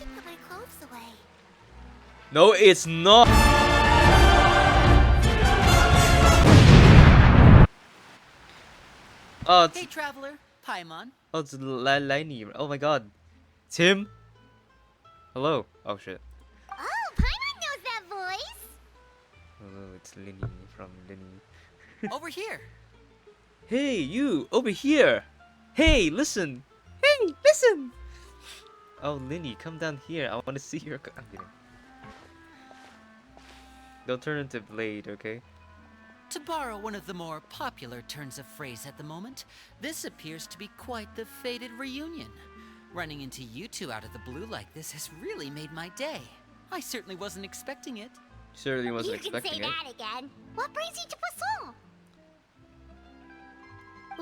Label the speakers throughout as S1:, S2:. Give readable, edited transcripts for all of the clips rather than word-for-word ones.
S1: should put my clothes away.
S2: No, it's not. Oh,
S3: Hey, traveler, Paimon.
S2: oh, it's Lainey. Oh my God, Tim. Hello. Oh shit.
S1: Oh, Paimon knows that voice.
S2: Hello, it's Lenny from Lenny.
S3: Over here.
S2: Hey, you over here. Hey, listen. Hey, listen. Oh, Lenny, come down here. I want to see your. I'm kidding. Don't turn into Blade, okay?
S3: To borrow one of the more popular turns of phrase at the moment, this appears to be quite the fated reunion. Running into you two out of the blue like this has really made my day. I certainly wasn't expecting it.
S2: Certainly wasn't
S1: You can say
S2: expecting it.
S1: that again. What brings you to Poisson?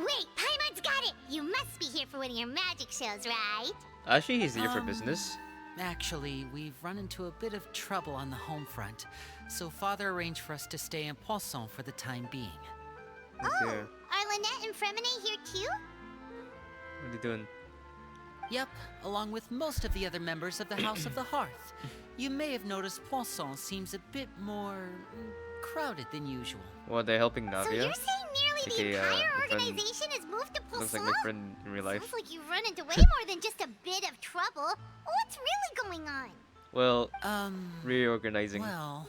S1: Wait, Paimon's got it. You must be here for one of your magic shows, right?
S2: Actually, he's here for business.
S3: Actually, we've run into a bit of trouble on the home front, so Father arranged for us to stay in Poisson for the time being.
S1: Oh,
S2: Okay.
S1: are Lynette and Fremine here too?
S2: What are you doing?
S3: Yep, along with most of the other members of the House of the Hearth. You may have noticed Poisson seems a bit more crowded than usual.
S2: Well, are they helping
S1: So
S2: Navia?
S1: you're saying nearly the
S2: AKA,
S1: entire
S2: my friend-
S1: organization has moved to
S2: Looks
S1: Poisson?
S2: like my friend in real life.
S1: Sounds like you've run into way more than just a bit of trouble. What's really going on?
S2: Well, reorganizing.
S4: Well,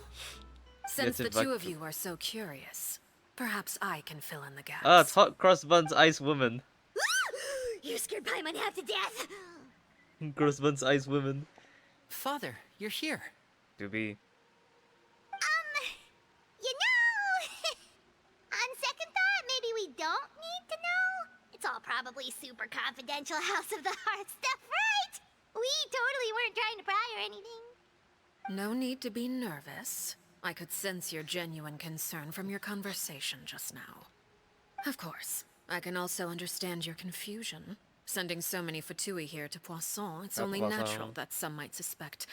S4: since
S2: Yes,
S4: the
S2: if
S4: two
S2: I-
S4: of you are so curious, perhaps I can fill in the gaps.
S2: Ah, it's Hot Cross Buns Ice Woman.
S1: You scared Paimon half to death.
S2: Cross Buns Ice Woman.
S3: Father, you're here.
S2: To be.
S1: You know, on second thought, maybe we don't need to know. It's all probably super confidential House of the Heart stuff, right? We totally weren't trying to pry or anything.
S4: No need to be nervous. I could sense your genuine concern from your conversation just now. Of course, I can also understand your confusion. Sending so many Fatui here to Poisson, it's only
S2: Poisson.
S4: natural that some might suspect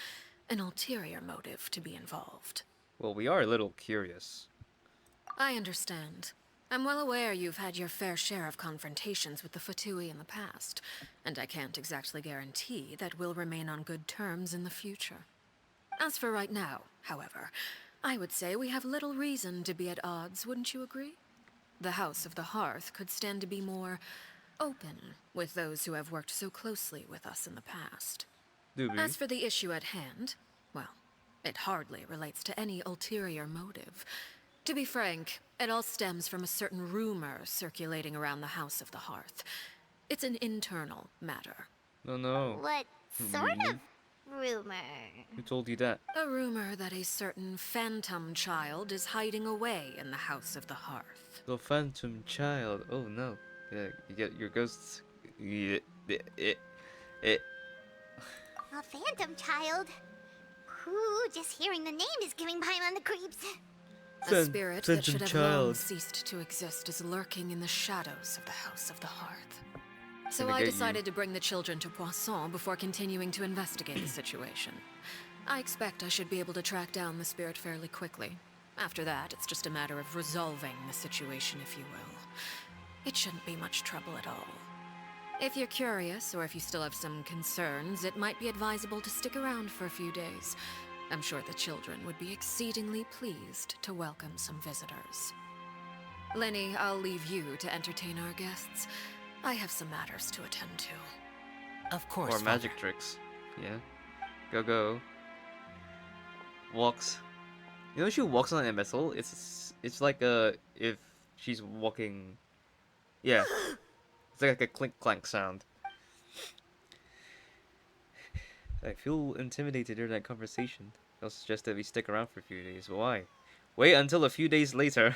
S4: an ulterior motive to be involved.
S2: Well, we are a little curious.
S4: I understand. I'm well aware you've had your fair share of confrontations with the Fatui in the past, and I can't exactly guarantee that we'll remain on good terms in the future. As for right now, however, I would say we have little reason to be at odds, wouldn't you agree? The House of the Hearth could stand to be more open with those who have worked so closely with us in the past.
S2: Do we?
S4: As for the issue at hand, well, it hardly relates to any ulterior motive. To be frank, it all stems from a certain rumor circulating around the House of the Hearth. It's an internal matter.
S2: No.
S1: What sort of rumor?
S2: Who told you that?
S4: A rumor that a certain phantom child is hiding away in the House of the Hearth.
S2: The Phantom Child. Oh no. Yeah, you get your ghosts. Yeah,
S1: A phantom child? Ooh, just hearing the name is giving Paimon the creeps.
S4: A spirit that should have long
S2: child.
S4: ceased to exist is lurking in the shadows of the House of the Hearth. So
S2: Gonna
S4: I
S2: get you.
S4: decided to bring the children to Poisson before continuing to investigate the situation. I expect I should be able to track down the spirit fairly quickly. After that, it's just a matter of resolving the situation, if you will. It shouldn't be much trouble at all. If you're curious, or if you still have some concerns, it might be advisable to stick around for a few days. I'm sure the children would be exceedingly pleased to welcome some visitors. Lenny, I'll leave you to entertain our guests. I have some matters to attend to.
S3: Of course,
S2: Or magic
S3: Father.
S2: tricks. Yeah. Go. Walks. You know, she walks on a metal. It's like if she's walking. Yeah. It's like a clink clank sound. I feel intimidated during that conversation. I'll suggest that we stick around for a few days. But why? Wait until a few days later.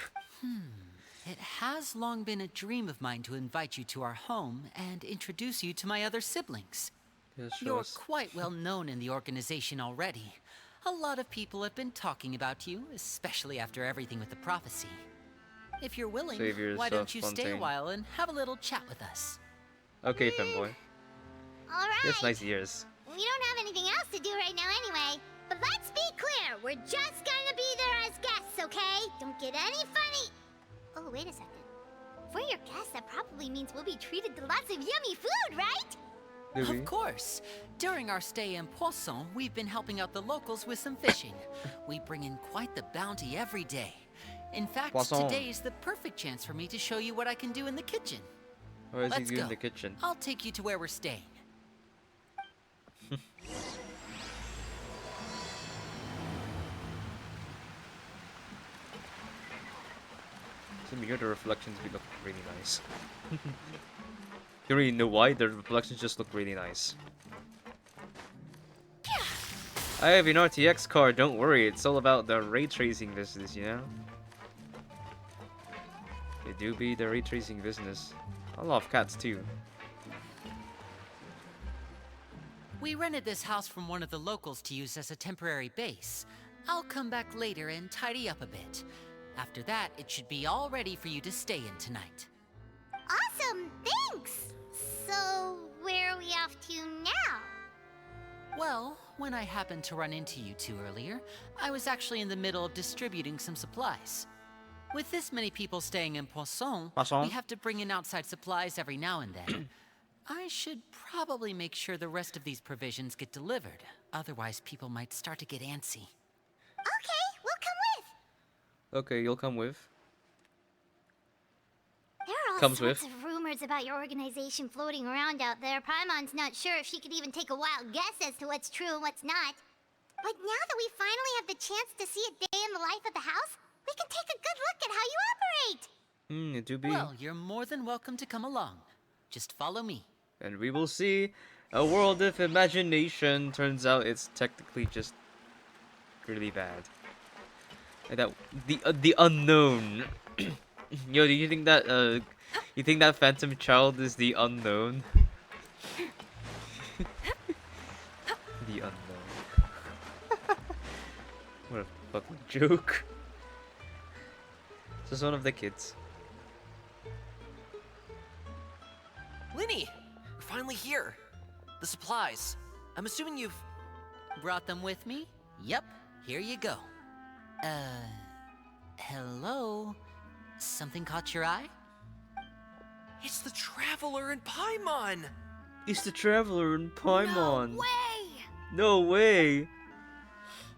S3: It has long been a dream of mine to invite you to our home and introduce you to my other siblings.
S2: Yeah, show
S3: You're
S2: us.
S3: quite well known in the organization already. A lot of people have been talking about you, especially after everything with the prophecy. If you're willing,
S2: Save
S3: why don't you stay a
S2: yourself,
S3: while and have a little chat with us?
S2: Okay, femboy.
S1: Alright.
S2: Yes, nice ears.
S1: We don't have anything else to do right now anyway. But let's be clear, we're just gonna be there as guests, okay? Don't get any funny. Oh, wait a second. For your guests, that probably means we'll be treated to lots of yummy food, right?
S2: Do we?
S3: Of course. During our stay in Poisson, we've been helping out the locals with some fishing. We bring in quite the bounty every day. In fact,
S2: Poisson.
S3: today is the perfect chance for me to show you what I can do in the kitchen.
S2: What is
S3: Let's
S2: he doing
S3: go.
S2: in the kitchen?
S3: I'll take you to where we're staying.
S2: So here the reflections look really nice. You already know why? The reflections just look really nice. I have an RTX card, don't worry, it's all about the ray tracing business, you know? It do be the ray tracing business. I love cats too.
S3: We rented this house from one of the locals to use as a temporary base. I'll come back later and tidy up a bit. After that, it should be all ready for you to stay in tonight.
S1: Awesome, thanks! So, where are we off to now?
S3: Well, when I happened to run into you two earlier, I was actually in the middle of distributing some supplies. With this many people staying in Poisson, we have to bring in outside supplies every now and then. I should probably make sure the rest of these provisions get delivered. Otherwise, people might start to get antsy.
S1: Okay, we'll come with.
S2: Okay, you'll come with.
S1: There are all
S2: Comes
S1: sorts
S2: with.
S1: of rumors about your organization floating around out there. Paimon's not sure if she could even take a wild guess as to what's true and what's not. But now that we finally have the chance to see a day in the life of the house, we can take a good look at how you operate.
S2: It do be.
S3: Well, you're more than welcome to come along. Just follow me.
S2: And we will see a world of imagination. Turns out it's technically just really bad. And that the unknown. Yo, do you think that Phantom Child is the unknown? The unknown. What a fucking joke. Just one of the kids.
S5: Linny, we're finally here. The supplies. I'm assuming you've...
S3: Brought them with me? Yep, here you go. Hello? Something caught your eye?
S5: It's the Traveler in Paimon!
S2: It's the Traveler in Paimon.
S1: No way!
S2: No way!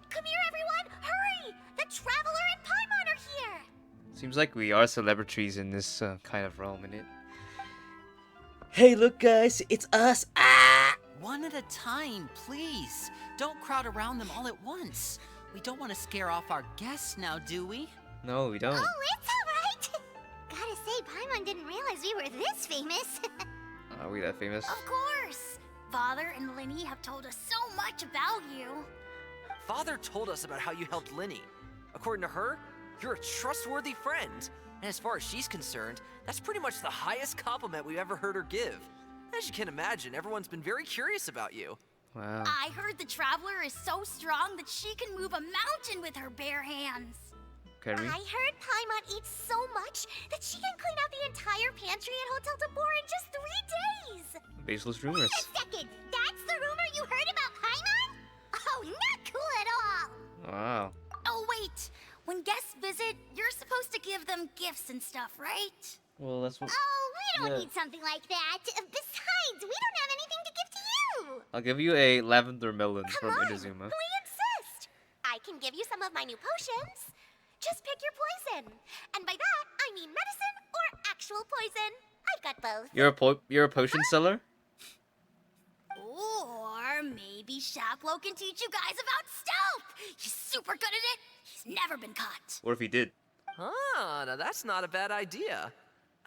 S1: Come here, everyone! Hurry! The Traveler and Paimon are here!
S2: Seems like we are celebrities in this kind of realm, innit? Hey, look, guys, it's us! Ah!
S3: One at a time, please. Don't crowd around them all at once. We don't want to scare off our guests now, do we?
S2: No, we don't.
S1: Oh, it's alright! Gotta say, Paimon didn't realize we were this famous.
S2: Are we that famous?
S1: Of course! Father and Linny have told us so much about you.
S5: Father told us about how you helped Linny. According to her, you're a trustworthy friend. And as far as she's concerned, that's pretty much the highest compliment we've ever heard her give. As you can imagine, everyone's been very curious about you.
S2: Wow.
S1: I heard the Traveler is so strong that she can move a mountain with her bare hands.
S2: Can we?
S1: I heard Paimon eats so much that she can clean out the entire pantry at Hotel Tabor in just 3 days.
S2: Baseless rumors.
S1: Wait a second! That's the rumor you heard about Paimon? Oh, not cool at all!
S2: Wow.
S1: Oh, wait! When guests visit, you're supposed to give them gifts and stuff, right?
S2: Well, that's what.
S1: Oh, we don't
S2: Yeah.
S1: need something like that. Besides, we don't have anything to give to you!
S2: I'll give you a lavender melon
S1: Come
S2: from
S1: on,
S2: Inazuma.
S1: we insist! I can give you some of my new potions. Just pick your poison. And by that, I mean medicine or actual poison. I've got both.
S2: You're a potion seller?
S1: Or maybe Shaplo can teach you guys about stealth. He's super good at it. He's never been caught.
S2: Or if he did.
S5: Ah, now that's not a bad idea.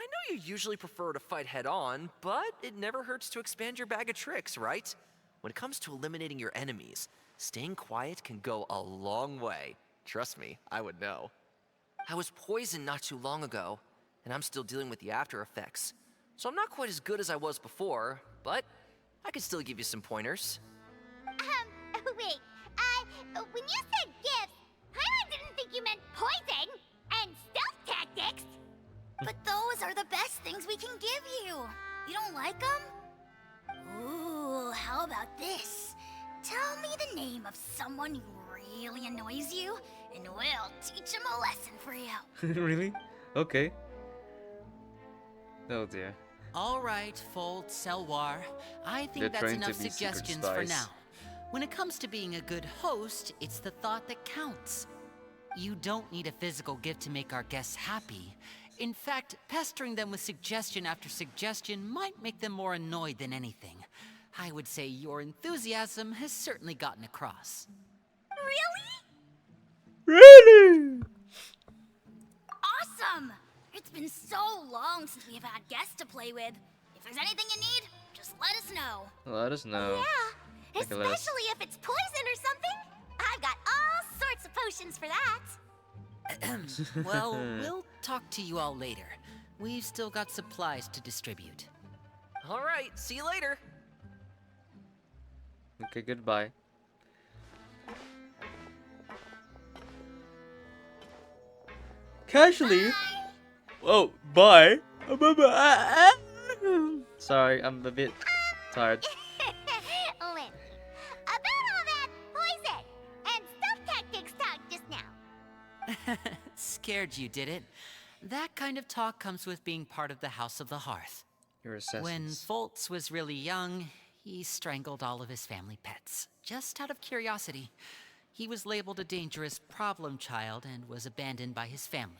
S5: I know you usually prefer to fight head-on, but it never hurts to expand your bag of tricks, right? When it comes to eliminating your enemies, staying quiet can go a long way. Trust me, I would know. I was poisoned not too long ago, and I'm still dealing with the after effects. So I'm not quite as good as I was before, but I can still give you some pointers.
S1: Wait. When you said gifts, Paimon didn't think you meant poison and stealth tactics. But those are the best things we can give you. You don't like them? Ooh, how about this? Tell me the name of someone who really annoys you, and we'll teach him a lesson for you.
S2: Really? Okay. Oh dear.
S3: All right, Fold, Selwar. I think
S2: They're
S3: that's
S2: trying to
S3: enough
S2: be secret
S3: suggestions for
S2: spies.
S3: now. When it comes to being a good host, it's the thought that counts. You don't need a physical gift to make our guests happy. In fact, pestering them with suggestion after suggestion might make them more annoyed than anything. I would say your enthusiasm has certainly gotten across.
S1: Really?
S2: Really?
S1: Awesome! It's been so long since we've had guests to play with. If there's anything you need, just let us know.
S2: Let us know.
S1: Yeah,
S2: Like a list.
S1: especially if it's poison or something. I've got all sorts of potions for that.
S3: Well, we'll talk to you all later. We've still got supplies to distribute.
S5: All right, see you later.
S2: Okay, goodbye. Casually. Oh, bye. Sorry, I'm a bit tired.
S1: Lynn, about all that poison and stuff tactics talk just now.
S3: Scared you, did it? That kind of talk comes with being part of the House of the Hearth.
S2: Your
S3: When
S2: assassins.
S3: Foltz was really young, he strangled all of his family pets, just out of curiosity. He was labeled a dangerous problem child and was abandoned by his family.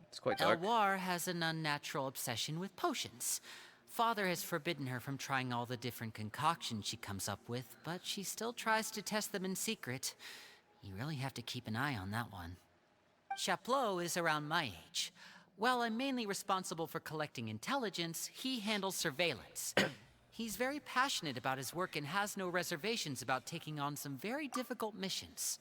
S2: It's quite dark.
S3: Elwar has an unnatural obsession with potions. Father has forbidden her from trying all the different concoctions she comes up with, but she still tries to test them in secret. You really have to keep an eye on that one. Chaplot is around my age. While I'm mainly responsible for collecting intelligence, he handles surveillance. He's very passionate about his work and has no reservations about taking on some very difficult missions.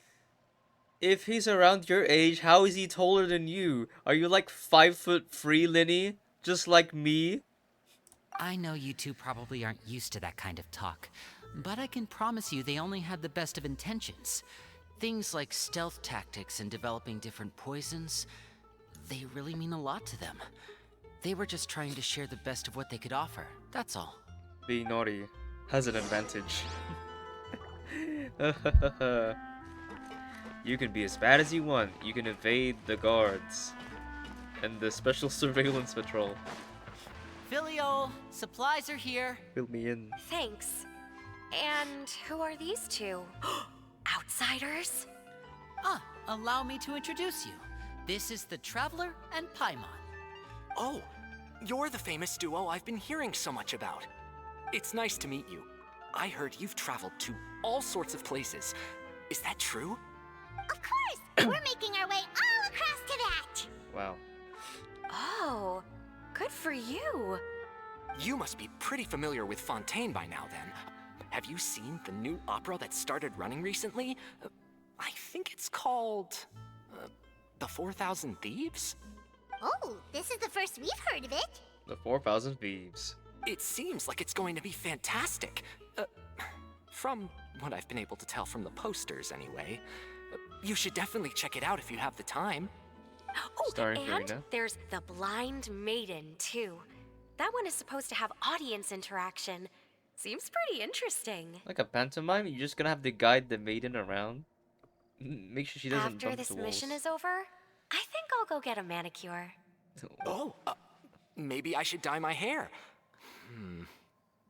S2: If he's around your age, how is he taller than you? Are you like 5'3", Linny? Just like me?
S3: I know you two probably aren't used to that kind of talk, but I can promise you they only had the best of intentions. Things like stealth tactics and developing different poisons, they really mean a lot to them. They were just trying to share the best of what they could offer, that's all.
S2: Being naughty has an advantage. You can be as bad as you want. You can evade the guards and the special surveillance patrol.
S3: Filial, supplies are here.
S2: Fill me in.
S6: Thanks. And who are these two? Outsiders?
S3: Allow me to introduce you. This is the Traveler and Paimon.
S7: Oh, you're the famous duo I've been hearing so much about. It's nice to meet you. I heard you've traveled to all sorts of places. Is that true?
S1: Of course! We're making our way all across to that!
S2: Wow.
S6: Oh, good for you.
S7: You must be pretty familiar with Fontaine by now, then. Have you seen the new opera that started running recently? I think it's called... The 4,000 Thieves?
S1: Oh, this is the first we've heard of it.
S2: The 4,000 Thieves.
S7: It seems like it's going to be fantastic. From what I've been able to tell from the posters, anyway. You should definitely check it out if you have the time.
S6: Oh,
S2: Starring
S6: and
S2: Karina.
S6: there's the Blind Maiden, too. That one is supposed to have audience interaction. Seems pretty interesting.
S2: Like a pantomime? You're just gonna have to guide the maiden around? Make sure she doesn't
S6: After
S2: bump
S6: this
S2: the walls.
S6: mission is over, I think I'll go get a manicure.
S7: Oh, maybe I should dye my hair.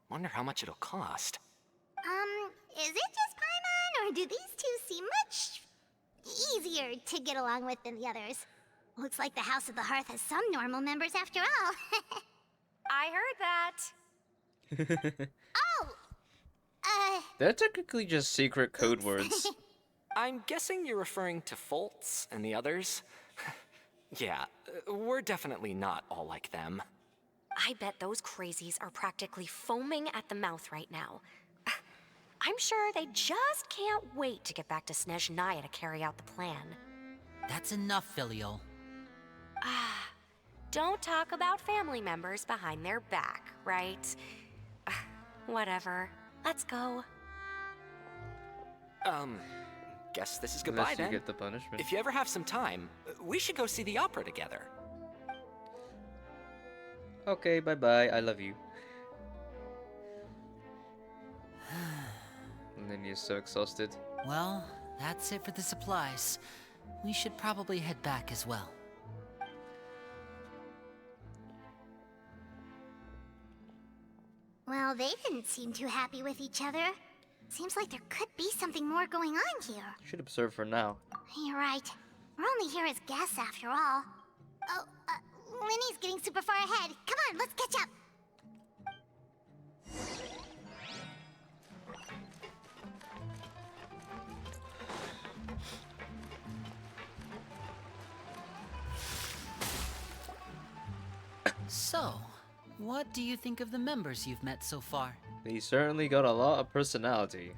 S7: Wonder how much it'll cost.
S1: Is it just Paimon, or do these two seem much easier to get along with than the others? Looks like the House of the Hearth has some normal members after all.
S6: I heard that.
S1: Oh!
S2: They're technically just secret code words.
S7: I'm guessing you're referring to Foltz and the others? Yeah, we're definitely not all like them.
S6: I bet those crazies are practically foaming at the mouth right now. I'm sure they just can't wait to get back to Snezhnaya to carry out the plan.
S3: That's enough, Filial.
S6: Don't talk about family members behind their back, right? Whatever. Let's go.
S7: Guess this is goodbye
S2: Unless you
S7: then.
S2: get the punishment.
S7: If you ever have some time, we should go see the opera together.
S2: Okay, bye-bye. I love you. And then you're so exhausted.
S3: Well, that's it for the supplies. We should probably head back as well.
S1: Well, they didn't seem too happy with each other. Seems like there could be something more going on here.
S2: Should observe for now.
S1: You're right. We're only here as guests after all. Oh, Linny's getting super far ahead. Come on, let's catch up.
S3: So, what do you think of the members you've met so far?
S2: They certainly got a lot of personality.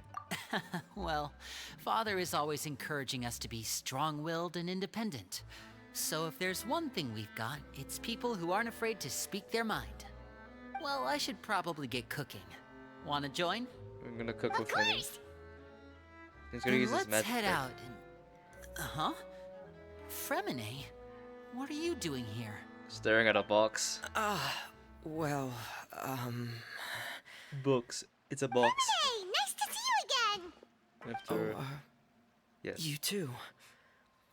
S3: Well, Father is always encouraging us to be strong-willed and independent. So if there's one thing we've got, it's people who aren't afraid to speak their mind. Well, I should probably get cooking. Wanna join?
S2: I'm gonna cook
S1: Of
S2: with Lenny.
S1: course.
S2: He's gonna
S3: Then
S2: use his
S3: let's
S2: magic.
S3: head
S2: trick.
S3: out and... Huh? Fremine? What are you doing here?
S2: Staring at a box.
S8: Well,
S2: Books. It's a box.
S1: Hey, nice to see you again.
S2: After. Yes.
S8: you too.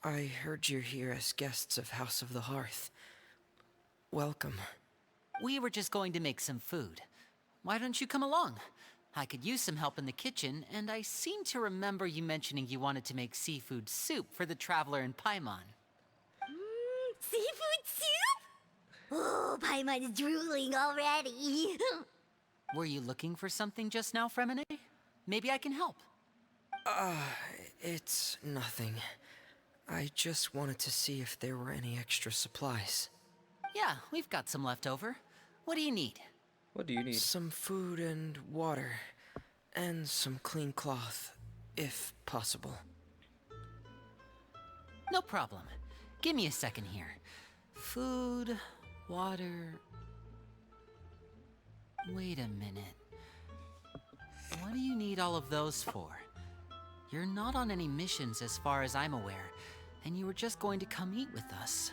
S8: I heard you're here as guests of House of the Hearth. Welcome.
S3: We were just going to make some food. Why don't you come along? I could use some help in the kitchen, and I seem to remember you mentioning you wanted to make seafood soup for the traveler in Paimon.
S1: Seafood soup? Oh, Paimon's drooling already.
S3: Were you looking for something just now, Fremine? Maybe I can help.
S8: It's nothing. I just wanted to see if there were any extra supplies.
S3: Yeah, we've got some left over. What do you need?
S2: What do you need?
S8: Some food and water, and some clean cloth, if possible.
S3: No problem. Give me a second here. Food, water... Wait a minute. What do you need all of those for? You're not on any missions as far as I'm aware, and you were just going to come eat with us.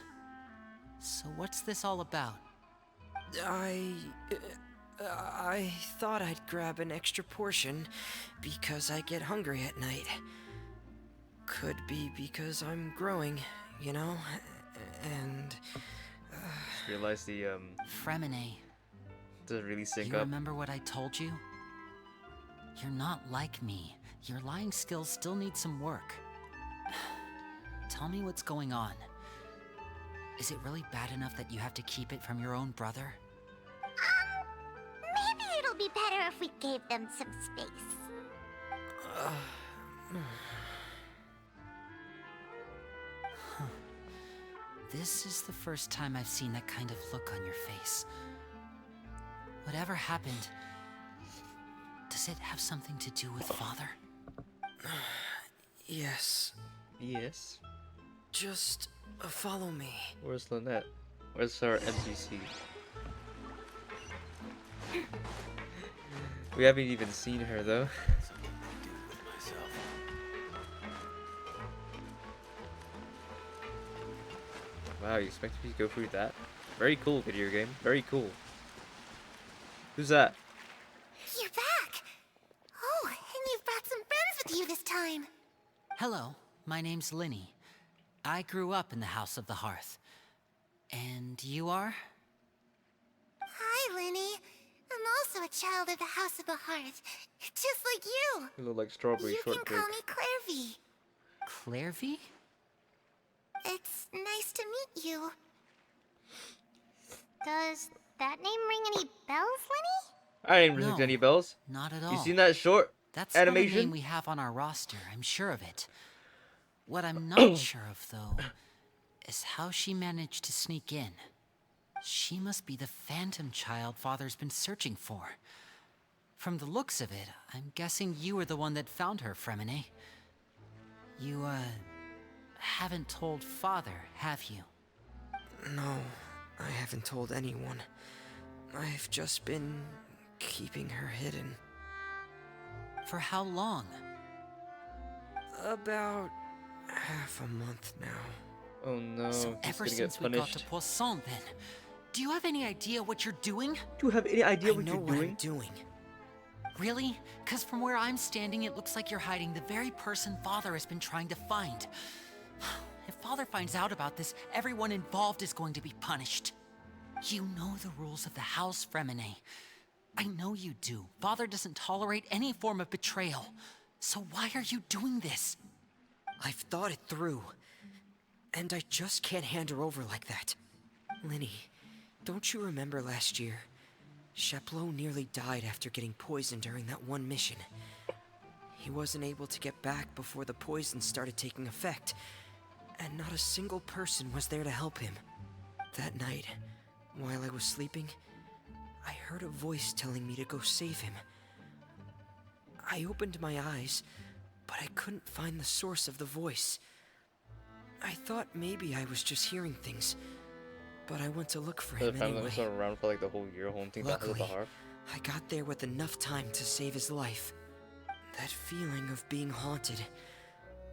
S3: So what's this all about?
S8: I thought I'd grab an extra portion because I get hungry at night. Could be because I'm growing, you know? And
S2: Realize the
S3: Fremine,
S2: doesn't really sync
S3: you
S2: up.
S3: remember what I told you? You're not like me. Your lying skills still need some work. Tell me what's going on. Is it really bad enough that you have to keep it from your own brother?
S1: Maybe it'll be better if we gave them some space.
S3: This is the first time I've seen that kind of look on your face. Whatever happened, does it have something to do with Father?
S8: yes,
S2: Yes.
S8: just follow me.
S2: Where's Lynette? Where's our NPC? We haven't even seen her though. Wow, you expect me to go through that? Very cool video game. Very cool. Who's that?
S1: You're back. Oh, and you've brought some friends with you this time.
S3: Hello, my name's Linny. I grew up in the House of the Hearth. And you are?
S1: Hi, Linny. I'm also a child of the House of the Hearth, just like you.
S2: You look like strawberry
S1: You can
S2: shortcake.
S1: call me Clairvy.
S3: Clairvy?
S1: It's nice to meet you. Does that name ring any bells, Linny?
S2: I didn't ring
S3: No.
S2: any bells.
S3: Not at all.
S2: You seen that short
S3: That's not a
S2: animation?
S3: name we have on our roster, I'm sure of it. What I'm not sure of, though, is how she managed to sneak in. She must be the phantom child Father's been searching for. From the looks of it, I'm guessing you were the one that found her, Fremine. You, haven't told Father, have you?
S8: No, I haven't told anyone. I've just been keeping her hidden.
S3: For how long?
S8: About half a month now.
S2: Oh no,
S3: So
S2: he's
S3: ever
S2: gonna
S3: since
S2: get
S3: we got to
S2: punished.
S3: Poisson, then. Do you have any idea what you're doing?
S2: Do you have any idea
S8: I
S2: what
S8: know
S2: you're
S8: what
S2: doing?
S8: I'm doing.
S3: Really? Because from where I'm standing, it looks like you're hiding the very person Father has been trying to find. If Father finds out about this, everyone involved is going to be punished. You know the rules of the house, Fremine. I know you do. Father doesn't tolerate any form of betrayal. So why are you doing this?
S8: I've thought it through. And I just can't hand her over like that. Linny, don't you remember last year? Sheplo nearly died after getting poisoned during that one mission. He wasn't able to get back before the poison started taking effect, and not a single person was there to help him. That night, while I was sleeping, I heard a voice telling me to go save him. I opened my eyes, but I couldn't find the source of the voice. I thought maybe I was just hearing things, but I went to look for
S2: The
S8: him
S2: family
S8: anyway.
S2: was around for like the whole year, haunting the House of the
S8: Luckily,
S2: Hearth.
S8: I got there with enough time to save his life. That feeling of being haunted,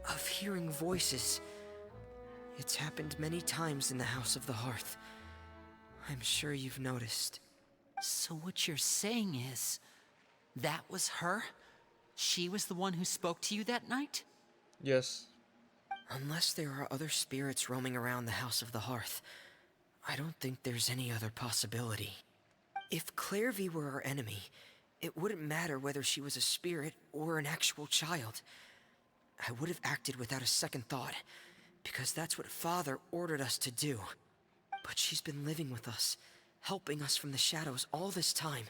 S8: of hearing voices, it's happened many times in the House of the Hearth. I'm sure you've noticed.
S3: So what you're saying is, that was her? She was the one who spoke to you that night?
S2: Yes.
S8: Unless there are other spirits roaming around the House of the Hearth, I don't think there's any other possibility. If Clairvy were our enemy, it wouldn't matter whether she was a spirit or an actual child. I would have acted without a second thought, because that's what Father ordered us to do. But she's been living with us, helping us from the shadows all this time.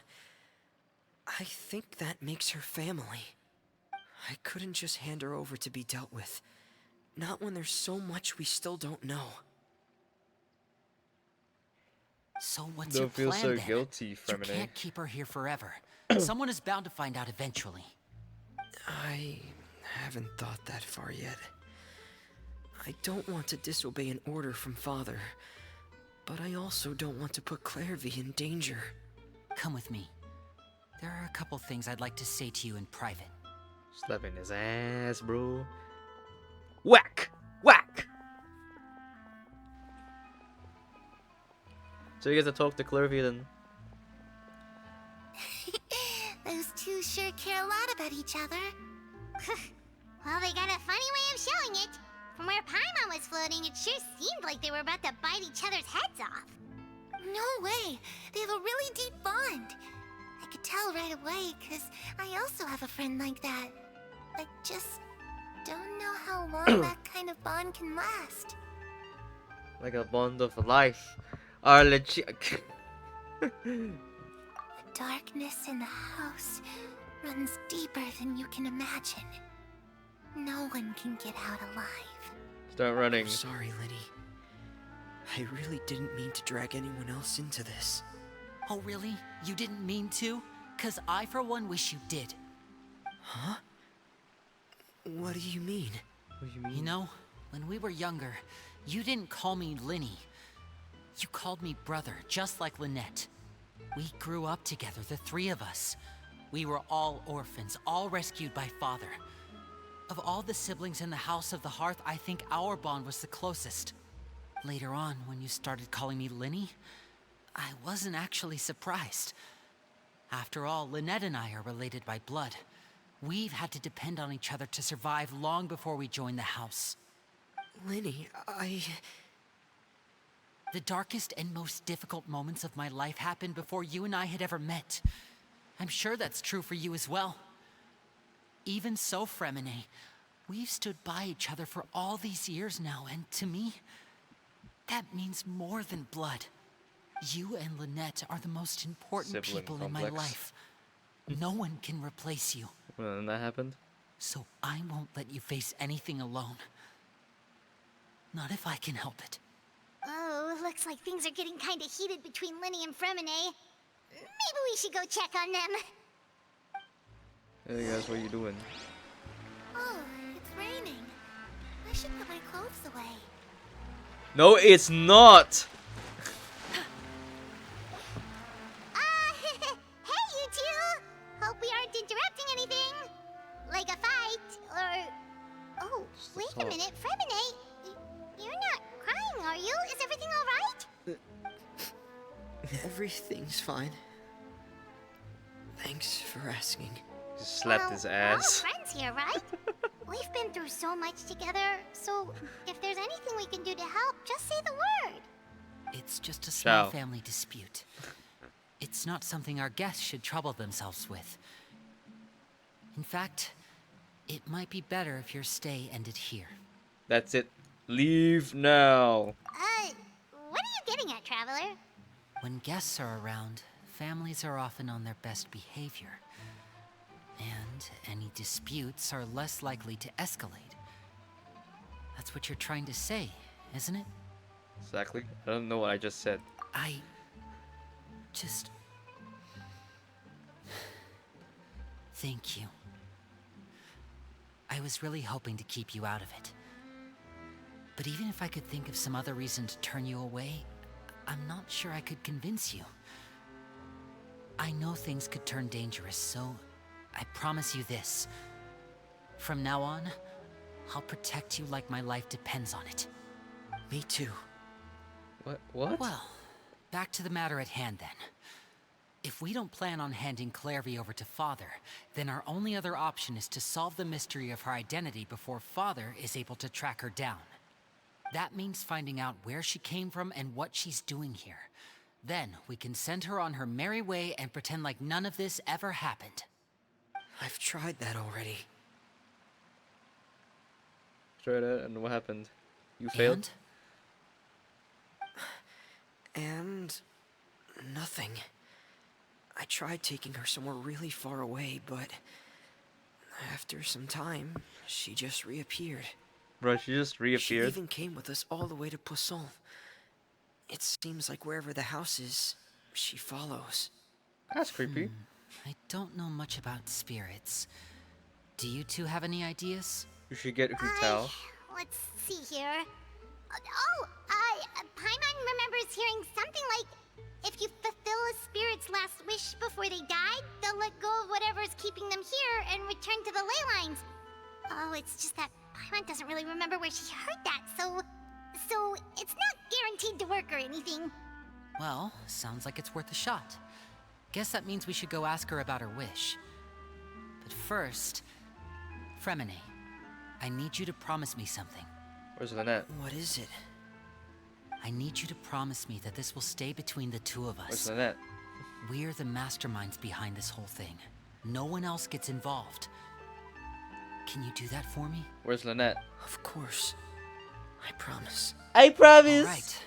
S8: I think that makes her family. I couldn't just hand her over to be dealt with. Not when there's so much we still don't know.
S3: So what's your
S2: Don't feel
S3: plan
S2: so
S3: then?
S2: guilty,
S3: You
S2: Fremine.
S3: can't keep her here forever. Someone is bound to find out eventually.
S8: I haven't thought that far yet. I don't want to disobey an order from Father, but I also don't want to put Clairvy in danger.
S3: Come with me. There are a couple things I'd like to say to you in private.
S2: Slapping his ass, bro. Whack! Whack! So you guys have talked to Clairvy then?
S1: Those two sure care a lot about each other. Well, they got a funny way of showing it. From where Paimon was floating, it sure seemed like they were about to bite each other's heads off. No way! They have a really deep bond. I could tell right away, because I also have a friend like that. I just don't know how long that kind of bond can last.
S2: Like a bond of life. Arlecchino.
S1: The darkness in the house runs deeper than you can imagine. No one can get out alive.
S2: Start running.
S8: I'm sorry, Linny. I really didn't mean to drag anyone else into this.
S3: Oh really? You didn't mean to? 'Cause I for one wish you did.
S8: Huh? What do you mean?
S2: What do you mean?
S3: You know, when we were younger, you didn't call me Linny. You called me brother, just like Lynette. We grew up together, the three of us. We were all orphans, all rescued by Father. Of all the siblings in the House of the Hearth, I think our bond was the closest. Later on, when you started calling me Linny, I wasn't actually surprised. After all, Lynette and I are related by blood. We've had to depend on each other to survive long before we joined the house.
S8: Linny,
S3: The darkest and most difficult moments of my life happened before you and I had ever met. I'm sure that's true for you as well. Even so, Fremine, we've stood by each other for all these years now, and to me, that means more than blood. You and Lynette are the most important
S2: Sibling
S3: people in my
S2: complex.
S3: life. No one can replace you.
S2: Well, then that happened.
S3: So I won't let you face anything alone. Not if I can help it.
S1: Oh, looks like things are getting kind of heated between Linny and Fremine. Maybe we should go check on them.
S2: Hey guys, what are you doing?
S1: Oh, it's raining. I should put my clothes away.
S2: No, it's not!
S1: Hey, you two! Hope we aren't interrupting anything. Like a fight, or... Oh,
S2: Just a
S1: wait a
S2: talk.
S1: minute, Fremine. You're not crying, are you? Is everything alright?
S8: everything's fine. Thanks for asking.
S2: Just slapped his ass.
S1: We're all friends here, right? We've been through so much together, so if there's anything we can do to help, just say the word.
S3: It's just a small
S2: Ciao.
S3: family dispute. It's not something our guests should trouble themselves with. In fact, it might be better if your stay ended here.
S2: That's it. Leave now.
S1: What are you getting at, Traveler?
S3: When guests are around, families are often on their best behavior. And any disputes are less likely to escalate. That's what you're trying to say, isn't it?
S2: Exactly. I don't know what I just said.
S3: I just... Thank you. I was really hoping to keep you out of it. But even if I could think of some other reason to turn you away, I'm not sure I could convince you. I know things could turn dangerous, so I promise you this. From now on, I'll protect you like my life depends on it.
S8: Me too.
S2: What?
S3: Well, back to the matter at hand then. If we don't plan on handing Clairvy over to Father, then our only other option is to solve the mystery of her identity before Father is able to track her down. That means finding out where she came from and what she's doing here. Then we can send her on her merry way and pretend like none of this ever happened.
S8: I've tried that already.
S2: Try that, and what happened? You failed?
S8: And nothing. I tried taking her somewhere really far away, but after some time, she just reappeared.
S2: Bro, she just
S8: She
S2: reappeared.
S8: even came with us all the way to Poisson. It seems like wherever the house is, she follows.
S2: That's creepy.
S3: I don't know much about spirits. Do you two have any ideas?
S2: You should get Hu-Tao.
S1: Let's see here. Paimon remembers hearing something like, if you fulfill a spirit's last wish before they died, they'll let go of whatever's keeping them here and return to the ley lines. Oh, it's just that Paimon doesn't really remember where she heard that, so it's not guaranteed to work or anything.
S3: Well, sounds like it's worth a shot. Guess that means we should go ask her about her wish. But first, Fremine, I need you to promise me something.
S2: Where's Lynette?
S8: What is it?
S3: I need you to promise me that this will stay between the two of
S2: Where's
S3: us.
S2: Lynette?
S3: We're the masterminds behind this whole thing. No one else gets involved. Can you do that for me?
S2: Where's Lynette?
S8: Of course. I promise.
S2: I promise!
S3: All right.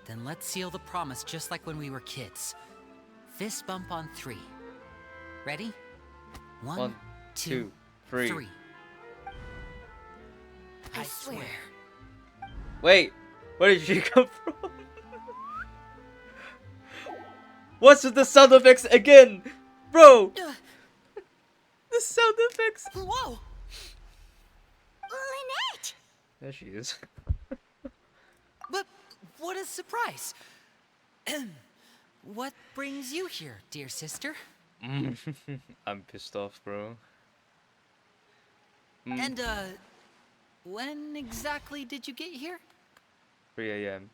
S3: Then let's seal the promise just like when we were kids. Fist bump on 3. Ready? 1, 2, 3.
S8: I swear.
S2: Wait, where did she come from? What's with the sound effects again? Bro! The sound effects!
S3: Whoa!
S1: Lynette!
S2: There she is.
S3: But what a surprise! What brings you here, dear sister?
S2: I'm pissed off, bro.
S3: And, when exactly did you get here?
S2: 3 a.m.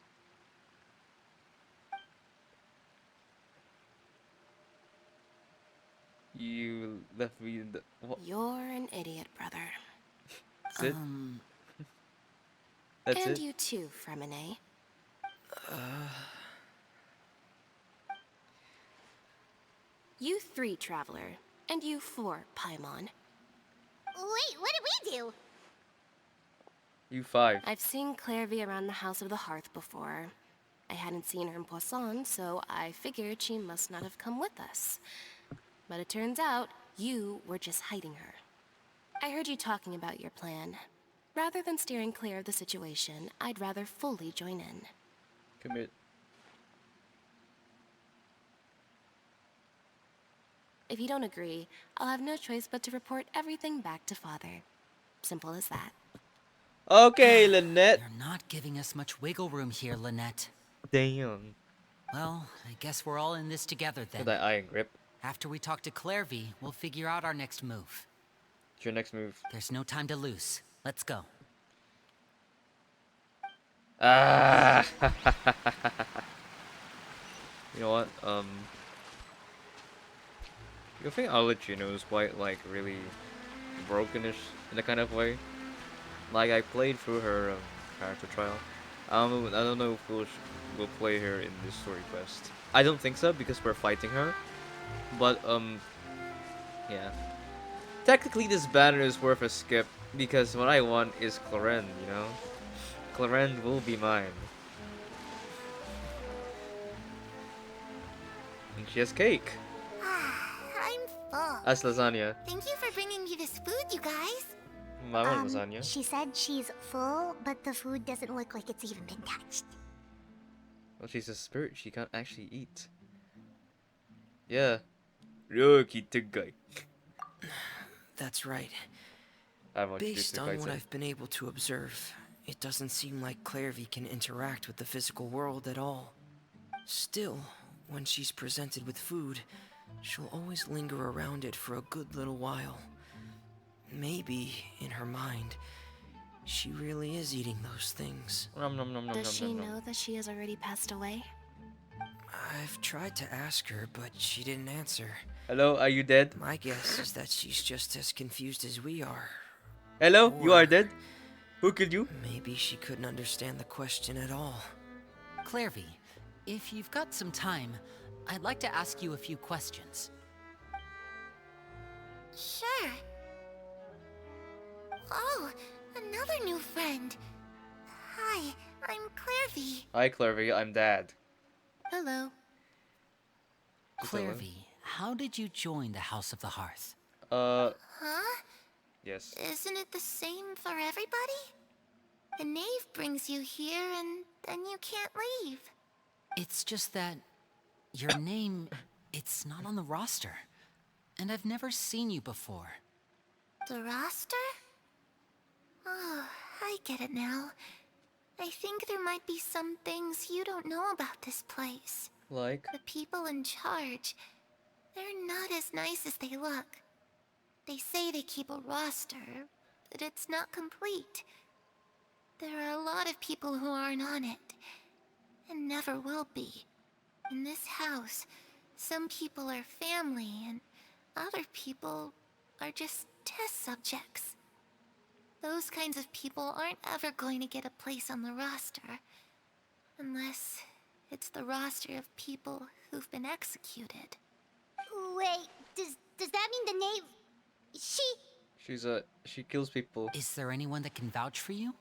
S2: You left me in the... What?
S9: You're an idiot, brother.
S2: That's it? That's
S9: And
S2: it?
S9: you too, Fremine. You 3, Traveler. And you 4, Paimon.
S1: Wait, what did we do?
S2: You 5.
S9: I've seen Clairvy around the House of the Hearth before. I hadn't seen her in Poisson, so I figured she must not have come with us. But it turns out, you were just hiding her. I heard you talking about your plan. Rather than steering clear of the situation, I'd rather fully join in.
S2: Commit.
S9: If you don't agree, I'll have no choice but to report everything back to Father. Simple as that.
S2: Okay, Lynette.
S3: You're not giving us much wiggle room here, Lynette.
S2: Damn.
S3: Well, I guess we're all in this together
S2: For
S3: then.
S2: that iron grip.
S3: After we talk to Clairvy, we'll figure out our next move.
S2: What's your next move?
S3: There's no time to lose. Let's go.
S2: Ah. You know what? You think arlecchino is quite like really brokenish in a kind of way. Like I played through her character trial. I don't know if we'll play her in this story quest. I don't think so because we're fighting her. But yeah. Technically, this banner is worth a skip because what I want is Cloren. You know, Cloren will be mine. And she has cake
S1: I'm full.
S2: as lasagna.
S1: Thank you for bringing me this food, you guys.
S2: I want lasagna.
S1: She said she's full, but the food doesn't look like it's even been touched.
S2: Well, she's a spirit. She can't actually eat. Yeah. Ryoki Tegai.
S8: That's right.
S2: I want
S8: Based on what I've been able to observe, it doesn't seem like Clairvy can interact with the physical world at all. Still, when she's presented with food, she'll always linger around it for a good little while. Maybe, in her mind, she really is eating those things.
S9: Does she know that she has already passed away?
S8: I've tried to ask her, but she didn't answer.
S2: Hello, are you dead?
S8: My guess is that she's just as confused as we are.
S2: Hello, you are
S8: Or
S2: dead? Who killed you?
S8: maybe she couldn't understand the question at all.
S3: Clairvy, if you've got some time, I'd like to ask you a few questions.
S1: Sure. Oh, another new friend. Hi, I'm Clairvy.
S2: Hi, Clairvy. I'm Dad.
S9: Hello.
S2: Just hello.
S3: Clairvy, how did you join the House of the Hearth?
S1: Huh?
S2: Yes.
S1: Isn't it the same for everybody? The knave brings you here and then you can't leave.
S3: It's just that your name, it's not on the roster. And I've never seen you before.
S1: The roster? Oh, I get it now. I think there might be some things you don't know about this place.
S2: Like?
S1: The people in charge, they're not as nice as they look. They say they keep a roster, but it's not complete. There are a lot of people who aren't on it, and never will be. In this house, some people are family, and other people are just test subjects. Those kinds of people aren't ever going to get a place on the roster, unless it's the roster of people who've been executed. Wait, does that mean the knave...
S2: She kills people.
S3: Is there anyone that can vouch for you?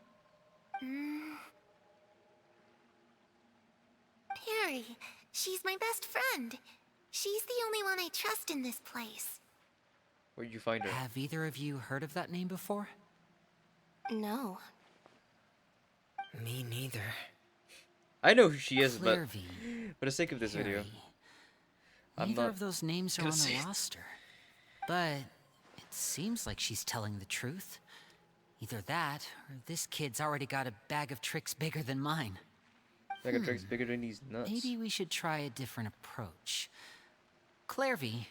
S1: Perry, she's my best friend. She's the only one I trust in this place.
S2: Where'd you find her?
S3: Have either of you heard of that name before?
S9: No.
S8: Me neither.
S2: I know who she is, but
S3: Clairvy,
S2: for the sake of this video,
S3: Perry.
S2: I'm
S3: Neither
S2: not
S3: of those names are
S2: gonna
S3: on
S2: say
S3: the
S2: it.
S3: roster. But it seems like she's telling the truth. Either that, or this kid's already got a bag of tricks bigger than mine.
S2: Like a trick's bigger than these nuts.
S3: Maybe we should try a different approach. Clairvy,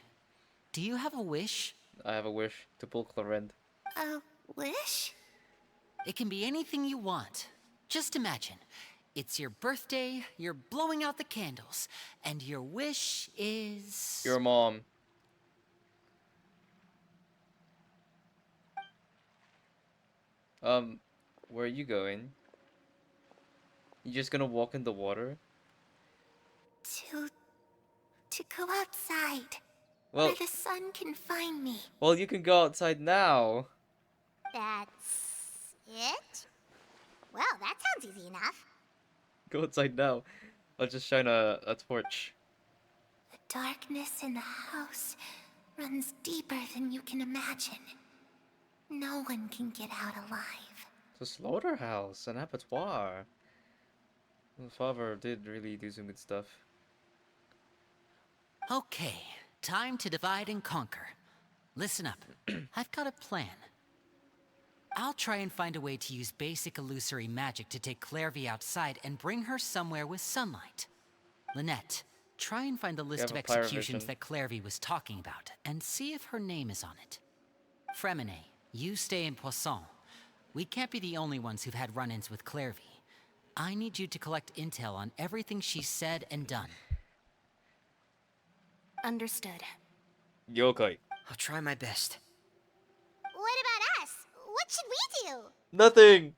S3: do you have a wish?
S2: I have a wish to pull Clorend.
S1: A wish?
S3: It can be anything you want. Just imagine. It's your birthday, you're blowing out the candles, and your wish is...
S2: Your mom. Where are you going? You just gonna walk in the water?
S1: To go outside.
S2: Well,
S1: Where the sun can find me.
S2: well, you can go outside now.
S1: That's it? Well, that sounds easy enough.
S2: Go outside now. I'll just shine a torch.
S1: The darkness in the house runs deeper than you can imagine. No one can get out alive.
S2: It's a slaughterhouse, an abattoir. My father did really do some good stuff.
S3: Okay, time to divide and conquer. Listen up. I've got a plan. I'll try and find a way to use basic illusory magic to take Clairvy outside and bring her somewhere with sunlight. Lynette, try and find the list
S2: have
S3: of
S2: a pyro
S3: executions
S2: vision.
S3: that Clairvy was talking about, and see if her name is on it. Fremine, you stay in Poisson. We can't be the only ones who've had run-ins with Clairvy. I need you to collect intel on everything she's said and done.
S9: Understood.
S2: Yokai.
S8: I'll try my best.
S1: What about us? What should we do?
S2: Nothing!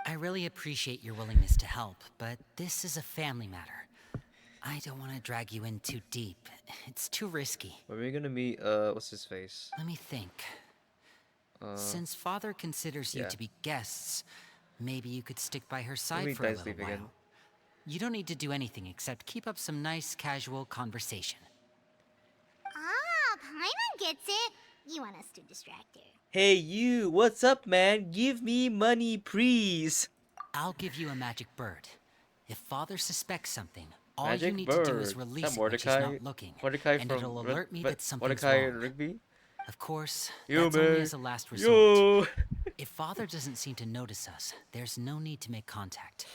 S3: I really appreciate your willingness to help, but this is a family matter. I don't want to drag you in too deep. It's too risky.
S2: Where are we gonna meet, what's his face?
S3: Let me think. Since
S2: Uh,
S3: Father considers you
S2: yeah.
S3: to be guests, maybe you could stick by her
S2: Let
S3: side
S2: me
S3: for a
S2: dice
S3: little
S2: leave
S3: while.
S2: again.
S3: You don't need to do anything except keep up some nice, casual conversation.
S1: Ah, Paimon gets it. You want us to distract her.
S2: Hey you, what's up, man? Give me money, please.
S3: I'll give you a magic bird. If Father suspects something, all you
S2: Magic
S3: need to do is
S2: bird.
S3: release
S2: That
S3: it when she's
S2: Mordecai.
S3: not looking,
S2: Mordecai
S3: and
S2: from
S3: it'll alert me that something's
S2: Mordecai
S3: wrong.
S2: and Rigby.
S3: Of course,
S2: Yo,
S3: that's only
S2: man.
S3: as a last resort.
S2: Yo.
S3: If Father doesn't seem to notice us, there's no need to make contact.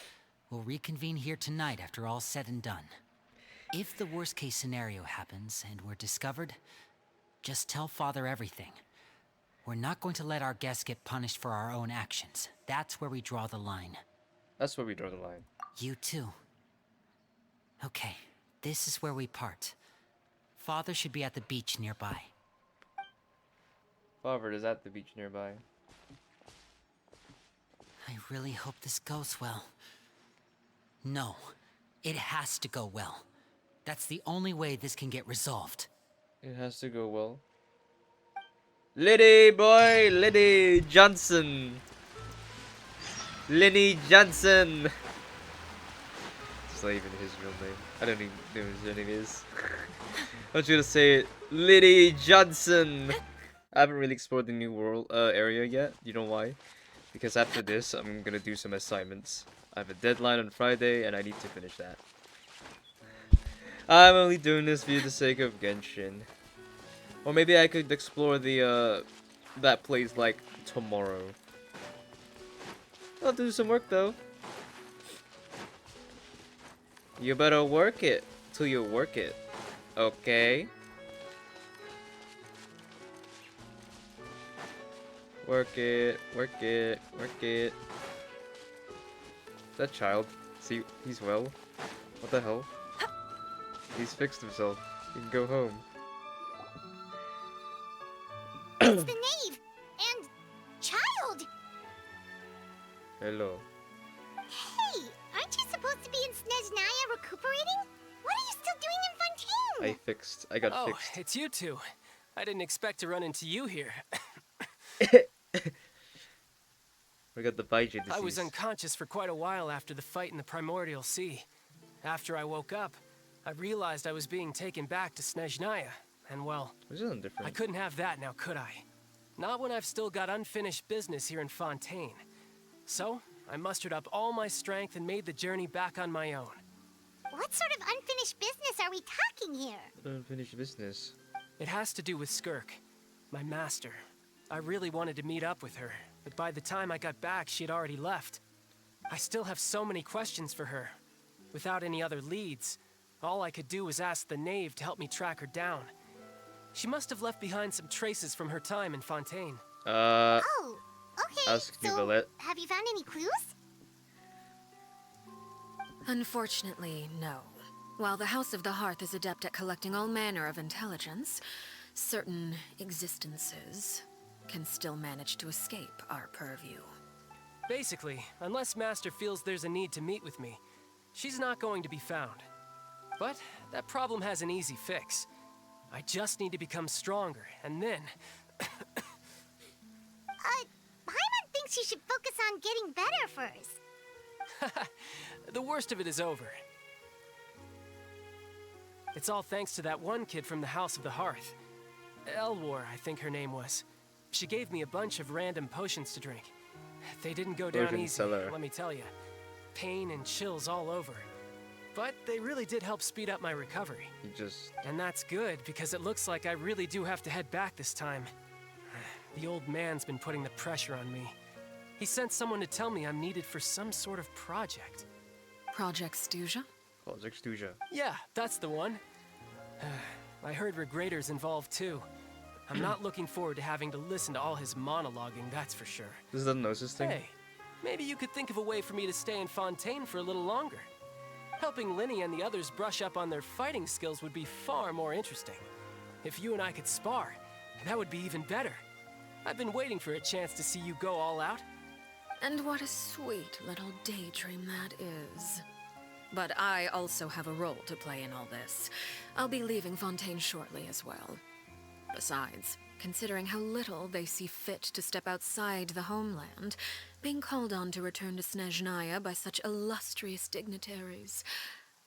S3: We'll reconvene here tonight after all's said and done. If the worst case scenario happens and we're discovered, just tell Father everything. We're not going to let our guests get punished for our own actions. That's where we draw the line.
S2: That's where we draw the line.
S3: You too. Okay, this is where we part. Father should be at the beach nearby.
S2: Father is at the beach nearby.
S3: I really hope this goes well. No, it has to go well. That's the only way this can get resolved.
S2: It has to go well. Liddy boy, Liddy Johnson. Lenny Johnson. It's not even his real name. I don't even know what his real name is. I was gonna say it. Liddy Johnson. I haven't really explored the new world area yet. You know why? Because after this, I'm gonna do some assignments. I have a deadline on Friday, and I need to finish that. I'm only doing this for the sake of Genshin. Or maybe I could explore the that place like tomorrow. I'll do some work though. You better work it till you work it. Okay? Work it, work it, work it. That child. See, he's well. What the hell? He's fixed himself. He can go home.
S1: It's the knave and child.
S2: Hello.
S1: Hey, aren't you supposed to be in Snezhnaya recuperating? What are you still doing in Fontaine?
S2: I got
S10: Oh,
S2: fixed.
S10: it's you two. I didn't expect to run into you here.
S2: We got the Baiji disease.
S10: I was unconscious for quite a while after the fight in the Primordial Sea. After I woke up, I realized I was being taken back to Snezhnaya, and well,
S2: This isn't different.
S10: I couldn't have that now, could I? Not when I've still got unfinished business here in Fontaine. So, I mustered up all my strength and made the journey back on my own.
S1: What sort of unfinished business are we talking here?
S2: Unfinished business.
S10: It has to do with Skirk, my master. I really wanted to meet up with her, but by the time I got back, she had already left. I still have so many questions for her. Without any other leads, all I could do was ask the knave to help me track her down. She must have left behind some traces from her time in Fontaine.
S1: Oh, okay.
S2: Ask
S1: so,
S2: Valette.
S1: have you found any clues?
S4: Unfortunately, no. While the House of the Hearth is adept at collecting all manner of intelligence, certain existences can still manage to escape our purview.
S10: Basically, unless Master feels there's a need to meet with me, she's not going to be found. But that problem has an easy fix. I just need to become stronger, and then...
S1: Paimon thinks you should focus on getting better first.
S10: The worst of it is over. It's all thanks to that one kid from the House of the Hearth. Elwar, I think her name was. She gave me a bunch of random potions to drink. They didn't go down
S2: Potion
S10: easy,
S2: seller.
S10: let me tell you. Pain and chills all over. But they really did help speed up my recovery.
S2: He just...
S10: And that's good, because it looks like I really do have to head back this time. The old man's been putting the pressure on me. He sent someone to tell me I'm needed for some sort of project.
S4: Project Stuja?
S2: Project Stuja.
S10: Yeah, that's the one. I heard Regrator's involved too. I'm not looking forward to having to listen to all his monologuing, that's for sure.
S2: This is the Gnosis thing?
S10: Hey, maybe you could think of a way for me to stay in Fontaine for a little longer. Helping Linny and the others brush up on their fighting skills would be far more interesting. If you and I could spar, that would be even better. I've been waiting for a chance to see you go all out.
S4: And what a sweet little daydream that is. but I also have a role to play in all this. I'll be leaving Fontaine shortly as well. Besides, considering how little they see fit to step outside the homeland, being called on to return to Snezhnaya by such illustrious dignitaries,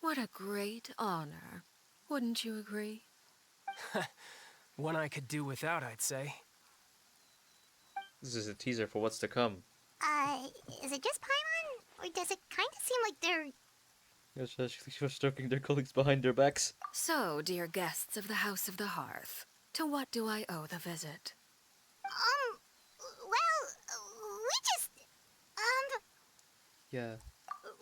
S4: what a great honor. Wouldn't you agree?
S10: One I could do without, I'd say.
S2: This is a teaser for what's to come.
S1: Is it just Paimon? Or does it kind of seem like they're...
S2: She was stroking their colleagues behind their backs.
S4: So, dear guests of the House of the Hearth, to what do I owe the visit?
S1: Well, we just...
S2: Yeah.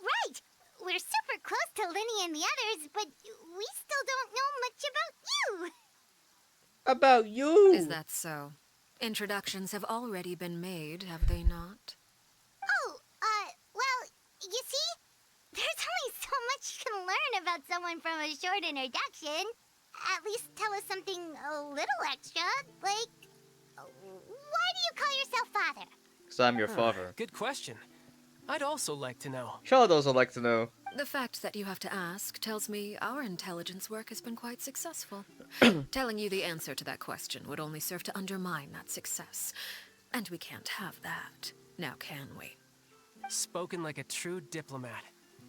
S1: Right! We're super close to Linny and the others, but we still don't know much about you!
S2: About you!
S4: Is that so? Introductions have already been made, have they not?
S1: Oh, well, you see? There's only so much you can learn about someone from a short introduction. At least tell us something a little extra, like... Why do you call yourself father?
S2: Because I'm your father.
S10: Good question. I'd also like to know.
S2: Child also like to know.
S4: The fact that you have to ask tells me our intelligence work has been quite successful. Telling you the answer to that question would only serve to undermine that success. And we can't have that, now can we?
S10: Spoken like a true diplomat.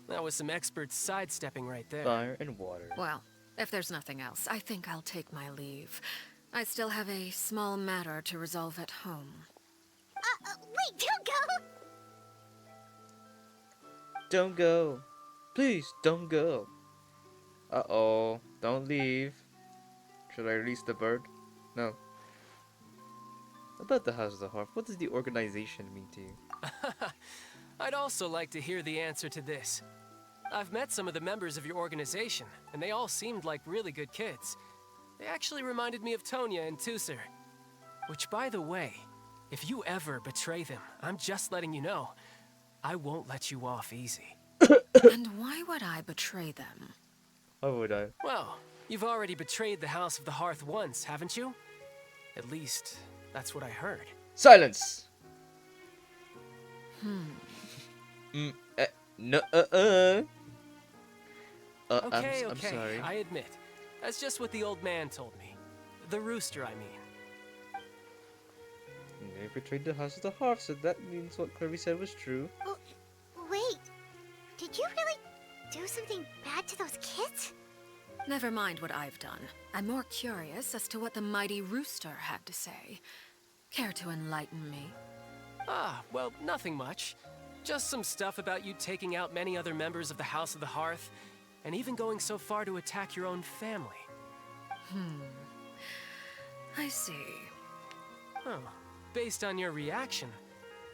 S10: That was some expert sidestepping right there.
S2: Fire and water.
S4: Well, if there's nothing else, I think I'll take my leave. I still have a small matter to resolve at home.
S1: Wait, don't go!
S2: Don't go. Please, don't go. Uh-oh. Don't leave. Should I release the bird? No. About the House of the Hearth, what does the organization mean to you?
S10: I'd also like to hear the answer to this. I've met some of the members of your organization, and they all seemed like really good kids. They actually reminded me of Tonya and Tusser. Which, by the way, if you ever betray them, I'm just letting you know, I won't let you off easy.
S4: And why would I betray them?
S2: Why would I?
S10: Well, you've already betrayed the House of the Hearth once, haven't you? At least, that's what I heard.
S2: Silence! No,
S10: Okay,
S2: I'm
S10: okay,
S2: sorry.
S10: I admit. That's just what the old man told me. The rooster, I mean.
S2: They betrayed the House of the Hearth, so that means what Kirby said was true.
S1: Wait, did you really do something bad to those kids?
S4: Never mind what I've done. I'm more curious as to what the mighty rooster had to say. Care to enlighten me?
S10: Ah, well, nothing much. Just some stuff about you taking out many other members of the House of the Hearth, and even going so far to attack your own family.
S4: I see.
S10: Oh, based on your reaction,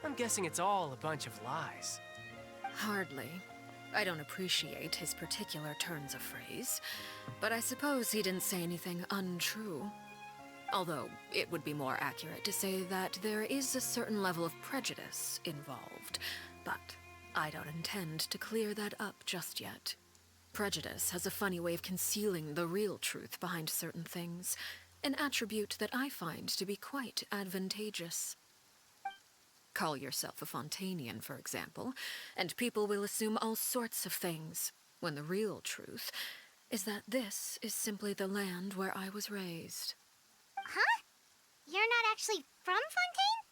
S10: I'm guessing it's all a bunch of lies.
S4: Hardly. I don't appreciate his particular turns of phrase, but I suppose he didn't say anything untrue. Although, it would be more accurate to say that there is a certain level of prejudice involved, but I don't intend to clear that up just yet. Prejudice has a funny way of concealing the real truth behind certain things, an attribute that I find to be quite advantageous. Call yourself a Fontainian, for example, and people will assume all sorts of things, when the real truth is that this is simply the land where I was raised.
S1: Huh? You're not actually from Fontaine?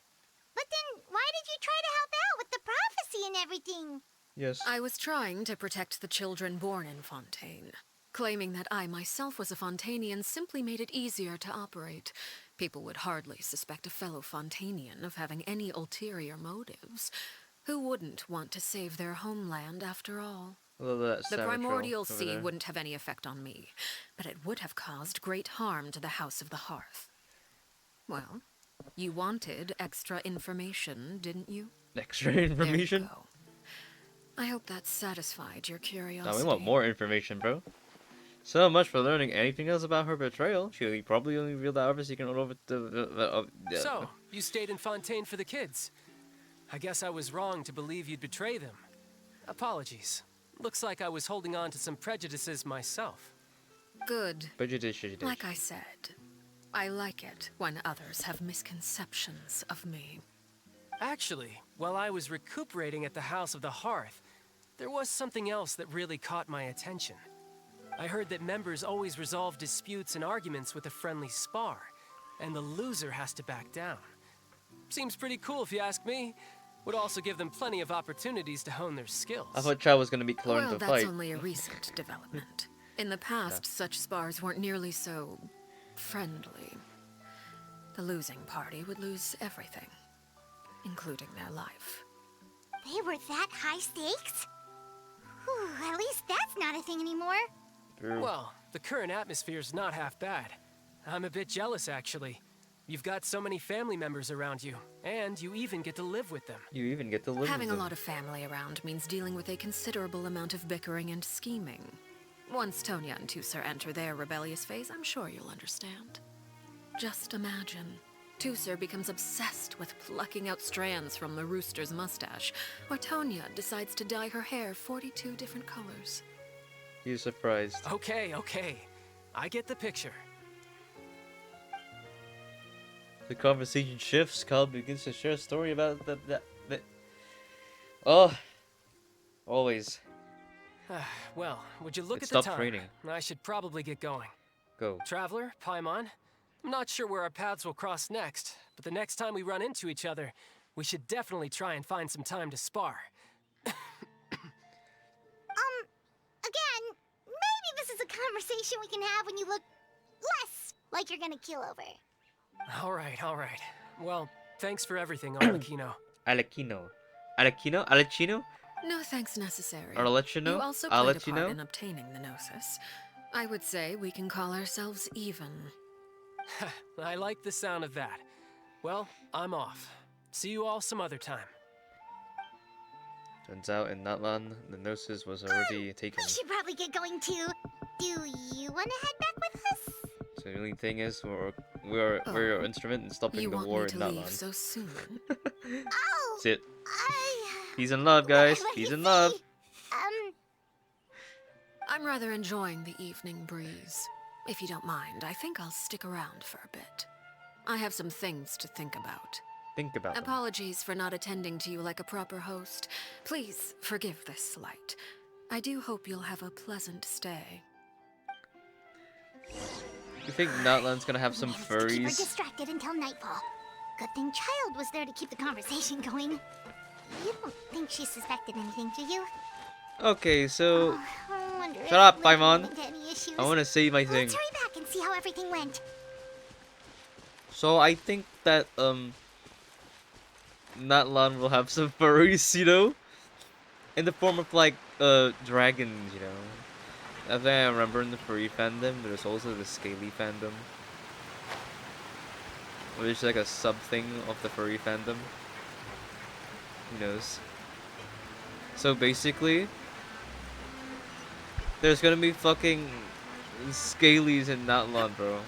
S1: But then why did you try to help out with the prophecy and everything?
S2: Yes.
S4: I was trying to protect the children born in Fontaine. Claiming that I myself was a Fontainian simply made it easier to operate. People would hardly suspect a fellow Fontainian of having any ulterior motives. Who wouldn't want to save their homeland after all?
S2: The
S4: primordial sea wouldn't have any effect on me, but it would have caused great harm to the House of the Hearth. Well, you wanted extra information, didn't you?
S2: Extra information?
S4: There you go. I hope that satisfied your curiosity.
S2: No, we want more information, bro. So much for learning anything else about her betrayal. She probably only revealed that obviously can over the
S10: So, you stayed in Fontaine for the kids. I guess I was wrong to believe you'd betray them. Apologies. Looks like I was holding on to some prejudices myself.
S4: Good.
S2: Prejudice.
S4: Like I said, I like it when others have misconceptions of me.
S10: Actually, while I was recuperating at the House of the Hearth, there was something else that really caught my attention. I heard that members always resolve disputes and arguments with a friendly spar, and the loser has to back down. Seems pretty cool if you ask me. Would also give them plenty of opportunities to hone their skills.
S2: I thought Chao was gonna be learned
S4: Well,
S2: to
S4: that's
S2: fight.
S4: only a recent development. In the past, such spars weren't nearly so friendly. The losing party would lose everything, including their life.
S1: They were that high stakes? Whew, at least that's not a thing anymore.
S2: True.
S10: Well, the current atmosphere's not half bad. I'm a bit jealous, actually. You've got so many family members around you, and you even get to live with them.
S2: You even get to live
S4: Having
S2: with
S4: a
S2: them.
S4: lot of family around means dealing with a considerable amount of bickering and scheming. Once Tonya and Tusser enter their rebellious phase, I'm sure you'll understand. Just imagine. Tusser becomes obsessed with plucking out strands from the rooster's mustache, or Tonya decides to dye her hair 42 different colors.
S2: You're surprised.
S10: Okay. I get the picture.
S2: The conversation shifts. Kyle begins to share a story about that. Oh, always.
S10: Well, would you look
S2: It
S10: at the
S2: stopped
S10: time?
S2: raining.
S10: I should probably get going.
S2: Go.
S10: Traveler, Paimon, I'm not sure where our paths will cross next, but the next time we run into each other, we should definitely try and find some time to spar.
S1: Again, maybe this is a conversation we can have when you look less like you're gonna kill over.
S10: All right. Well, thanks for everything, arlecchino.
S2: Arlecchino?
S4: No thanks necessary.
S2: Arlecchino?
S4: You also played a
S2: Arlecchino?
S4: part in obtaining the Gnosis. I would say we can call ourselves even.
S10: I like the sound of that. Well, I'm off. See you all some other time.
S2: Turns out in Natlan, the Gnosis was already taken.
S1: We should probably get going too. Do you want to head back with us?
S2: So the only thing is, we're your instrument in stopping
S4: You
S2: the
S4: want
S2: war
S4: me
S2: in
S4: to leave
S2: Natlan.
S4: so soon?
S1: Oh,
S2: That's it.
S1: I...
S2: Peace and love, guys.
S1: Let me
S2: Peace and
S1: see.
S2: love.
S4: I'm rather enjoying the evening breeze. If you don't mind, I think I'll stick around for a bit. I have some things to think about.
S2: Think about them.
S4: Apologies for not attending to you like a proper host. Please forgive this slight. I do hope you'll have a pleasant stay.
S2: You think Natlan's gonna have some
S1: Managed to keep her
S2: furries?
S1: distracted until nightfall. Good thing Child was there to keep the conversation going. You don't think she suspected anything, do you?
S2: Okay, so
S1: Oh, I wonder
S2: shut up,
S1: if we
S2: Paimon.
S1: run into any issues.
S2: I want to say my thing.
S1: Let's hurry back and see how everything went.
S2: So I think that Natlan will have some furries, you know, in the form of like dragons, you know. I think I remember in the furry fandom, there's also the scaly fandom, which is like a sub thing of the furry fandom. Who knows? So basically, there's gonna be fucking scalies in Natlan, bro.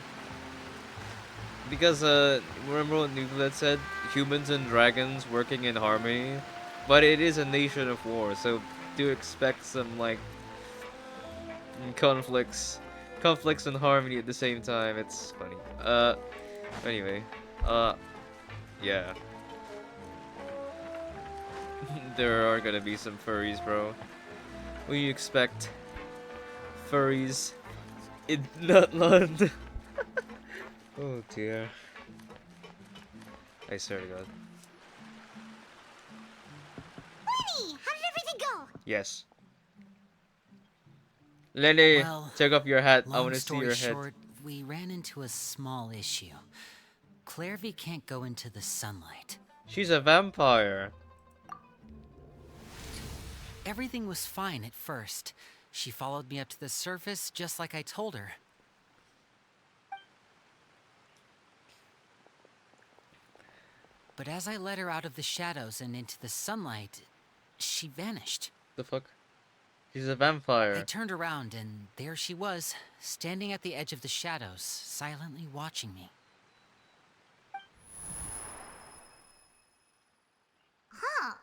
S2: Because remember what Nuclear said? Humans and dragons working in harmony, but it is a nation of war, so do expect some like conflicts and harmony at the same time. It's funny. Anyway, yeah. There are gonna be some furries, bro. What do you expect? Furries in Nutland. Oh dear. I swear to God.
S1: Lenny, how did everything go?
S2: Yes. Lenny,
S3: Well,
S2: take off your hat. I
S3: Long
S2: want to see
S3: story
S2: your head.
S3: short, we ran into a small issue. Clairvy can't go into the sunlight.
S2: She's a vampire.
S3: Everything was fine at first. She followed me up to the surface just like I told her. But as I led her out of the shadows and into the sunlight, she vanished.
S2: The fuck? She's a
S3: I
S2: vampire.
S3: turned around and there she was, standing at the edge of the shadows, silently watching me.
S1: Huh.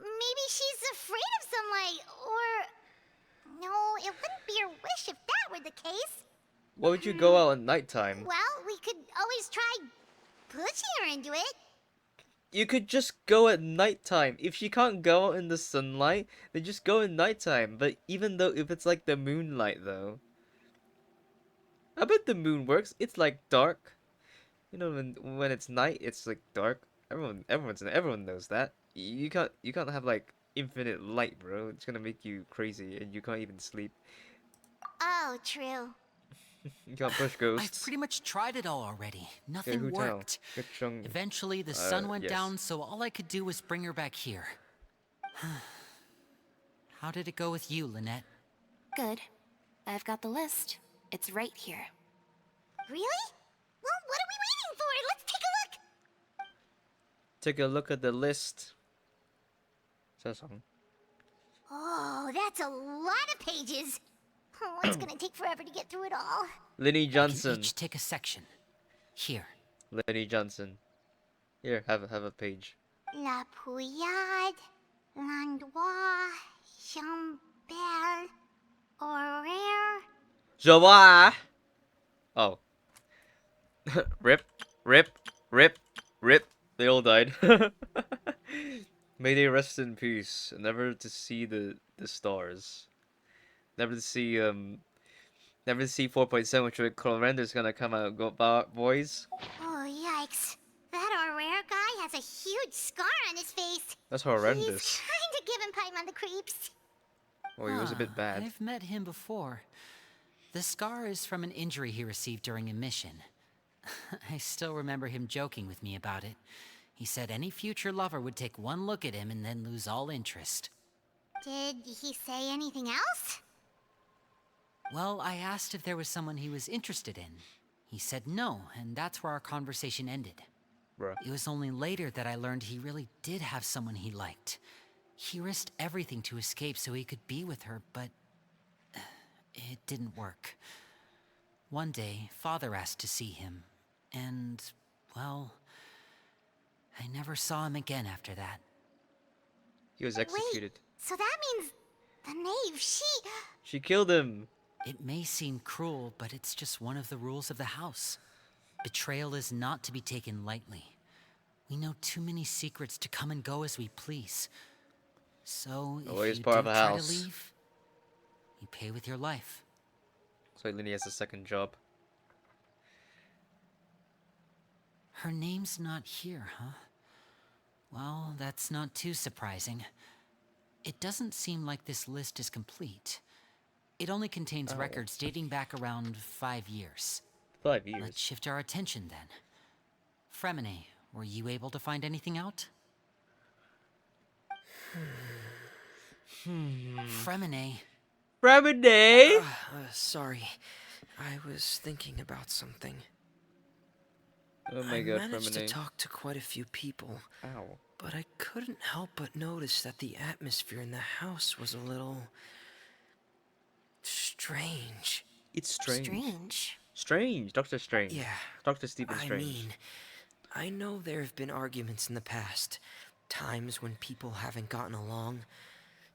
S1: Maybe she's afraid of sunlight, or... No, it wouldn't be her wish if that were the case.
S2: Why would you go out at nighttime?
S1: Well, we could always try pushing her into it.
S2: You could just go at nighttime. If she can't go out in the sunlight, then just go at nighttime. But even though if it's like the moonlight though, I bet the moon works. It's like dark. You know when it's night, it's like dark. Everyone knows that. You can't have like infinite light, bro. It's gonna make you crazy and you can't even sleep.
S1: Oh, true.
S2: You can't push
S3: I've
S2: ghosts.
S3: pretty much tried it all already.
S2: Okay,
S3: Nothing
S2: who tell?
S3: worked.
S2: Good chung.
S3: Eventually, the sun went
S2: Yes.
S3: down, so all I could do was bring her back here. How did it go with you, Lynette?
S9: Good. I've got the list. It's right here.
S1: Really? Well, what are we waiting for? Let's take a look.
S2: Take a look at the list. Says something.
S1: Oh, that's a lot of pages. Oh, it's gonna take forever to get through it all.
S2: Lenny
S3: We can
S2: Johnson.
S3: each take a section. Here.
S2: Lenny Johnson. Here, have a page.
S1: La Pouillade, Landois, Chambert, Horaire.
S2: Joie. Oh. Rip. They all died. May they rest in peace, never to see the stars. Never to see 4.7, which Clorender's gonna come out. Go boys.
S1: Oh, yikes. That Horaire guy has a huge scar on his face.
S2: That's
S1: He's
S2: horrendous.
S1: kinda giving Paimon the creeps.
S2: Oh, he was a bit bad.
S3: I've met him before. The scar is from an injury he received during a mission. I still remember him joking with me about it. He said any future lover would take one look at him and then lose all interest.
S1: Did he say anything else?
S3: Well, I asked if there was someone he was interested in. He said no, and that's where our conversation ended.
S2: Bruh.
S3: It was only later that I learned he really did have someone he liked. He risked everything to escape so he could be with her, but it didn't work. One day, Father asked to see him, and, well, I never saw him again after that.
S2: He was executed.
S1: Wait, so that means the knave,
S2: She killed him.
S3: It may seem cruel, but it's just one of the rules of the house. Betrayal is not to be taken lightly. We know too many secrets to come and go as we please. So,
S2: Always
S3: if you
S2: part
S3: do
S2: of a
S3: try
S2: house.
S3: to leave, you pay with your life.
S2: So Lenny has a second job.
S3: Her name's not here, huh? Well, that's not too surprising. It doesn't seem like this list is complete. It only contains records dating back around 5 years.
S2: 5 years.
S3: Let's shift our attention then. Fremine, were you able to find anything out? Fremine,
S2: Remedy.
S8: Sorry. I was thinking about something.
S2: Oh my
S8: I
S2: god,
S8: managed to
S2: Remedy.
S8: talk to quite a few people,
S2: Ow.
S8: but I couldn't help but notice that the atmosphere in the house was a little strange.
S2: It's strange.
S9: Strange.
S2: Strange. Doctor Strange.
S8: Yeah.
S2: Dr. Stephen
S8: I
S2: Strange.
S8: mean, I know there have been arguments in the past, times when people haven't gotten along.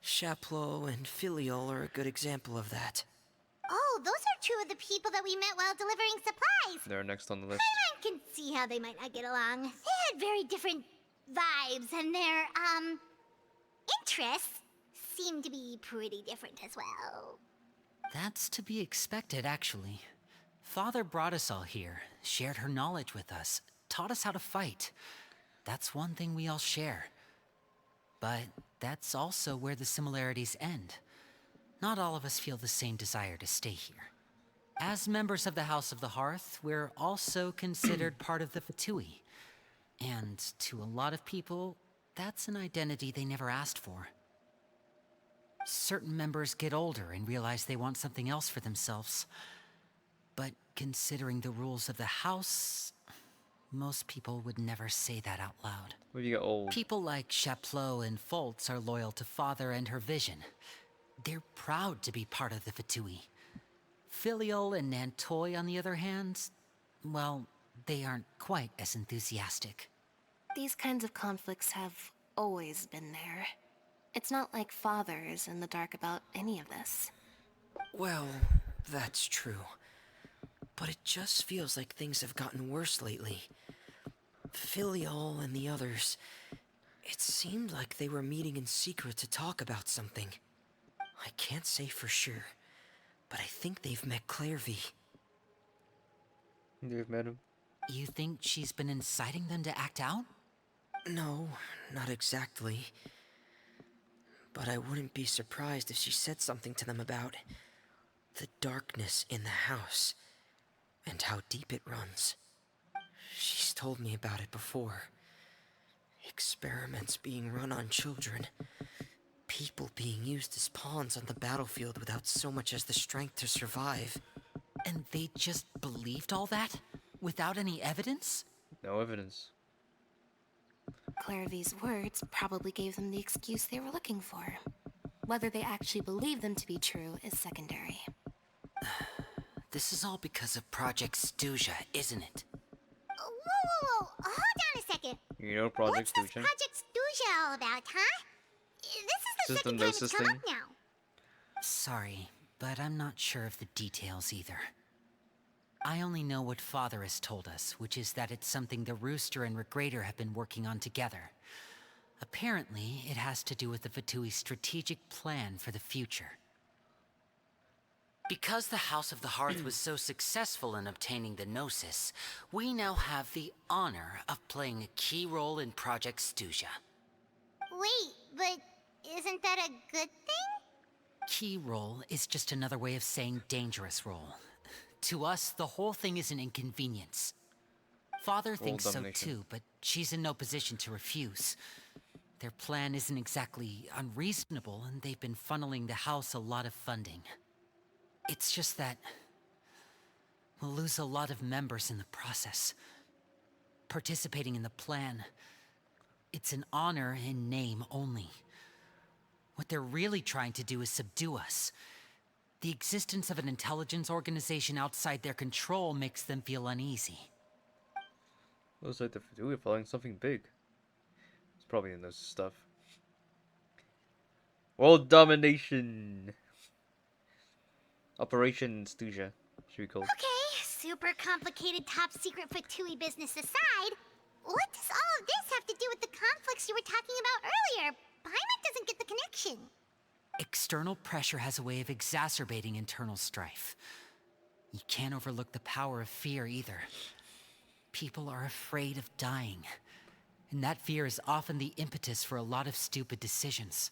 S8: Chaplot and Filiol are a good example of that.
S1: Oh, those are two of the people that we met while delivering supplies.
S2: They're next on the list.
S1: I can see how they might not get along. They had very different vibes, and their, interests seem to be pretty different as well.
S3: that's to be expected, actually. Father brought us all here, shared her knowledge with us, taught us how to fight. That's one thing we all share. But that's also where the similarities end. Not all of us feel the same desire to stay here. As members of the House of the Hearth, we're also considered part of the Fatui. And to a lot of people, that's an identity they never asked for. Certain members get older and realize they want something else for themselves. But considering the rules of the house, most people would never say that out loud.
S2: When you get old.
S3: People like Chaplot and Foltz are loyal to Father and her vision. They're proud to be part of the Fatui. Filiol and Nantoy, on the other hand, well, they aren't quite as enthusiastic.
S9: These kinds of conflicts have always been there. It's not like Father is in the dark about any of this.
S8: Well, that's true. But it just feels like things have gotten worse lately. Filial and the others, it seemed like they were meeting in secret to talk about something. I can't say for sure, but I think they've met Clairvy.
S2: You've met him.
S3: You think she's been inciting them to act out?
S8: No, not exactly. But I wouldn't be surprised if she said something to them about the darkness in the house and how deep it runs. She's told me about it before. Experiments being run on children. People being used as pawns on the battlefield without so much as the strength to survive.
S3: And they just believed all that? Without any evidence?
S2: No evidence.
S9: Clairvy's words probably gave them the excuse they were looking for. Whether they actually believe them to be true is secondary.
S3: This is all because of Project Stuja, isn't it?
S1: Whoa. Hold on a second.
S2: You know Project
S1: What's this
S2: Stuja?
S1: Project Stuja all about, huh? This is the
S2: System
S1: second time
S2: no
S1: it's
S2: system.
S1: come up now.
S3: Sorry, but I'm not sure of the details either. I only know what Father has told us, which is that it's something the Rooster and Regrader have been working on together. Apparently, it has to do with the Fatui's strategic plan for the future. Because the House of the Hearth was so successful in obtaining the Gnosis, we now have the honor of playing a key role in Project Stuja.
S1: Wait, but isn't that a good thing?
S3: Key role is just another way of saying dangerous role. To us, the whole thing is an inconvenience. Father thinks so
S2: domination.
S3: too, but she's in no position to refuse. Their plan isn't exactly unreasonable, and they've been funneling the house a lot of funding. It's just that we'll lose a lot of members in the process. Participating in the plan, it's an honor in name only. What they're really trying to do is subdue us. The existence of an intelligence organization outside their control makes them feel uneasy.
S2: Looks like the Fatui are following something big. It's probably in those stuff. World domination. Operation Stuja, should we call it?
S1: Okay, super complicated top secret Fatui business aside, what does all of this have to do with the conflicts you were talking about earlier? Paimon doesn't get the connection.
S3: External pressure has a way of exacerbating internal strife. You can't overlook the power of fear either. People are afraid of dying, and that fear is often the impetus for a lot of stupid decisions.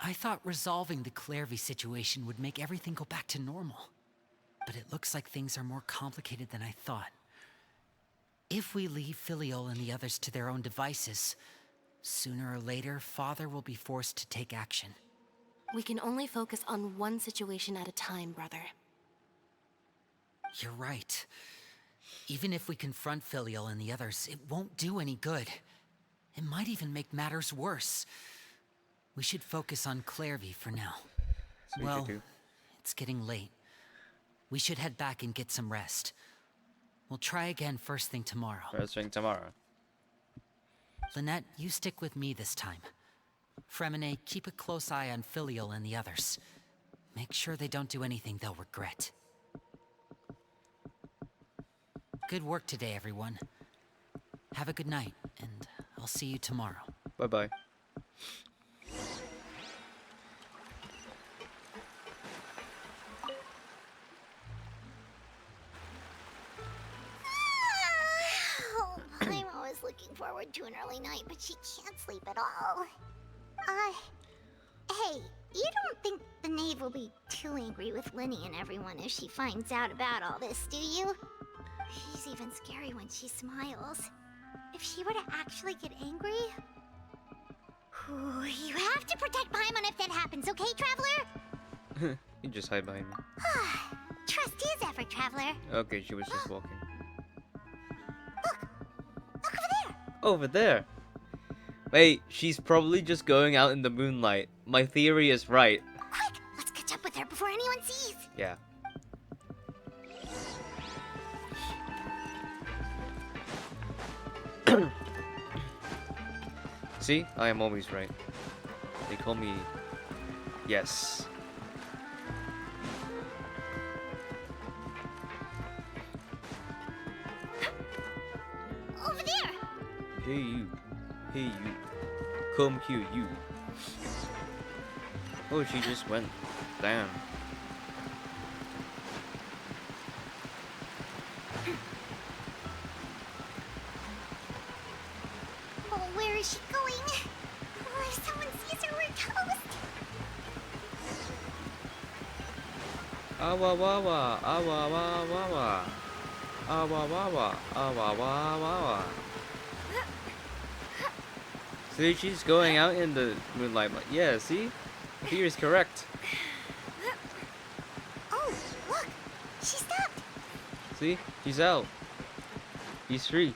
S3: I thought resolving the Clairvy situation would make everything go back to normal, but it looks like things are more complicated than I thought. If we leave Filial and the others to their own devices, sooner or later, Father will be forced to take action.
S9: We can only focus on one situation at a time, brother.
S3: You're right. Even if we confront Filial and the others, it won't do any good. It might even make matters worse. We should focus on Clairvy for now.
S2: So we
S3: Well,
S2: should do.
S3: it's getting late. We should head back and get some rest. We'll try again first thing tomorrow.
S2: First thing tomorrow.
S3: Lynette, you stick with me this time. Fremine, keep a close eye on Filial and the others. Make sure they don't do anything they'll regret. Good work today, everyone. Have a good night, and I'll see you tomorrow.
S2: Bye-bye.
S1: Oh, Paimon was looking forward to an early night, but she can't sleep at all. Hey, you don't think the knave will be too angry with Linny and everyone if she finds out about all this, do you? She's even scary when she smiles. If she were to actually get angry... Ooh, you have to protect Paimon if that happens, okay, Traveler?
S2: You just hide behind me.
S1: Trust his effort, Traveler.
S2: Okay, she was just walking.
S1: Look over there!
S2: Over there! Wait, she's probably just going out in the moonlight. My theory is right.
S1: Quick, let's catch up with her before anyone sees.
S2: Yeah. See? I am always right. They call me... Yes.
S1: Over there!
S2: Hey you. Hey you. Come here, you. Oh, she just went. Damn.
S1: Oh, where is she going? Oh, if someone sees her, we're toast.
S2: Awa wawa, awa wawa wawa. Awa wawa, awa wawa wawa. See, she's going out in the moonlight. Yeah, see? Fear is correct.
S1: Oh, look! She stopped!
S2: See? She's out. She's free.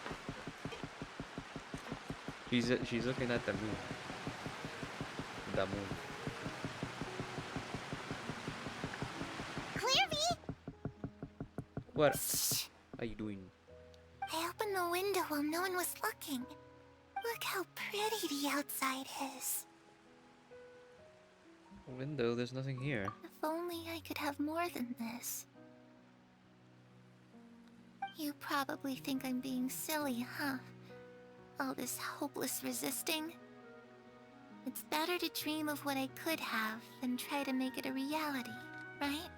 S2: She's looking at the moon. The moon.
S1: Clearvy!
S2: What are you doing?
S1: I opened the window while no one was looking. Look how pretty the outside is.
S2: Window, there's nothing here.
S1: If only I could have more than this. You probably think I'm being silly, huh? All this hopeless resisting. It's better to dream of what I could have than try to make it a reality, right?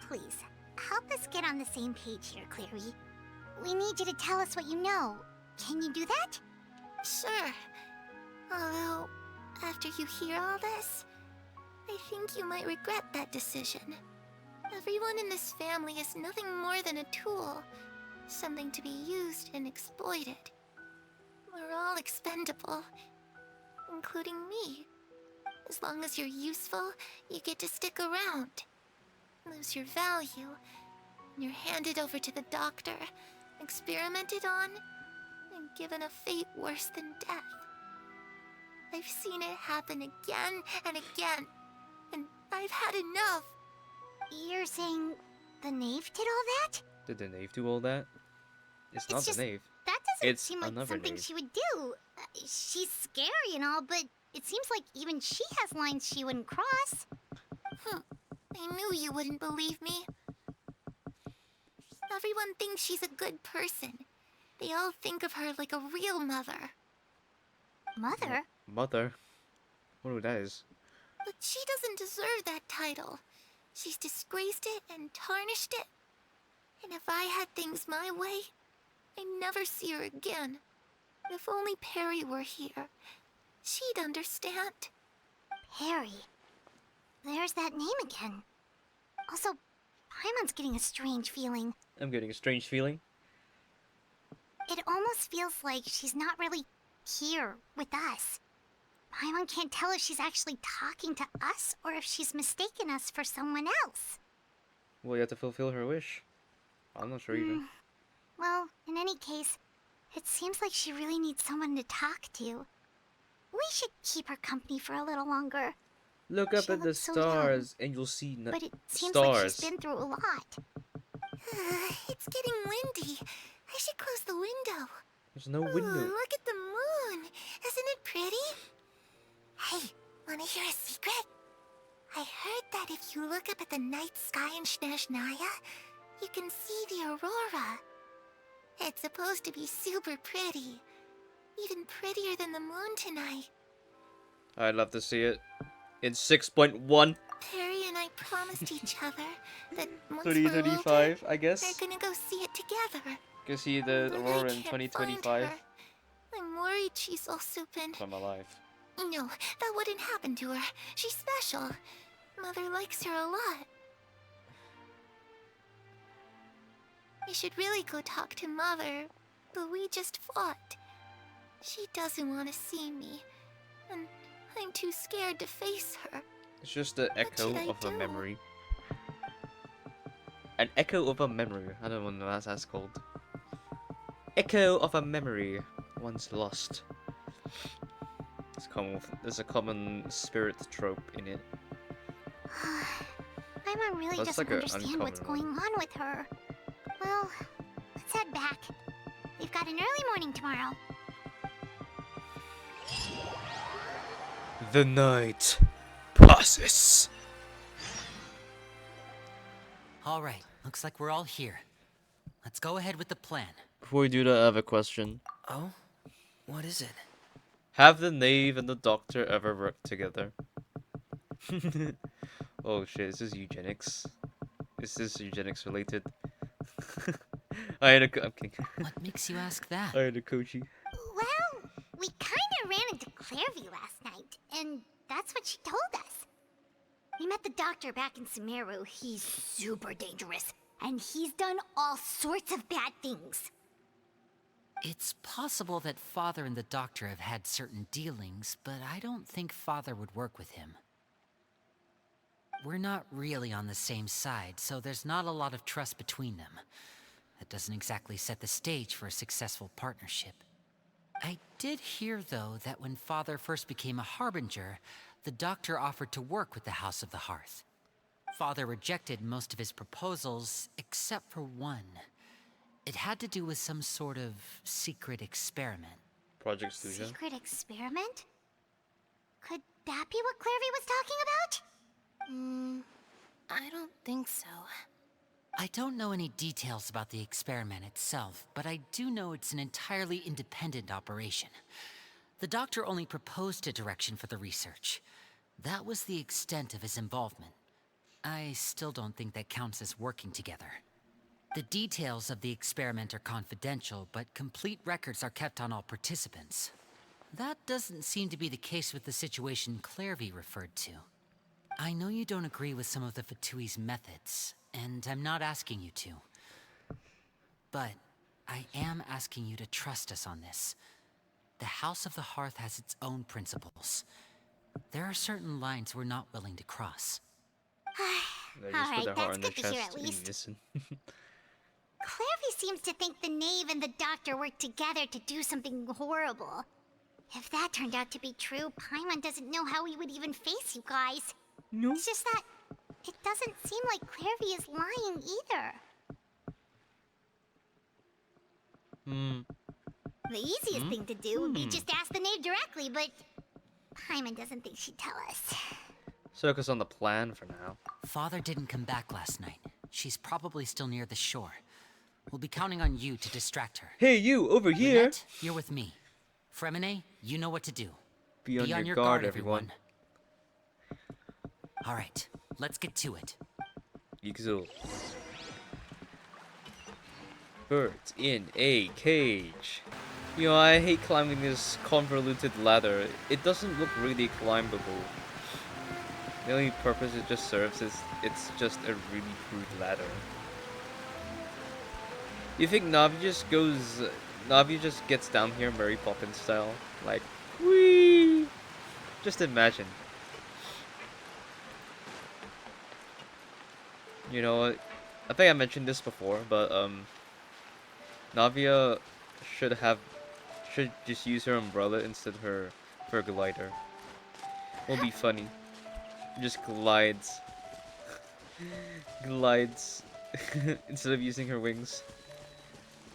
S1: Please, help us get on the same page here, Clary. We need you to tell us what you know. Can you do that? Sure. Although, after you hear all this, I think you might regret that decision. Everyone in this family is nothing more than a tool. Something to be used and exploited. We're all expendable. Including me. As long as you're useful, you get to stick around. Lose your value, and you're handed over to the doctor, experimented on, and given a fate worse than death. I've seen it happen again and again, and I've had enough. You're saying the knave did all that?
S2: Did the knave do all that? It's not
S1: just-
S2: the knave.
S1: That doesn't
S2: It's
S1: seem like
S2: another
S1: something
S2: knave.
S1: she would do. She's scary and all, but it seems like even she has lines she wouldn't cross. I knew you wouldn't believe me. Everyone thinks she's a good person. They all think of her like a real mother. Mother?
S2: Mother? I wonder who that is.
S1: But she doesn't deserve that title. She's disgraced it and tarnished it. And if I had things my way, I'd never see her again. If only Perry were here, she'd understand. Perry? There's that name again. Also, Paimon's getting a strange feeling.
S2: I'm getting a strange feeling.
S1: It almost feels like she's not really here with us. Paimon can't tell if she's actually talking to us or if she's mistaken us for someone else.
S2: Well, you have to fulfill her wish. I'm not sure either.
S1: Well, in any case, it seems like she really needs someone to talk to. We should keep her company for a little longer.
S2: Look up
S1: She
S2: at the
S1: looks so young,
S2: stars and you'll see
S1: But it seems
S2: stars.
S1: like she's been through a lot. It's getting windy. I should close the window.
S2: There's no window.
S1: Look at the moon. Isn't it pretty? Hey, wanna hear a secret? I heard that if you look up at the night sky in Snezhnaya, you can see the aurora. It's supposed to be super pretty. Even prettier than the moon tonight.
S2: I'd love to see it. In 6.1.
S1: Perry and I promised each other that once we're older,
S2: 3035, I guess.
S1: we're gonna go see it together.
S2: Go see the
S1: But
S2: aurora
S1: I
S2: in
S1: can't
S2: 2025.
S1: find her. I'm worried she's also been...
S2: From my life.
S1: No, that wouldn't happen to her. She's special. Mother likes her a lot. We should really go talk to Mother, but we just fought. She doesn't want to see me, and I'm too scared to face her.
S2: It's just the echo
S1: should I
S2: of a
S1: do?
S2: memory. An echo of a memory. I don't know what that's called. Echo of a memory once lost. There's a common spirit trope in it.
S1: Paimon really
S2: That's
S1: doesn't
S2: like a
S1: understand what's
S2: uncommon
S1: going on with her. Well, let's head back. We've got an early morning tomorrow.
S2: The night passes.
S3: All right, looks like we're all here. Let's go ahead with the plan.
S2: Before we do that, I have a question.
S8: Oh? What is it?
S2: Have the knave and the doctor ever worked together? Oh shit, is this eugenics? Is this eugenics related? I'm kidding.
S3: What makes you ask that?
S2: I had a Koji.
S1: Well, we kinda ran into Clairvy last night, and that's what she told us. We met the doctor back in Sumeru. He's super dangerous, and he's done all sorts of bad things.
S3: It's possible that Father and the Doctor have had certain dealings, but I don't think Father would work with him. We're not really on the same side, so there's not a lot of trust between them. That doesn't exactly set the stage for a successful partnership. I did hear, though, that when Father first became a Harbinger, the Doctor offered to work with the House of the Hearth. Father rejected most of his proposals, except for one. It had to do with some sort of secret experiment.
S2: Project Studio.
S1: Secret experiment? Could that be what Clairvy was talking about?
S9: I don't think so.
S3: I don't know any details about the experiment itself, but I do know it's an entirely independent operation. The Doctor only proposed a direction for the research. That was the extent of his involvement. I still don't think that counts as working together. The details of the experiment are confidential, but complete records are kept on all participants. That doesn't seem to be the case with the situation Clairvy referred to. I know you don't agree with some of the Fatui's methods, and I'm not asking you to. But I am asking you to trust us on this. The House of the Hearth has its own principles. There are certain lines we're not willing to cross.
S2: They just put
S1: Alright,
S2: their heart
S1: that's
S2: on their
S1: good to hear
S2: chest
S1: at
S2: and
S1: least.
S2: listen.
S1: Clairvy seems to think the knave and the doctor worked together to do something horrible. If that turned out to be true, Paimon doesn't know how he would even face you guys.
S2: No.
S1: It's just that it doesn't seem like Clairvy is lying either. The easiest thing to do would be just ask the knave directly, but Paimon doesn't think she'd tell us.
S2: Focus on the plan for now.
S3: Father didn't come back last night. She's probably still near the shore. We'll be counting on you to distract her.
S2: Hey, you over here!
S3: Lynette, you're with me. Fremine, you know what to do.
S2: Be on your guard, everyone.
S3: All right, let's get to it.
S2: Yigzo. Birds in a cage. You know, I hate climbing this convoluted ladder. It doesn't look really climbable. The only purpose it just serves is it's just a really crude ladder. You think Navi just gets down here Mary Poppins style? Like, whee! Just imagine. You know, I think I mentioned this before, but Navia should just use her umbrella instead of her glider. Will be funny. Just glides instead of using her wings.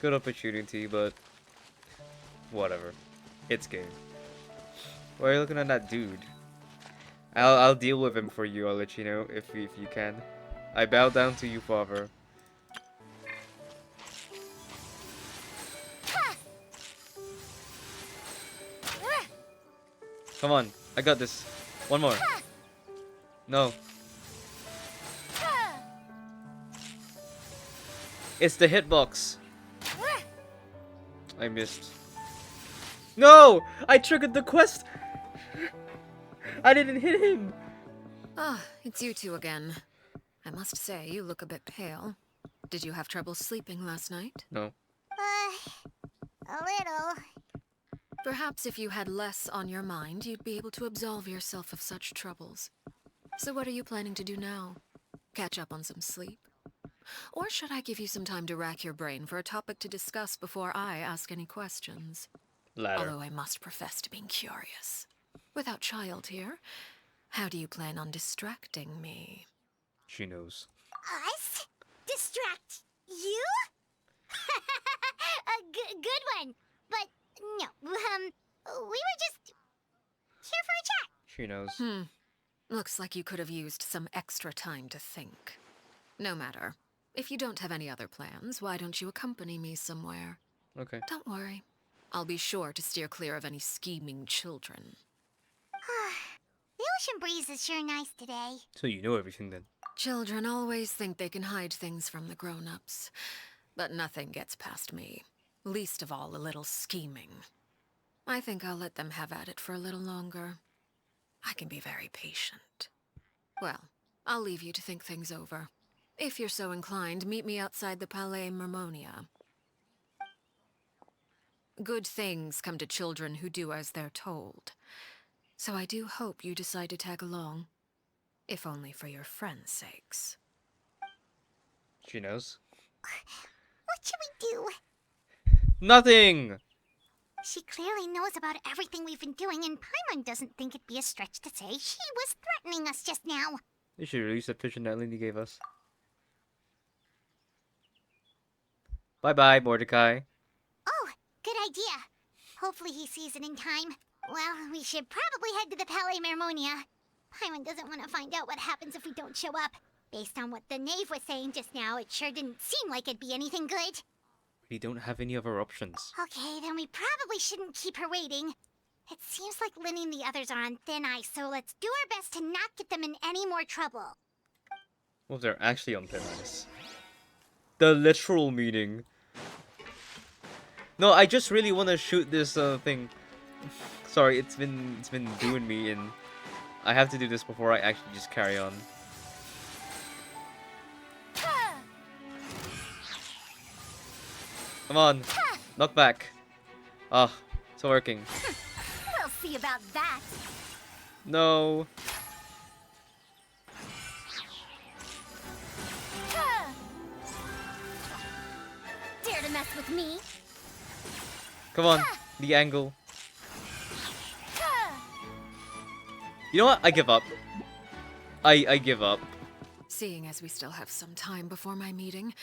S2: Good opportunity, but whatever. It's game. Why are you looking at that dude? I'll deal with him for you, arlecchino, if you can. I bow down to you, father. Come on, I got this. One more. No. It's the hitbox. I missed. No! I triggered the quest! I didn't hit him!
S4: Ah, it's you two again. I must say, you look a bit pale. Did you have trouble sleeping last night?
S2: No.
S1: A little.
S4: Perhaps if you had less on your mind, you'd be able to absolve yourself of such troubles. So what are you planning to do now? Catch up on some sleep? Or should I give you some time to rack your brain for a topic to discuss before I ask any questions?
S2: Ladder.
S4: Although I must profess to being curious. Without child here, how do you plan on distracting me?
S2: She knows.
S1: Us? Distract you? A good one. But no, we were just here for a chat.
S2: She knows.
S4: Looks like you could have used some extra time to think. No matter. If you don't have any other plans, why don't you accompany me somewhere?
S2: Okay.
S4: Don't worry. I'll be sure to steer clear of any scheming children.
S1: The ocean breeze is sure nice today.
S2: So you know everything then.
S4: Children always think they can hide things from the grown-ups, but nothing gets past me. Least of all a little scheming. I think I'll let them have at it for a little longer. I can be very patient. Well, I'll leave you to think things over. If you're so inclined, meet me outside the Palais Mermonia. Good things come to children who do as they're told. So I do hope you decide to tag along. If only for your friends' sakes.
S2: She knows.
S1: What should we do?
S2: Nothing!
S1: She clearly knows about everything we've been doing, and Paimon doesn't think it'd be a stretch to say she was threatening us just now.
S2: They should release the pigeon that Lindy gave us. Bye-bye, Mordecai.
S1: Oh, good idea. Hopefully he sees it in time. Well, we should probably head to the Palais Mermonia. Paimon doesn't want to find out what happens if we don't show up. Based on what the knave was saying just now, it sure didn't seem like it'd be anything good.
S2: We don't have any other options.
S1: Okay, then we probably shouldn't keep her waiting. It seems like Linny and the others are on thin ice, so let's do our best to not get them in any more trouble.
S2: Well, they're actually on thin ice. The literal meaning. No, I just really want to shoot this thing. Sorry, it's been doing me, and I have to do this before I actually just carry on. Come on, knock back. Ah, it's working.
S1: We'll see about that.
S2: No.
S1: Dare to mess with me?
S2: Come on, the angle. You know what? I give up. I give up.
S4: Seeing as we still have some time before my meeting,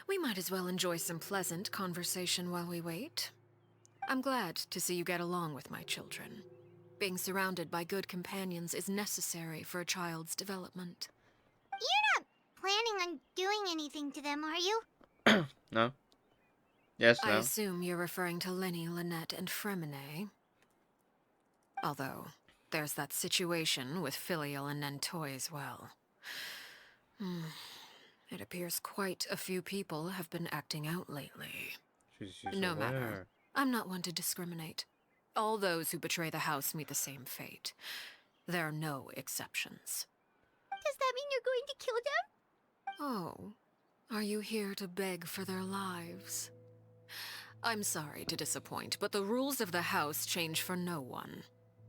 S4: we might as well enjoy some pleasant conversation while we wait. I'm glad to see you get along with my children. Being surrounded by good companions is necessary for a child's development.
S1: You're not planning on doing anything to them, are you?
S2: No? Yes,
S4: I
S2: no?
S4: assume you're referring to Lenny, Lynette, and Fremine. Although, there's that situation with Filial and Nentoy as well. It appears quite a few people have been acting out lately.
S2: She's
S4: No
S2: aware.
S4: matter. I'm not one to discriminate. All those who betray the house meet the same fate. There are no exceptions.
S1: Does that mean you're going to kill them?
S4: Oh, are you here to beg for their lives? I'm sorry to disappoint, but the rules of the house change for no one.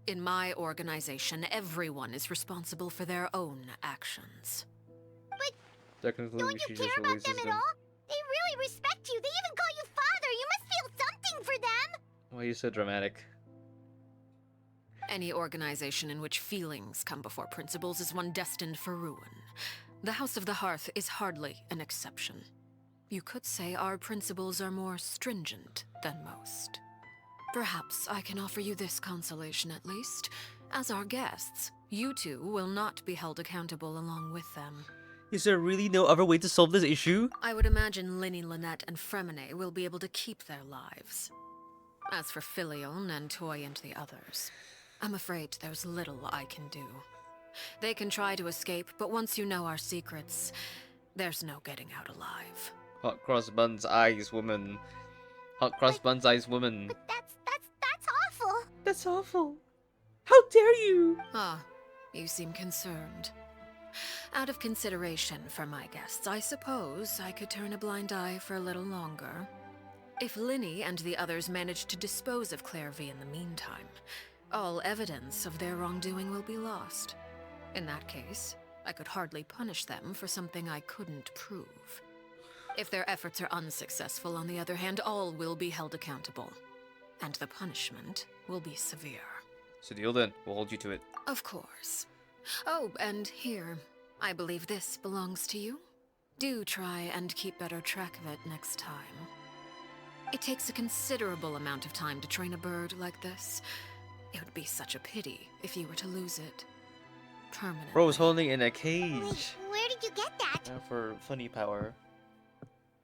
S4: In my organization, everyone is responsible for their own actions.
S2: Technically,
S1: Don't
S2: she
S1: you
S2: just
S1: care about
S2: releases
S1: them at all? They really respect you. They even call you father. You must feel something for them.
S2: Why are you so dramatic?
S4: Any organization in which feelings come before principles is one destined for ruin. The House of the Hearth is hardly an exception. You could say our principles are more stringent than most. Perhaps I can offer you this consolation at least. As our guests, you two will not be held accountable along with them.
S2: Is there really no other way to solve this issue?
S4: I would imagine Linny, Lynette, and Fremine will be able to keep their lives. As for Filial, Nentoy, and the others, I'm afraid there's little I can do. They can try to escape, but once you know our secrets, there's no getting out alive.
S2: Hot cross buns eyes woman. Hot cross buns eyes woman.
S1: But that's awful.
S2: That's awful. How dare you?
S4: Ah, you seem concerned. Out of consideration for my guests, I suppose I could turn a blind eye for a little longer. If Linny and the others manage to dispose of Clairvy in the meantime, all evidence of their wrongdoing will be lost. In that case, I could hardly punish them for something I couldn't prove. If their efforts are unsuccessful, on the other hand, all will be held accountable. And the punishment will be severe.
S2: So deal then. We'll hold you to it.
S4: Of course. Oh, and here, I believe this belongs to you. Do try and keep better track of it next time. It takes a considerable amount of time to train a bird like this. It would be such a pity if you were to lose it. Permanently.
S2: Bro's holding in a
S1: Wait,
S2: cage.
S1: where did you get that?
S2: For funny power.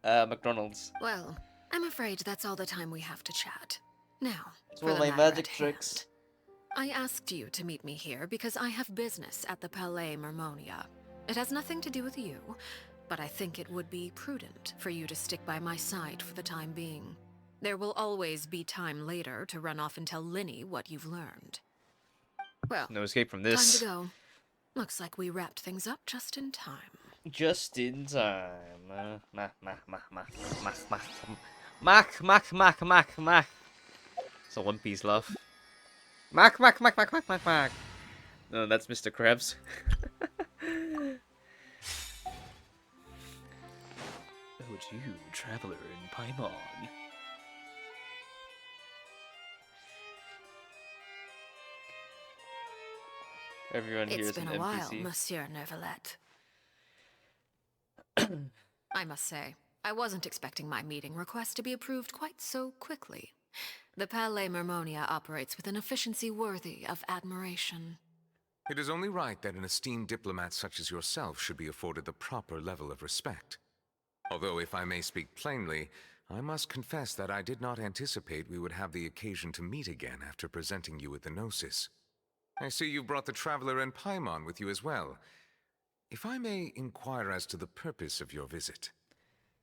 S2: McDonald's.
S4: Well, I'm afraid that's all the time we have to chat. Now,
S2: It's
S4: for
S2: one of
S4: the
S2: my
S4: matter
S2: magic
S4: at
S2: tricks.
S4: hand. I asked you to meet me here because I have business at the Palais Mermonia. It has nothing to do with you, but I think it would be prudent for you to stick by my side for the time being. There will always be time later to run off and tell Linny what you've learned. Well,
S2: No escape from
S4: time to
S2: this.
S4: go. Looks like we wrapped things up just in time.
S2: Just in time. Mac. It's a One Piece love. Mac. No, that's Mr. Krabs. Oh, it's you, traveler in Paimon. Everyone here
S4: It's
S2: is an
S4: been a while,
S2: NPC.
S4: Monsieur Neuvillette. I must say, I wasn't expecting my meeting request to be approved quite so quickly. The Palais Mermonia operates with an efficiency worthy of admiration.
S11: It is only right that an esteemed diplomat such as yourself should be afforded the proper level of respect. Although, if I may speak plainly, I must confess that I did not anticipate we would have the occasion to meet again after presenting you with the Gnosis. I see you brought the Traveler and Paimon with you as well. If I may inquire as to the purpose of your visit.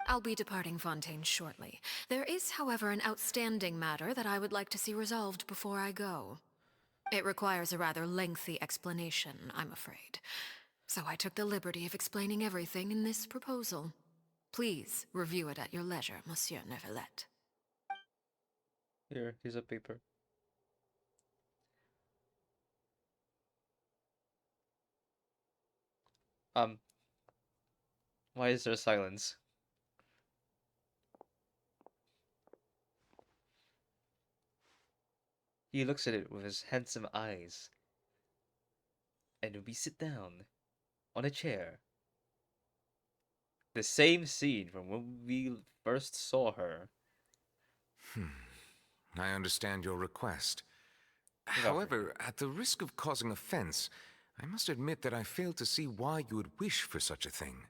S4: I'll be departing Fontaine shortly. There is, however, an outstanding matter that I would like to see resolved before I go. It requires a rather lengthy explanation, I'm afraid. So I took the liberty of explaining everything in this proposal. Please review it at your leisure, Monsieur Neuvillette.
S2: Here's a paper. Why is there silence? He looks at it with his handsome eyes. And we sit down on a chair. The same scene from when we first saw her.
S11: I understand your request.
S2: Got
S11: However, at the risk of causing offense, I must admit that I fail to see why you would wish for such a thing.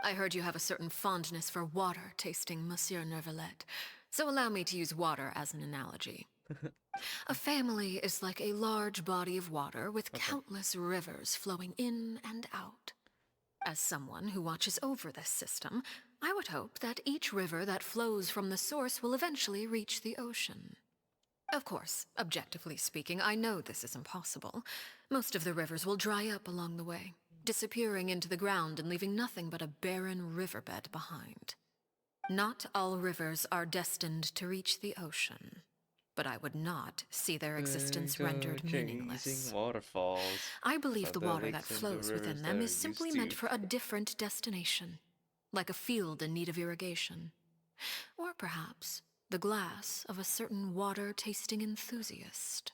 S4: I heard you have a certain fondness for water tasting, Monsieur Neuvillette, so allow me to use water as an analogy. A family is like a large body of water with countless rivers flowing in and out. As someone who watches over this system, I would hope that each river that flows from the source will eventually reach the ocean. Of course, objectively speaking, I know this is impossible. Most of the rivers will dry up along the way, disappearing into the ground and leaving nothing but a barren riverbed behind. Not all rivers are destined to reach the ocean, but I would not see their existence rendered meaningless.
S2: Waterfalls.
S4: I believe
S2: of
S4: the
S2: the
S4: water
S2: lakes
S4: that
S2: and the
S4: flows
S2: rivers
S4: within
S2: that
S4: them
S2: are
S4: is simply
S2: used
S4: meant
S2: to.
S4: for a different destination, like a field in need of irrigation. Or perhaps the glass of a certain water-tasting enthusiast.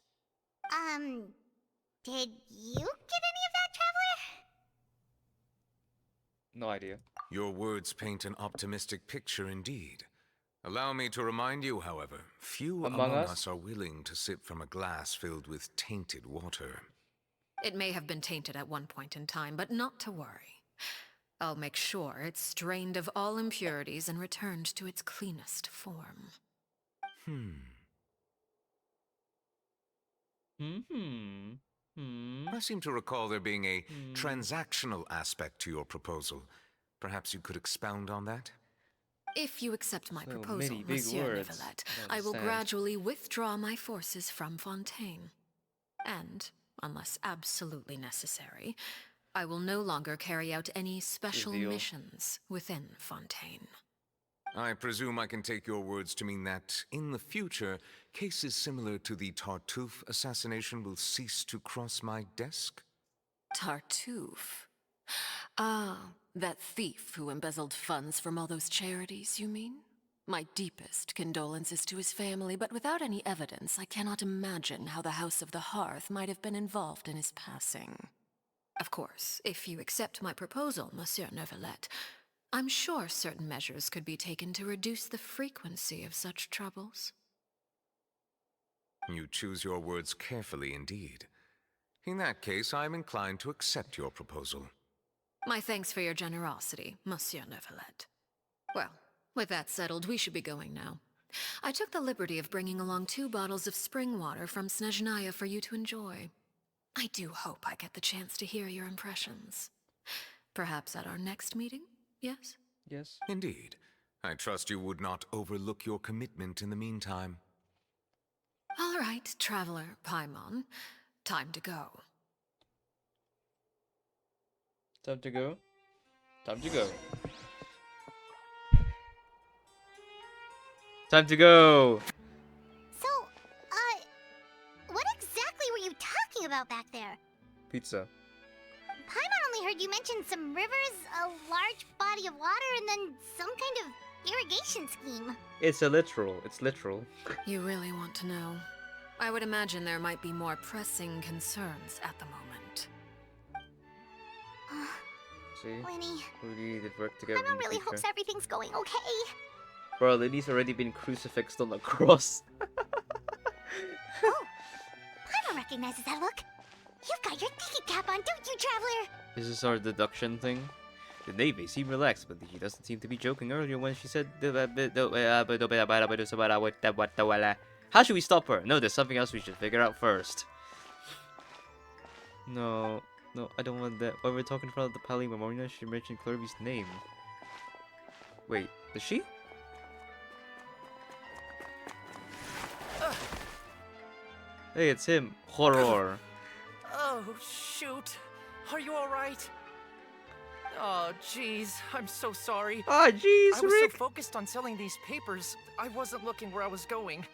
S1: Did you get any of that, Traveler?
S2: No idea.
S11: Your words paint an optimistic picture indeed. Allow me to remind you, however, few
S2: Among
S11: among
S2: Us?
S11: us are willing to sip from a glass filled with tainted water.
S4: It may have been tainted at one point in time, but not to worry. I'll make sure it's strained of all impurities and returned to its cleanest form.
S11: I seem to recall there being a transactional aspect to your proposal. Perhaps you could expound on that?
S4: If you accept my
S2: So
S4: proposal,
S2: many big
S4: Monsieur
S2: words.
S4: Neuvillette,
S2: I
S4: I will
S2: understand.
S4: gradually withdraw my forces from Fontaine. And, unless absolutely necessary, I will no longer carry out any special
S2: Reveal.
S4: missions within Fontaine.
S11: I presume I can take your words to mean that, in the future, cases similar to the Tartuffe assassination will cease to cross my desk?
S4: Tartuffe? Ah, that thief who embezzled funds from all those charities, you mean? My deepest condolences to his family, but without any evidence, I cannot imagine how the House of the Hearth might have been involved in his passing. Of course, if you accept my proposal, Monsieur Neuvillette, I'm sure certain measures could be taken to reduce the frequency of such troubles.
S11: You choose your words carefully indeed. In that case, I am inclined to accept your proposal.
S4: My thanks for your generosity, Monsieur Neuvillette. Well, with that settled, we should be going now. I took the liberty of bringing along 2 bottles of spring water from Snezhnaya for you to enjoy. I do hope I get the chance to hear your impressions. Perhaps at our next meeting, yes?
S2: Yes.
S11: Indeed. I trust you would not overlook your commitment in the meantime.
S4: All right, Traveler Paimon. Time to go.
S2: Time to go. Time to go. Time to go.
S1: So, what exactly were you talking about back there?
S2: Pizza.
S1: Paimon only heard you mention some rivers, a large body of water, and then some kind of irrigation scheme.
S2: It's literal. It's literal.
S4: You really want to know? I would imagine there might be more pressing concerns at the moment.
S2: See?
S1: Winnie,
S2: We need to work together. in
S1: Paimon
S2: the
S1: really
S2: future.
S1: hopes everything's going okay.
S2: Bro, Linny's already been crucifixed on the cross.
S1: Oh, Paimon recognizes that look. You've got your thinking cap on, don't you, Traveler?
S2: This is our deduction thing. The Navy seemed relaxed, but she doesn't seem to be joking earlier when she said... How should we stop her? No, there's something else we should figure out first. No, I don't want that. When we're talking about the Pali Memorial, she mentioned Clerby's name. Wait, does she? Hey, it's him. Horror.
S5: Oh, shoot. Are you alright? Oh, jeez. I'm so sorry.
S2: Ah, jeez,
S5: I was
S2: Rick.
S5: so focused on selling these papers, I wasn't looking where I was going.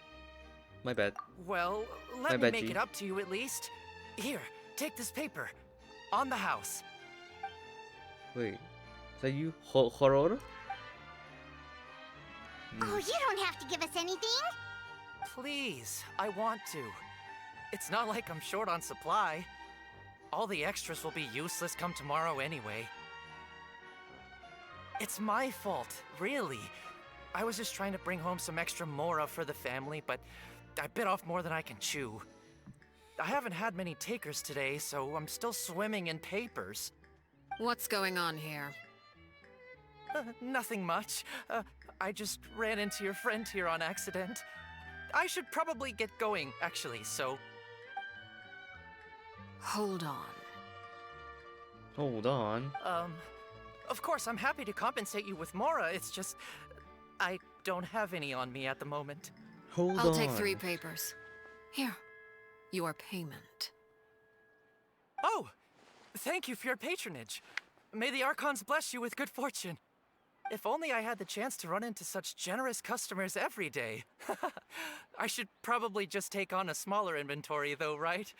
S2: My bad.
S5: Well,
S2: My
S5: let me
S2: bad,
S5: make
S2: G.
S5: it up to you at least. Here, take this paper. On the house.
S2: Wait, is that you? Horror?
S1: Oh, you don't have to give us anything.
S5: Please, I want to. It's not like I'm short on supply. All the extras will be useless come tomorrow anyway. It's my fault, really. I was just trying to bring home some extra mora for the family, but I bit off more than I can chew. I haven't had many takers today, so I'm still swimming in papers.
S4: What's going on here?
S5: Nothing much. I just ran into your friend here on accident. I should probably get going, actually, so...
S4: Hold on.
S2: Hold on.
S5: Of course, I'm happy to compensate you with mora, it's just... I don't have any on me at the moment.
S2: Hold on.
S4: I'll take 3 papers. Here. Your payment.
S5: Oh! Thank you for your patronage. May the Archons bless you with good fortune. If only I had the chance to run into such generous customers every day. I should probably just take on a smaller inventory though, right?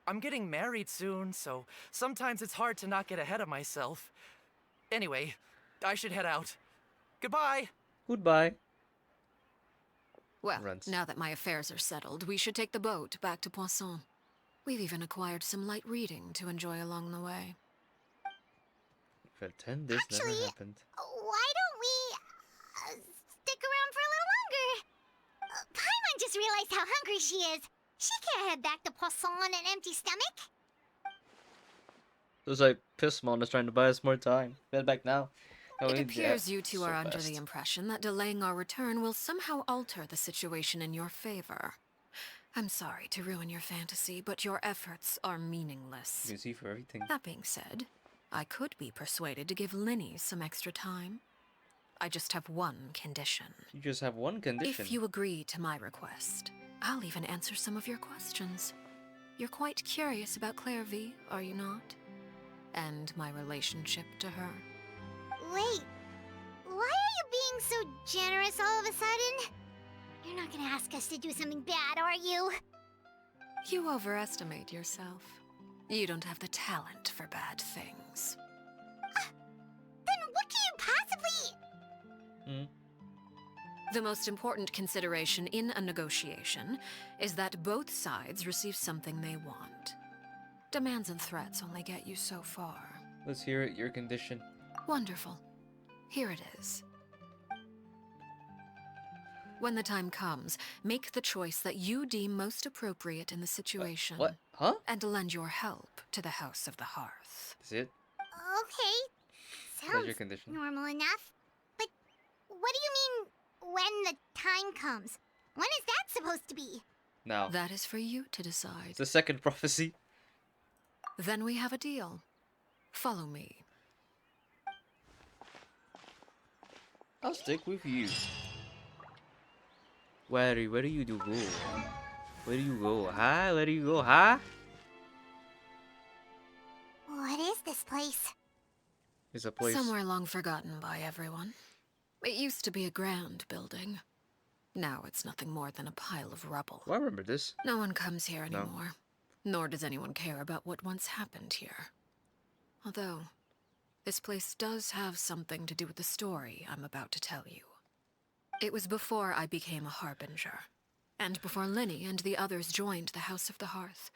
S5: I'm getting married soon, so sometimes it's hard to not get ahead of myself. Anyway, I should head out. Goodbye!
S2: Goodbye.
S4: Well,
S2: Runs.
S4: now that my affairs are settled, we should take the boat back to Poisson. We've even acquired some light reading to enjoy along the way.
S2: Pretend this
S1: Actually,
S2: never happened.
S1: why don't we stick around for a little longer? Paimon just realized how hungry she is. She can't head back to Poisson on an empty stomach.
S2: It was like Pissmon is trying to buy us more time. Head back now. Oh,
S4: It
S2: yeah,
S4: appears you two
S2: so
S4: are under
S2: fast.
S4: the impression that delaying our return will somehow alter the situation in your favor. I'm sorry to ruin your fantasy, but your efforts are meaningless.
S2: You see for everything.
S4: That being said, I could be persuaded to give Linny some extra time. I just have one condition.
S2: You just have one condition.
S4: If you agree to my request, I'll even answer some of your questions. You're quite curious about Clairvy, are you not? And my relationship to her.
S1: Wait, why are you being so generous all of a sudden? You're not gonna ask us to do something bad, are you?
S4: You overestimate yourself. You don't have the talent for bad things.
S1: Then what can you possibly...
S4: The most important consideration in a negotiation is that both sides receive something they want. Demands and threats only get you so far.
S2: Let's hear it, your condition.
S4: Wonderful. Here it is. When the time comes, make the choice that you deem most appropriate in the situation.
S2: What? Huh?
S4: And lend your help to the House of the Hearth.
S2: Is it?
S1: Okay,
S2: That's your
S1: sounds
S2: condition.
S1: normal enough. But what do you mean, when the time comes. When is that supposed to be?
S2: Now,
S4: That is for you to decide.
S2: it's the second prophecy.
S4: Then we have a deal. Follow me.
S2: I'll stick with you. Where do you go? Where do you go, huh? Where do you go, huh?
S1: What is this place?
S2: It's a place.
S4: Somewhere long forgotten by everyone. It used to be a grand building. Now it's nothing more than a pile of rubble.
S2: Well, I remember this.
S4: No one comes here
S2: No.
S4: anymore. Nor does anyone care about what once happened here. Although, this place does have something to do with the story I'm about to tell you. It was before I became a harbinger, and before Linny and the others joined the House of the Hearth.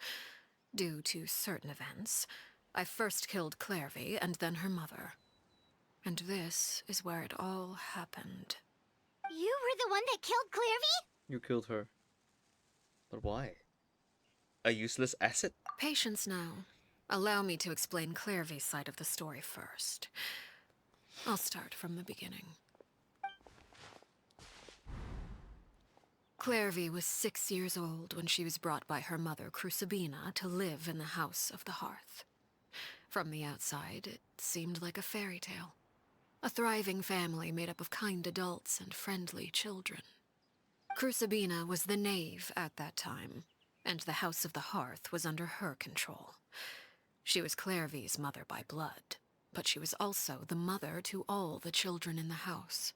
S4: Due to certain events, I first killed Clairvy and then her mother. And this is where it all happened.
S1: You were the one that killed Clairvy?
S2: You killed her. But why? A useless asset?
S4: Patience now. Allow me to explain Clairvy's side of the story first. I'll start from the beginning. Clairvy was 6 years old when she was brought by her mother, Crucibina, to live in the House of the Hearth. From the outside, it seemed like a fairy tale. A thriving family made up of kind adults and friendly children. Crucibina was the knave at that time, and the House of the Hearth was under her control. She was Clairvy's mother by blood, but she was also the mother to all the children in the house.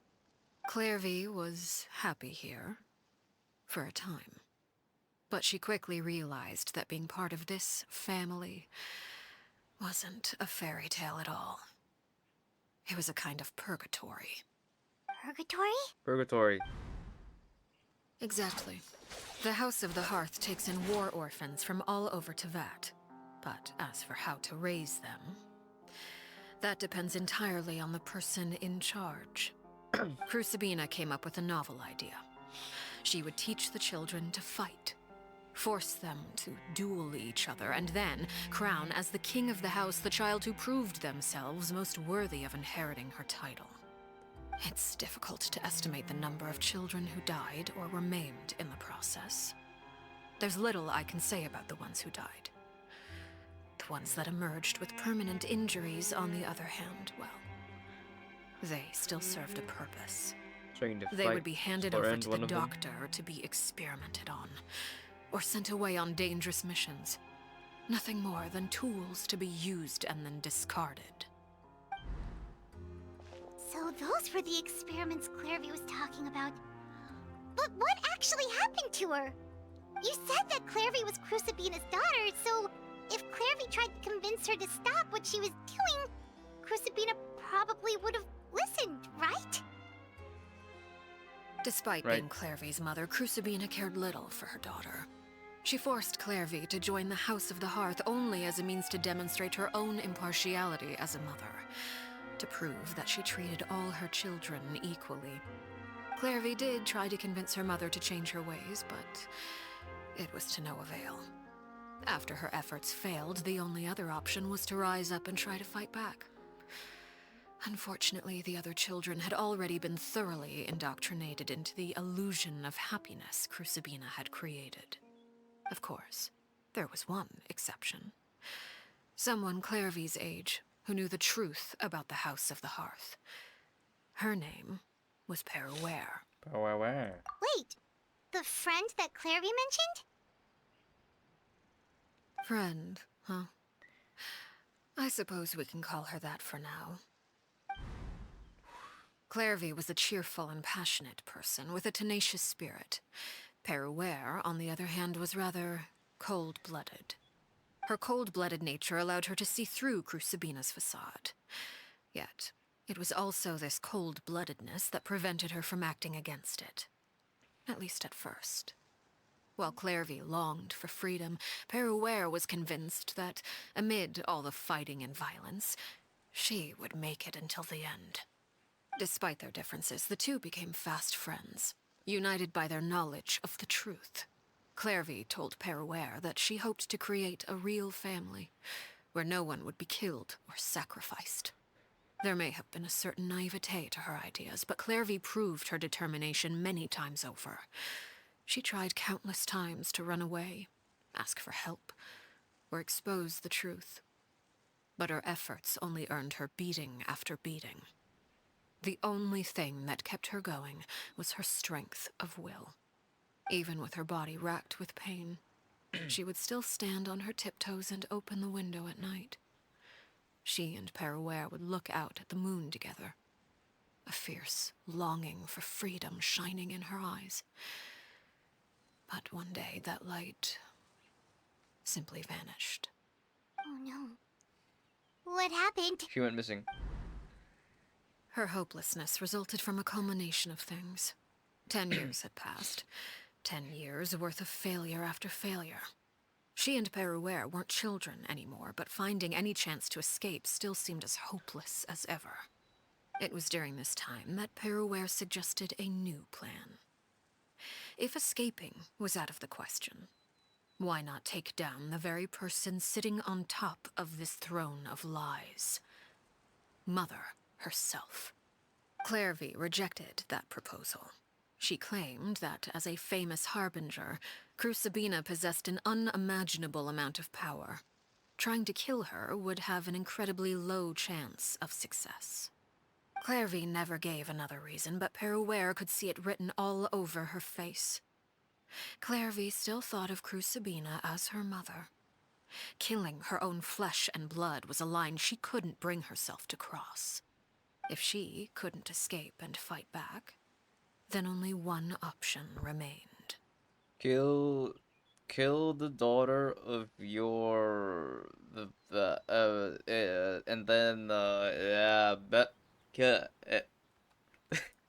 S4: Clairvy was happy here, for a time. But she quickly realized that being part of this family wasn't a fairy tale at all. It was a kind of purgatory.
S1: Purgatory?
S2: Purgatory.
S4: Exactly. The House of the Hearth takes in war orphans from all over Tevat. But as for how to raise them, that depends entirely on the person in charge. Crucibina came up with a novel idea. She would teach the children to fight, force them to duel each other, and then crown as the king of the house the child who proved themselves most worthy of inheriting her title. It's difficult to estimate the number of children who died or were maimed in the process. There's little I can say about the ones who died. The ones that emerged with permanent injuries, on the other hand, well, they still served a purpose.
S2: Trying to
S4: They
S2: fight
S4: would be handed
S2: or
S4: over
S2: end
S4: to
S2: one
S4: the
S2: of them.
S4: doctor to be experimented on, or sent away on dangerous missions. Nothing more than tools to be used and then discarded.
S1: So those were the experiments Clairvy was talking about. But what actually happened to her? You said that Clairvy was Crucibina's daughter, so if Clairvy tried to convince her to stop what she was doing, Crucibina probably would have listened, right?
S4: Despite
S2: Right.
S4: being Clairvy's mother, Crucibina cared little for her daughter. She forced Clairvy to join the House of the Hearth only as a means to demonstrate her own impartiality as a mother, to prove that she treated all her children equally. Clairvy did try to convince her mother to change her ways, but it was to no avail. After her efforts failed, the only other option was to rise up and try to fight back. Unfortunately, the other children had already been thoroughly indoctrinated into the illusion of happiness Crucibina had created. Of course, there was one exception. Someone Clairvy's age who knew the truth about the House of the Hearth. Her name was Peruere.
S1: Wait, the friend that Clairvy mentioned?
S4: Friend, huh? I suppose we can call her that for now. Clairvy was a cheerful and passionate person with a tenacious spirit. Peruere, on the other hand, was rather cold-blooded. Her cold-blooded nature allowed her to see through Crucibina's facade. Yet, it was also this cold-bloodedness that prevented her from acting against it. At least at first. While Clairvy longed for freedom, Peruere was convinced that, amid all the fighting and violence, she would make it until the end. Despite their differences, the two became fast friends, united by their knowledge of the truth. Clairvy told Peruere that she hoped to create a real family, where no one would be killed or sacrificed. There may have been a certain naivete to her ideas, but Clairvy proved her determination many times over. She tried countless times to run away, ask for help, or expose the truth. But her efforts only earned her beating after beating. The only thing that kept her going was her strength of will. Even with her body racked with pain, she would still stand on her tiptoes and open the window at night. She and Perouer would look out at the moon together, a fierce longing for freedom shining in her eyes. But one day that light simply vanished.
S1: Oh no. What happened?
S2: She went missing.
S4: Her hopelessness resulted from a culmination of things. 10 years had passed. 10 years worth of failure after failure. She and Perouer weren't children anymore, but finding any chance to escape still seemed as hopeless as ever. It was during this time that Perouer suggested a new plan. If escaping was out of the question, why not take down the very person sitting on top of this throne of lies? Mother herself. Clairvy rejected that proposal. She claimed that, as a famous harbinger, Crucibina possessed an unimaginable amount of power. Trying to kill her would have an incredibly low chance of success. Clairvy never gave another reason, but Perouer could see it written all over her face. Clairvy still thought of Crucibina as her mother. Killing her own flesh and blood was a line she couldn't bring herself to cross. If she couldn't escape and fight back, then only one option remained.
S2: Kill the daughter of your and then yeah, but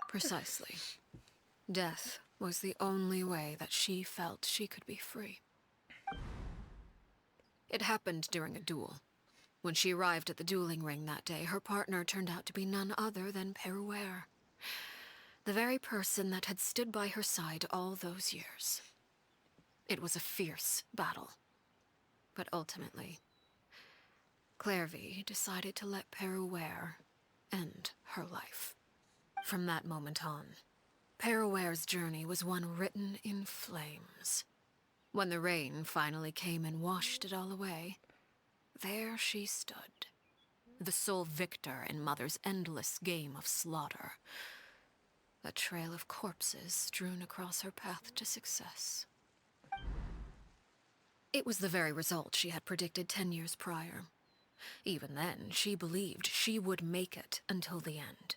S4: Precisely. Death was the only way that she felt she could be free. It happened during a duel. When she arrived at the dueling ring that day, her partner turned out to be none other than Perouer. The very person that had stood by her side all those years. It was a fierce battle. But ultimately, Clairvy decided to let Perouer end her life. From that moment on, Perouer's journey was one written in flames. When the rain finally came and washed it all away, there she stood, the sole victor in Mother's endless game of slaughter. A trail of corpses strewn across her path to success. It was the very result she had predicted 10 years prior. Even then, she believed she would make it until the end.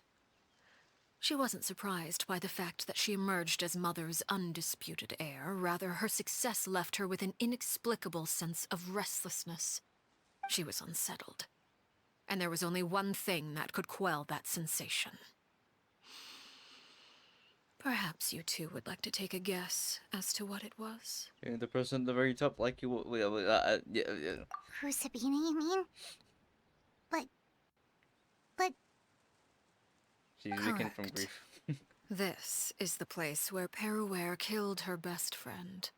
S4: She wasn't surprised by the fact that she emerged as Mother's undisputed heir. Rather, her success left her with an inexplicable sense of restlessness. She was unsettled. And there was only one thing that could quell that sensation. Perhaps you two would like to take a guess as to what it was?
S2: yeah, the person at the very top, like you. Yeah.
S1: Crucibina, you mean? But
S2: She's weakened from
S4: Correct.
S2: grief.
S4: This is the place where Perouer killed her best friend.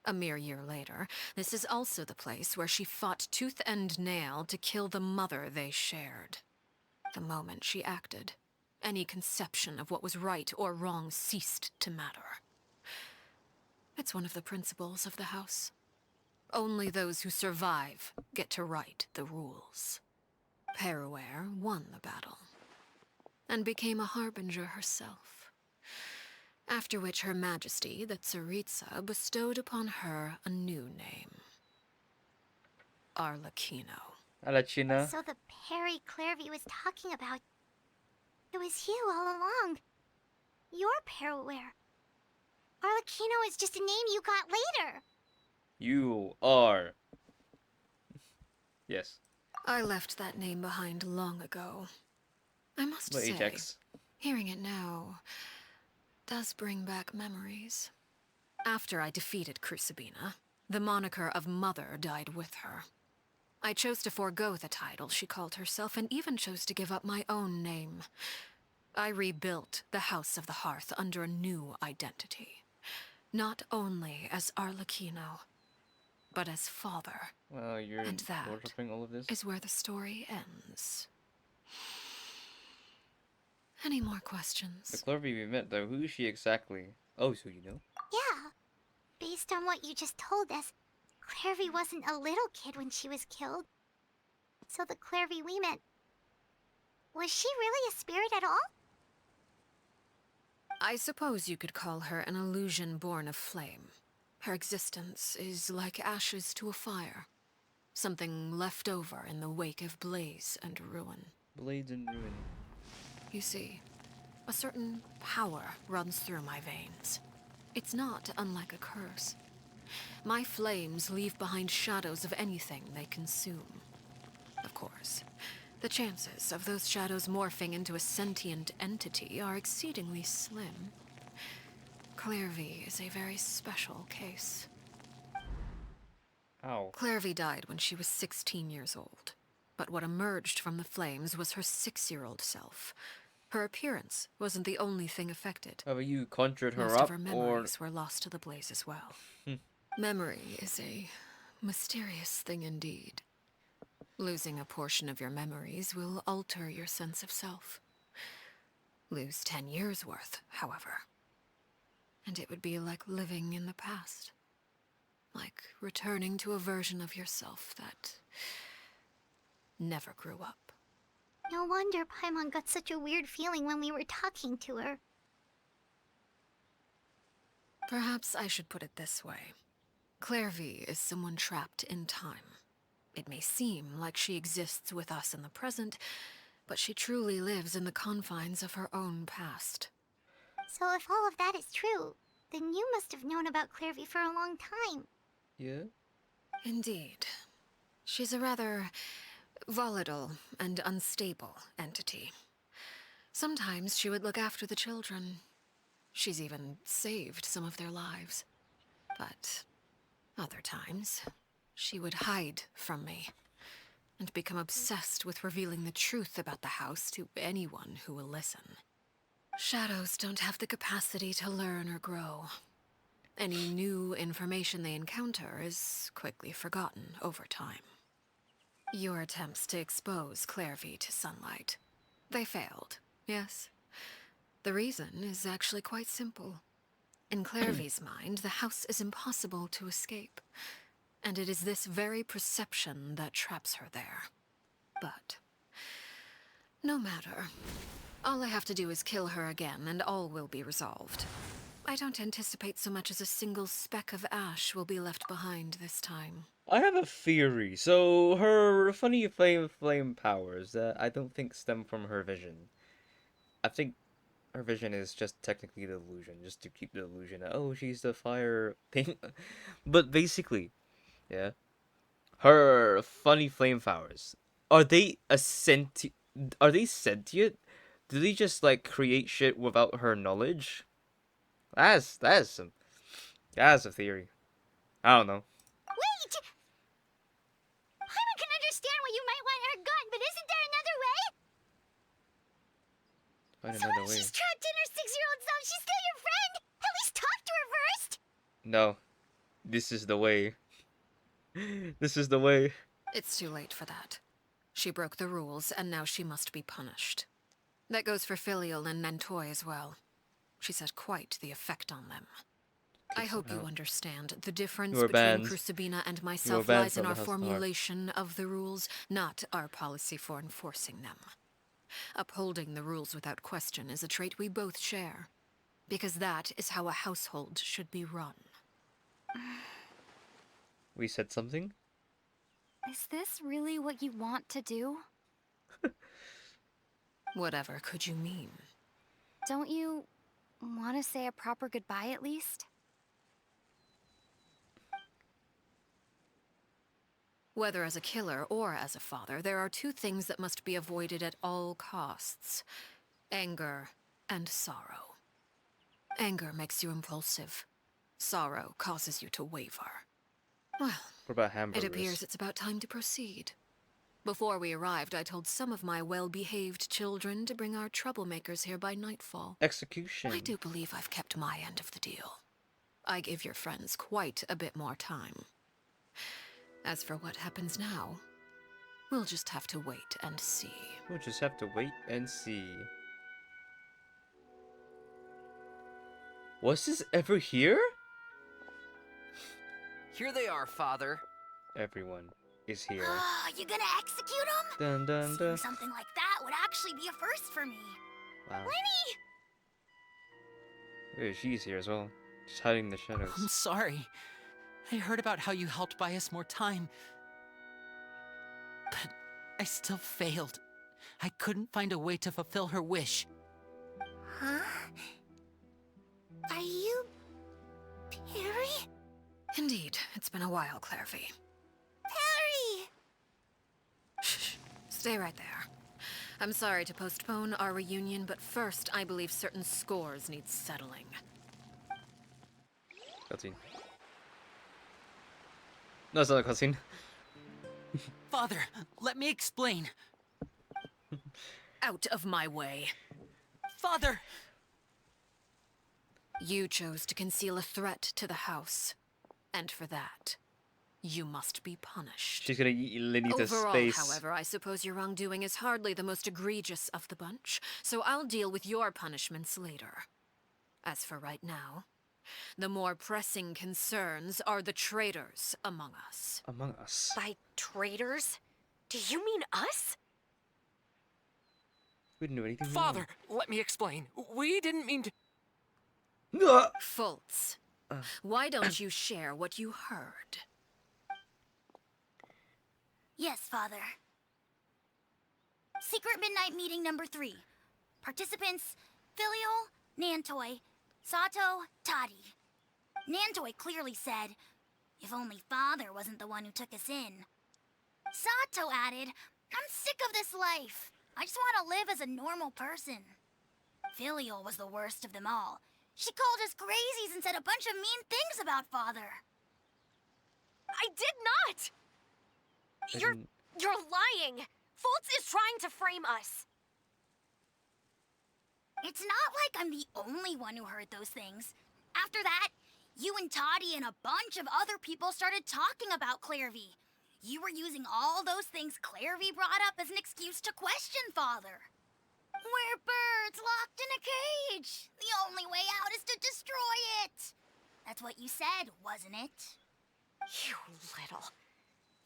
S4: A mere year later, this is also the place where she fought tooth and nail to kill the mother they shared. The moment she acted, any conception of what was right or wrong ceased to matter. It's one of the principles of the house. Only those who survive get to write the rules. Perouer won the battle, and became a harbinger herself. After which Her Majesty, the Tsaritsa, bestowed upon her a new name. Arlecchino.
S2: Arlecchino.
S1: so the Perry Clairvy was talking about, it was you all along. You're Perouer. Arlecchino is just a name you got later.
S2: You are. Yes.
S4: I left that name behind long ago. I must
S2: But
S4: say,
S2: Ajax.
S4: hearing it now does bring back memories. After I defeated Crucibina, the moniker of Mother died with her. I chose to forego the title she called herself, and even chose to give up my own name. I rebuilt the House of the Hearth under a new identity. Not only as Arlecchino, but as father.
S2: Well, you're
S4: And that
S2: worshiping all of this.
S4: is where the story ends. Any more
S2: The
S4: questions?
S2: Clervy we met, though, who is she exactly? Oh, so you know?
S1: Yeah. Based on what you just told us, Clairvy wasn't a little kid when she was killed. So the Clairvy we met, was she really a spirit at all?
S4: I suppose you could call her an illusion born of flame. Her existence is like ashes to a fire. Something left over in the wake of blaze and ruin.
S2: Blades in Ruin.
S4: You see, a certain power runs through my veins. It's not unlike a curse. My flames leave behind shadows of anything they consume. Of course, the chances of those shadows morphing into a sentient entity are exceedingly slim. Clairvy is a very special case.
S2: Ow.
S4: Clairvy died when she was 16 years old. But what emerged from the flames was her 6-year-old self. Her appearance wasn't the only thing affected.
S2: Have you conjured her
S4: Most
S2: up,
S4: of her
S2: or...
S4: memories were lost to the blaze as well. Memory is a mysterious thing indeed. Losing a portion of your memories will alter your sense of self. Lose 10 years' worth, however, and it would be like living in the past. Like returning to a version of yourself that never grew up.
S1: No wonder Paimon got such a weird feeling when we were talking to her.
S4: Perhaps I should put it this way. Clairvy is someone trapped in time. It may seem like she exists with us in the present, but she truly lives in the confines of her own past.
S1: So if all of that is true, then you must have known about Clairvy for a long time.
S2: Yeah?
S4: Indeed. She's a rather volatile and unstable entity. Sometimes she would look after the children. She's even saved some of their lives. But other times, she would hide from me and become obsessed with revealing the truth about the house to anyone who will listen. Shadows don't have the capacity to learn or grow. Any new information they encounter is quickly forgotten over time. Your attempts to expose Clairvy to sunlight. They failed, yes? The reason is actually quite simple. In Clairvy's mind, the house is impossible to escape, and it is this very perception that traps her there. But no matter. All I have to do is kill her again, and all will be resolved. I don't anticipate so much as a single speck of ash will be left behind this time.
S2: I have a theory. So, her funny flame powers that I don't think stem from her vision. I think her vision is just technically the illusion, just to keep the illusion that, oh, she's the fire thing. But basically, yeah, her funny flame powers, are they are they sentient? Do they just, like, create shit without her knowledge? That's a theory. I don't know.
S1: Wait! Paimon can understand why you might want her gone, but isn't there another way?
S2: Find
S1: So
S2: another
S1: if
S2: way.
S1: she's trapped in her 6-year-old self, she's still your friend! At least talk to her first!
S2: No, this is the way. This is the way.
S4: It's too late for that. She broke the rules, and now she must be punished. That goes for Filial and Nantoy as well. She's had quite the effect on them. I hope you understand. The difference
S2: You are
S4: between
S2: banned.
S4: Crucibina and myself
S2: banned
S4: lies in
S2: from
S4: our
S2: the House of the Heart.
S4: formulation of the rules, not our policy for enforcing them. Upholding the rules without question is a trait we both share, because that is how a household should be run.
S2: We said something?
S1: Is this really what you want to do?
S4: Whatever could you mean?
S1: Don't you want to say a proper goodbye at least?
S4: Whether as a killer or as a father, there are two things that must be avoided at all costs: anger and sorrow. Anger makes you impulsive. Sorrow causes you to waver. Well,
S2: What about hamburgers?
S4: it appears it's about time to proceed. Before we arrived, I told some of my well-behaved children to bring our troublemakers here by nightfall.
S2: Execution.
S4: I do believe I've kept my end of the deal. I give your friends quite a bit more time. As for what happens now, we'll just have to wait and see.
S2: We'll just have to wait and see. Was this ever here?
S5: Here they are, Father.
S2: Everyone is here.
S1: You gonna execute him?
S2: Dun dun
S1: Seeing
S2: dun.
S1: something like that would actually be a first for me.
S2: Wow.
S1: Lenny!
S2: Wait, she's here as well. Just hiding in the shadows.
S3: I'm sorry. I heard about how you helped buy us more time. But I still failed. I couldn't find a way to fulfill her wish.
S1: Huh? Are you... Perry?
S4: Indeed, it's been a while, Clairvy.
S1: Perry!
S4: Shh. Stay right there. I'm sorry to postpone our reunion, but first, I believe certain scores need settling.
S2: Cutscene. No, it's not a cutscene.
S3: Father, let me explain.
S4: Out of my way.
S3: Father!
S4: You chose to conceal a threat to the house. And for that, you must be punished.
S2: She's gonna eat Lenny to
S4: Overall,
S2: space.
S4: however, I suppose your wrongdoing is hardly the most egregious of the bunch, so I'll deal with your punishments later. As for right now, the more pressing concerns are the traitors among us.
S2: Among us.
S6: By traitors? Do you mean us?
S2: We didn't do anything
S7: Father, let me explain. We didn't mean to.
S2: wrong.
S4: Fultz, why don't you share what you heard?
S1: Yes, Father. Secret Midnight Meeting number 3. Participants, Filial, Nantoy, Sato, Toddy. Nantoy clearly said, if only Father wasn't the one who took us in. Sato added, I'm sick of this life. I just want to live as a normal person. Filial was the worst of them all. She called us crazies and said a bunch of mean things about Father.
S6: I did not! You're lying! Fultz is trying to frame us.
S1: It's not like I'm the only one who heard those things. After that, you and Toddy and a bunch of other people started talking about Clairvy. You were using all those things Clairvy brought up as an excuse to question Father. We're birds locked in a cage. The only way out is to destroy it. That's what you said, wasn't it?
S6: You little.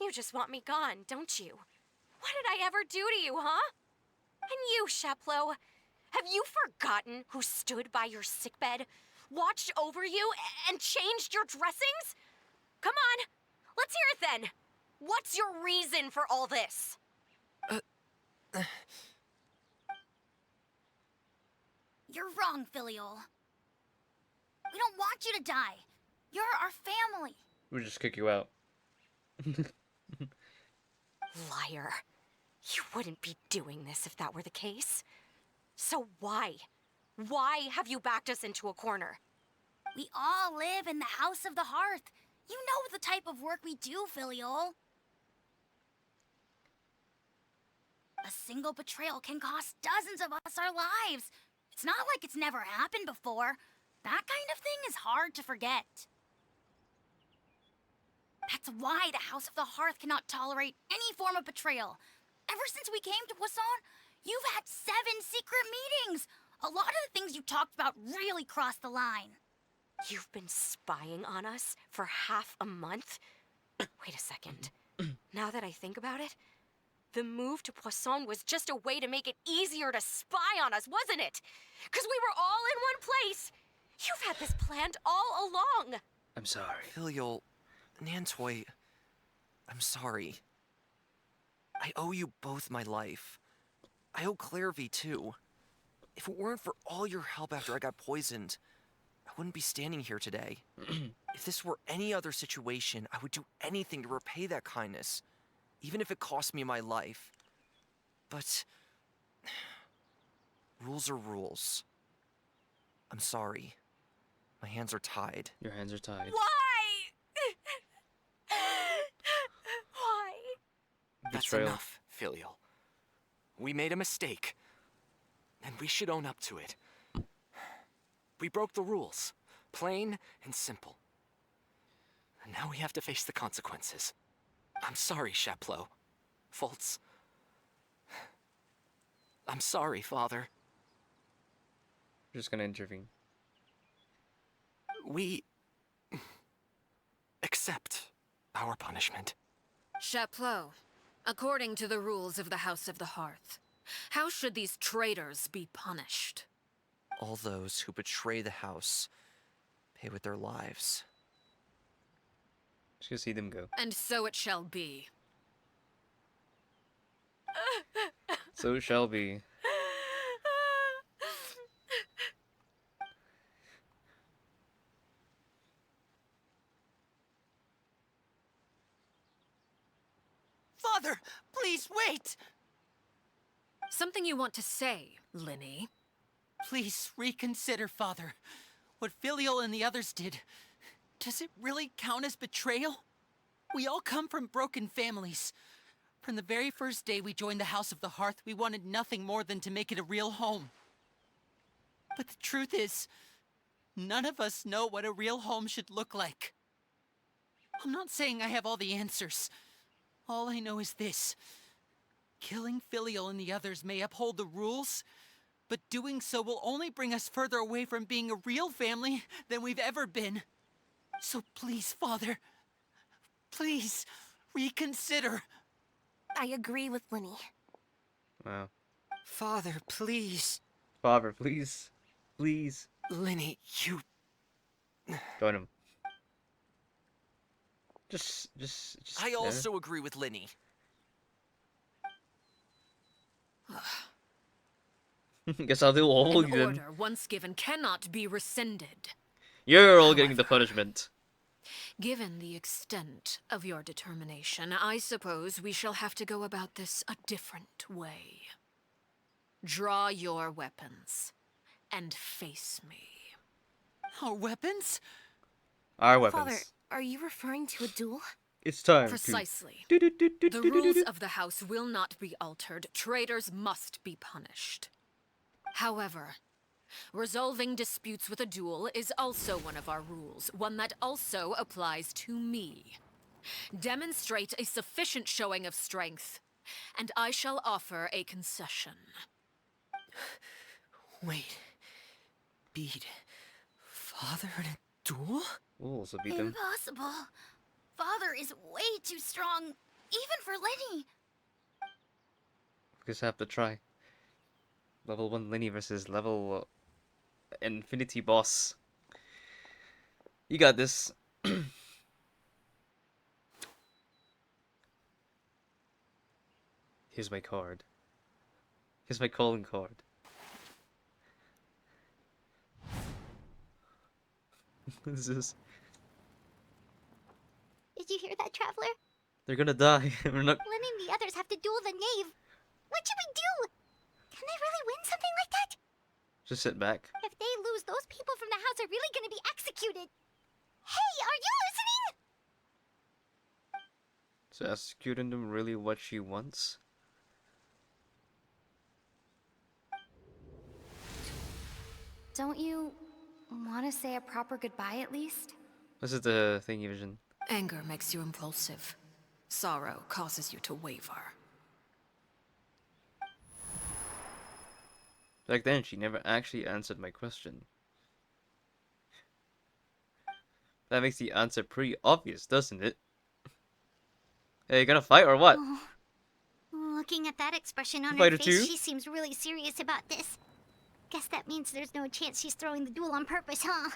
S6: You just want me gone, don't you? What did I ever do to you, huh? And you, Sheplo, have you forgotten who stood by your sickbed, watched over you, and changed your dressings? Come on, let's hear it then. What's your reason for all this?
S1: You're wrong, Filial. We don't want you to die. You're our family.
S2: We'll just kick you out.
S6: Liar. You wouldn't be doing this if that were the case. So why? Why have you backed us into a corner?
S1: We all live in the House of the Hearth. You know the type of work we do, Filial. A single betrayal can cost dozens of us our lives. It's not like it's never happened before. That kind of thing is hard to forget. That's why the House of the Hearth cannot tolerate any form of betrayal. Ever since we came to Poisson, you've had 7 secret meetings. A lot of the things you talked about really crossed the line.
S6: You've been spying on us for half a month? Wait a second. Now that I think about it, the move to Poisson was just a way to make it easier to spy on us, wasn't it? Because we were all in one place. You've had this planned all along.
S2: I'm sorry.
S5: Filial, Nantoy, I'm sorry. I owe you both my life. I owe Clairvy too. If it weren't for all your help after I got poisoned, I wouldn't be standing here today. If this were any other situation, I would do anything to repay that kindness, even if it cost me my life. But rules are rules. I'm sorry. My hands are tied.
S2: Your hands are tied.
S6: Why? Why?
S7: That's
S2: Betrayal.
S7: enough, Filial. We made a mistake, and we should own up to it. We broke the rules, plain and simple. And now we have to face the consequences. I'm sorry, Sheplo. Fultz. I'm sorry, Father.
S2: Just gonna intervene.
S7: we accept our punishment.
S4: Chaplot, according to the rules of the House of the Hearth, how should these traitors be punished?
S5: All those who betray the house pay with their lives.
S2: Just gonna see them go.
S4: And so it shall be.
S2: So it shall be.
S3: Father, please wait!
S4: Something you want to say, Linny?
S3: Please reconsider, Father. What Filial and the others did, does it really count as betrayal? We all come from broken families. From the very first day we joined the House of the Hearth, we wanted nothing more than to make it a real home. But the truth is, none of us know what a real home should look like. I'm not saying I have all the answers. All I know is this. Killing Filial and the others may uphold the rules, but doing so will only bring us further away from being a real family than we've ever been. So please, Father, please, reconsider.
S9: I agree with Linny.
S2: Wow.
S8: Father, please.
S2: Father, please. Please.
S7: Linny, you...
S2: Join him. Just.
S5: I also agree with Linny.
S2: Guess I'll do all
S4: An
S2: then.
S4: order once given cannot be rescinded.
S2: You're all getting the
S4: However,
S2: punishment.
S4: Given the extent of your determination, I suppose we shall have to go about this a different way. Draw your weapons and face me.
S3: Our weapons?
S2: Our weapons.
S9: Father, are you referring to a duel?
S2: It's time
S4: Precisely.
S2: to...
S4: The rules of the house will not be altered. Traitors must be punished. However, resolving disputes with a duel is also one of our rules, one that also applies to me. Demonstrate a sufficient showing of strength, and I shall offer a concession.
S8: Wait. Beat Father in a duel?
S2: Ooh, so beat them.
S1: Impossible. Father is way too strong, even for Lenny.
S2: Guess I have to try. Level 1 Linny versus level Infinity Boss. You got this. Here's my card. Here's my calling card. What is this?
S1: Did you hear that, Traveler?
S2: They're gonna die. We're not.
S1: Lenny and the others have to duel the knave. What should we do? Can they really win something like that?
S2: Just sit back.
S1: If they lose, those people from the house are really gonna be executed. Hey, are you listening?
S2: So executing them really what she wants?
S9: Don't you want to say a proper goodbye at least?
S2: This is the thingy vision.
S4: Anger makes you impulsive. Sorrow causes you to waver.
S2: Back then, she never actually answered my question. That makes the answer pretty obvious, doesn't it? Hey, you gonna fight or what?
S1: Oh. Looking at that expression on her
S2: Fighter
S1: face,
S2: too?
S1: she seems really serious about this. Guess that means there's no chance she's throwing the duel on purpose, huh?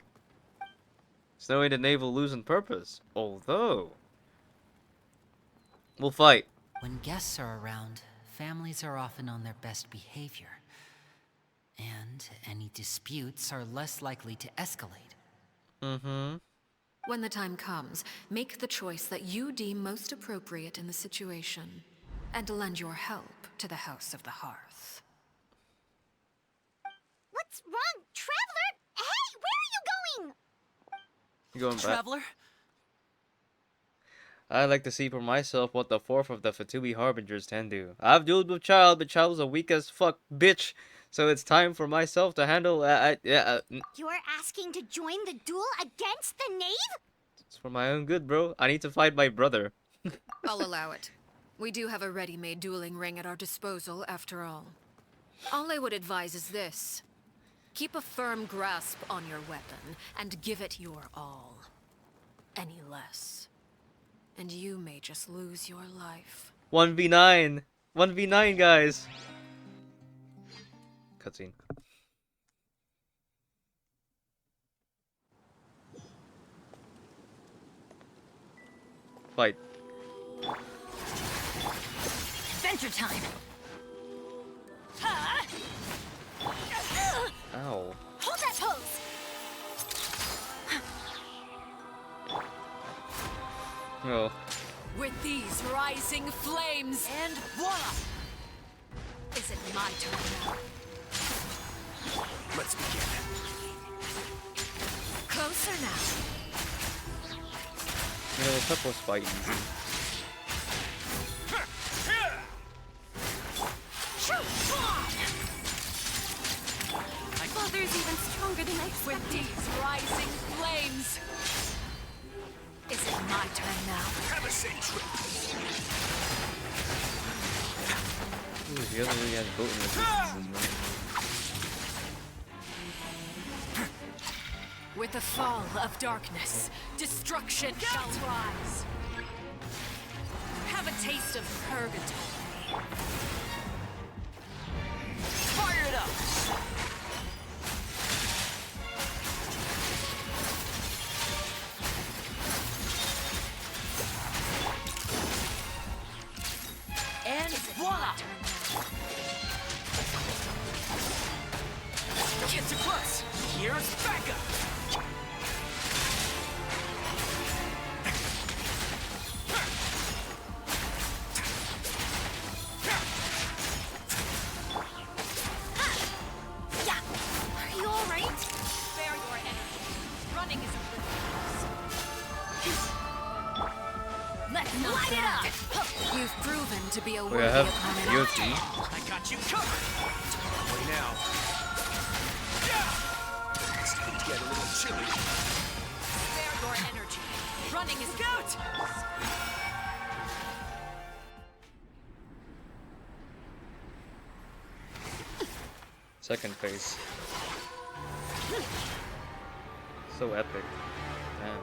S2: There's no way the knave will lose on purpose. Although... we'll fight.
S3: When guests are around, families are often on their best behavior. And any disputes are less likely to escalate.
S2: Mm-hmm.
S4: When the time comes, make the choice that you deem most appropriate in the situation, and lend your help to the House of the Hearth.
S1: What's wrong, Traveler? Hey, where are you going?
S2: You going back?
S3: Traveler?
S2: I like to see for myself what the fourth of the Fatui Harbingers can do. I've dueled with Child, but Child's a weak as fuck bitch. So it's time for myself to handle.
S1: You're asking to join the duel against the knave?
S2: It's for my own good, bro. I need to fight my brother.
S4: I'll allow it. We do have a ready-made dueling ring at our disposal, after all. All I would advise is this. Keep a firm grasp on your weapon and give it your all. Any less, and you may just lose your life.
S2: 1v9! 1v9, guys! Cutscene. Fight.
S1: Adventure time!
S2: Ow.
S1: Hold that pose!
S2: Oh.
S4: With these rising flames,
S1: And voila!
S4: is it my turn now?
S5: Let's begin.
S4: Closer now.
S2: You know, the was fight easy.
S9: Father's even stronger than I expected.
S4: With these rising flames, is it my turn now?
S5: Have a safe trip.
S2: Ooh, he doesn't really have boat in this one.
S4: With the fall of darkness, destruction shall rise. Have a taste of purgatory.
S5: Fire it up.
S1: And voila!
S5: Get too close. Here's backup.
S1: Yeah! Are you alright?
S4: Spare your energy. Running is a
S1: Let's light it up!
S4: You've proven to be a
S2: We
S4: worthy
S2: have
S4: opponent.
S2: Yoti.
S5: I got you covered. Wait now. It's going to get a little chilly.
S4: Spare your energy. Running is
S5: Out!
S2: Second phase. So epic. Damn.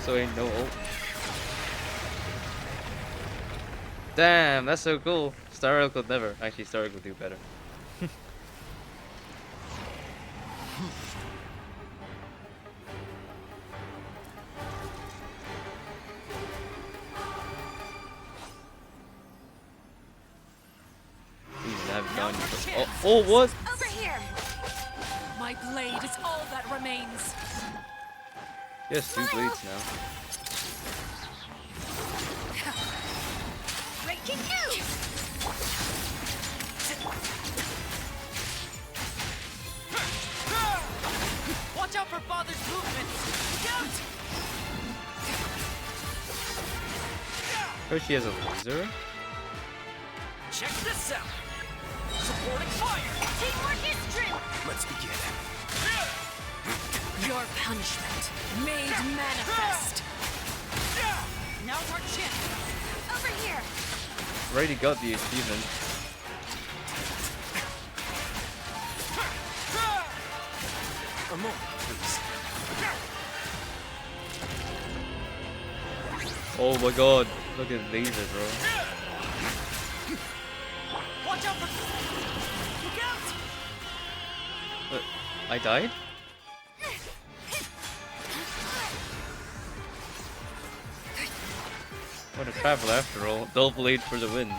S2: So ain't no ult. Damn, that's so cool. Star could never. Actually, Star could do better. Please have gone. Oh, what?
S1: Over here!
S4: my blade is all that remains.
S2: Yes, 2 blades now.
S1: Breaking out!
S5: Watch out for Father's movements! Out!
S2: Oh, she has a laser?
S5: Check this out! Supporting fire!
S1: Teamwork is true!
S5: Let's begin.
S4: Your punishment made manifest.
S1: Now's our chance! Over here!
S2: Already got the achievement.
S5: A moment, please.
S2: Oh my god, look at laser, bro.
S5: Watch out for... Look out!
S2: What? I died? What a travel after all. Dull blade for the win.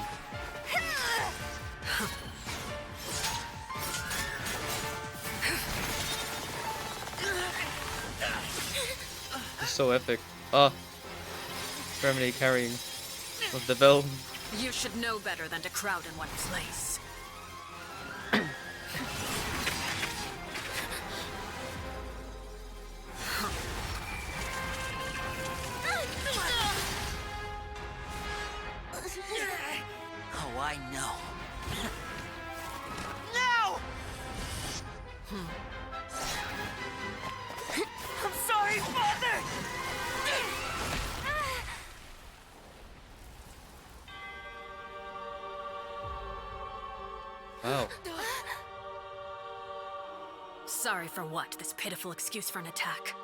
S2: It's so epic. Ah. Terminate carrying of the bell.
S4: You should know better than to crowd in one place.
S5: Oh, I know. No! I'm sorry, Father!
S4: Sorry for what? This pitiful excuse for an attack.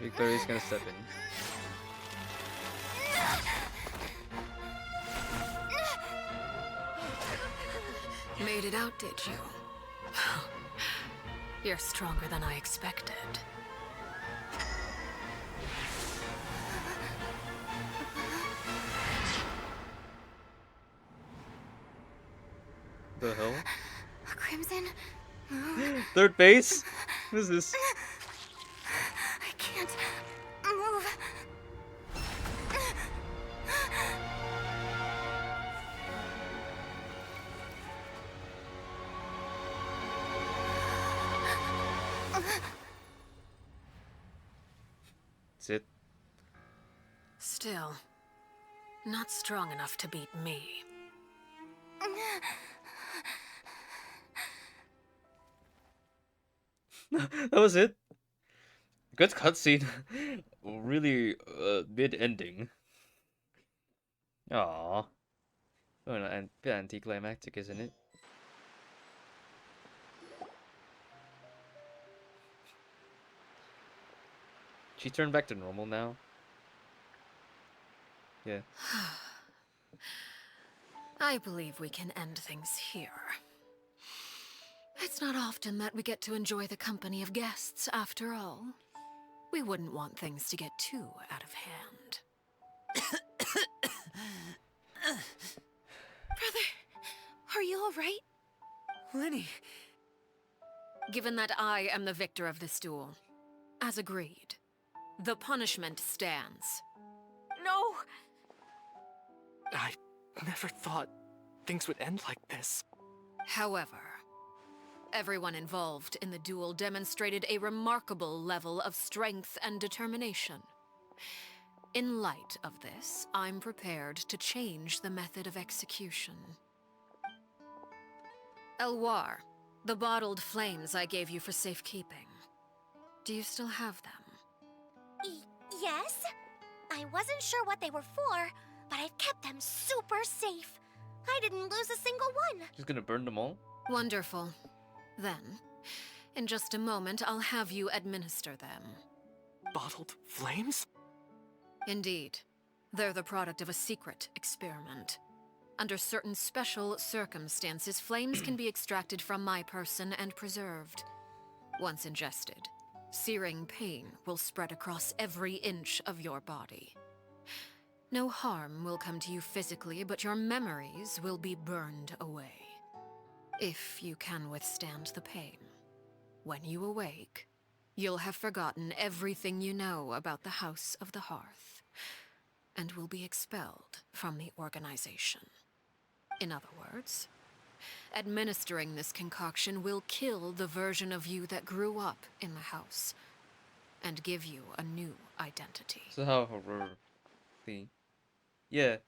S2: Victoria's gonna step in.
S4: Made it out, did you? You're stronger than I expected.
S2: The hell?
S1: Crimson?
S2: Third base? What is this?
S1: I can't move.
S2: That's it.
S4: Still, not strong enough to beat me.
S2: That was it. Good cutscene. Really, mid-ending. Aww. Oh, and bit anticlimactic, isn't it? She turned back to normal now. Yeah.
S4: I believe we can end things here. It's not often that we get to enjoy the company of guests, after all. We wouldn't want things to get too out of hand.
S9: Brother, are you alright?
S10: Lenny.
S4: Given that I am the victor of this duel, as agreed, the punishment stands.
S6: No!
S7: I never thought things would end like this.
S4: However, everyone involved in the duel demonstrated a remarkable level of strength and determination. In light of this, I'm prepared to change the method of execution. Elwar, the bottled flames I gave you for safekeeping. Do you still have them?
S1: Yes? I wasn't sure what they were for, but I've kept them super safe. I didn't lose a single one.
S2: She's gonna burn them all?
S4: Wonderful. Then, in just a moment, I'll have you administer them.
S7: Bottled flames?
S4: Indeed. They're the product of a secret experiment. Under certain special circumstances, flames can be extracted from my person and preserved. Once ingested, searing pain will spread across every inch of your body. No harm will come to you physically, but your memories will be burned away. If you can withstand the pain. When you awake, you'll have forgotten everything you know about the House of the Hearth, and will be expelled from the organization. In other words, administering this concoction will kill the version of you that grew up in the house, and give you a new identity.
S2: So how horror thing. Yeah.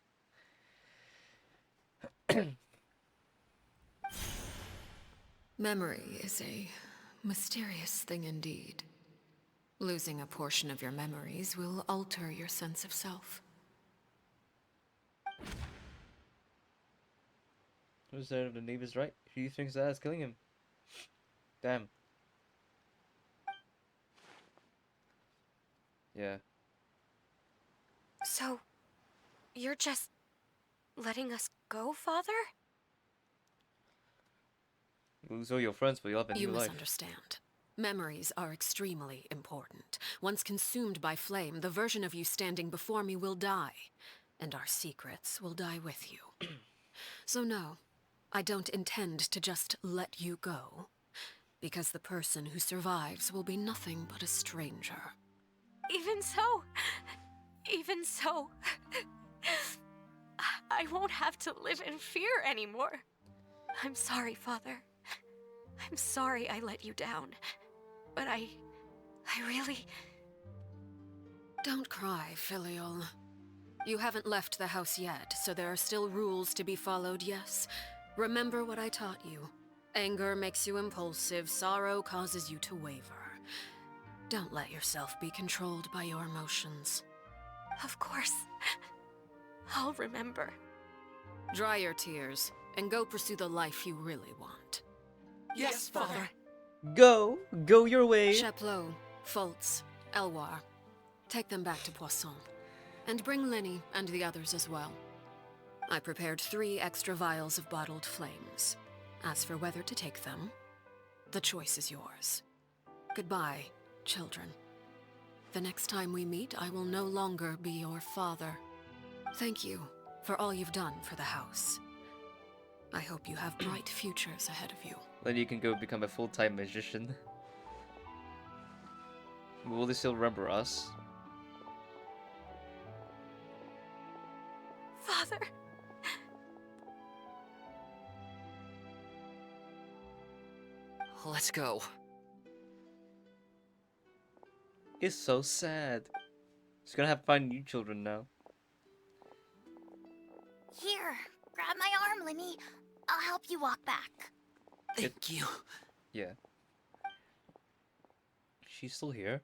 S4: Memory is a mysterious thing indeed. Losing a portion of your memories will alter your sense of self.
S2: Who's there if the neighbor's right? She thinks that is killing him. Damn. Yeah.
S6: So, you're just letting us go, Father?
S2: You lose all your friends, but you'll have a
S4: You
S2: new life.
S4: misunderstand. Memories are extremely important. Once consumed by flame, the version of you standing before me will die, and our secrets will die with you. So no, I don't intend to just let you go, because the person who survives will be nothing but a stranger.
S6: Even so, I won't have to live in fear anymore. I'm sorry, Father. I'm sorry I let you down. But I really...
S4: Don't cry, Filial. You haven't left the house yet, so there are still rules to be followed, yes? Remember what I taught you. Anger makes you impulsive, sorrow causes you to waver. Don't let yourself be controlled by your emotions.
S6: Of course. I'll remember.
S4: Dry your tears, and go pursue the life you really want.
S7: Yes, Father.
S2: Go! Go your way!
S4: Chaplot, Fultz, Elwar. Take them back to Poisson. And bring Lenny and the others as well. I prepared 3 extra vials of bottled flames. As for whether to take them, the choice is yours. Goodbye, children. The next time we meet, I will no longer be your father. Thank you for all you've done for the house. I hope you have bright futures ahead of you.
S2: Then you can go become a full-time magician. Will they still remember us?
S6: Father.
S5: Let's go.
S2: It's so sad. He's gonna have to find new children now.
S1: Here, grab my arm, Lenny. I'll help you walk back.
S5: Thank you.
S2: Yeah. She's still here?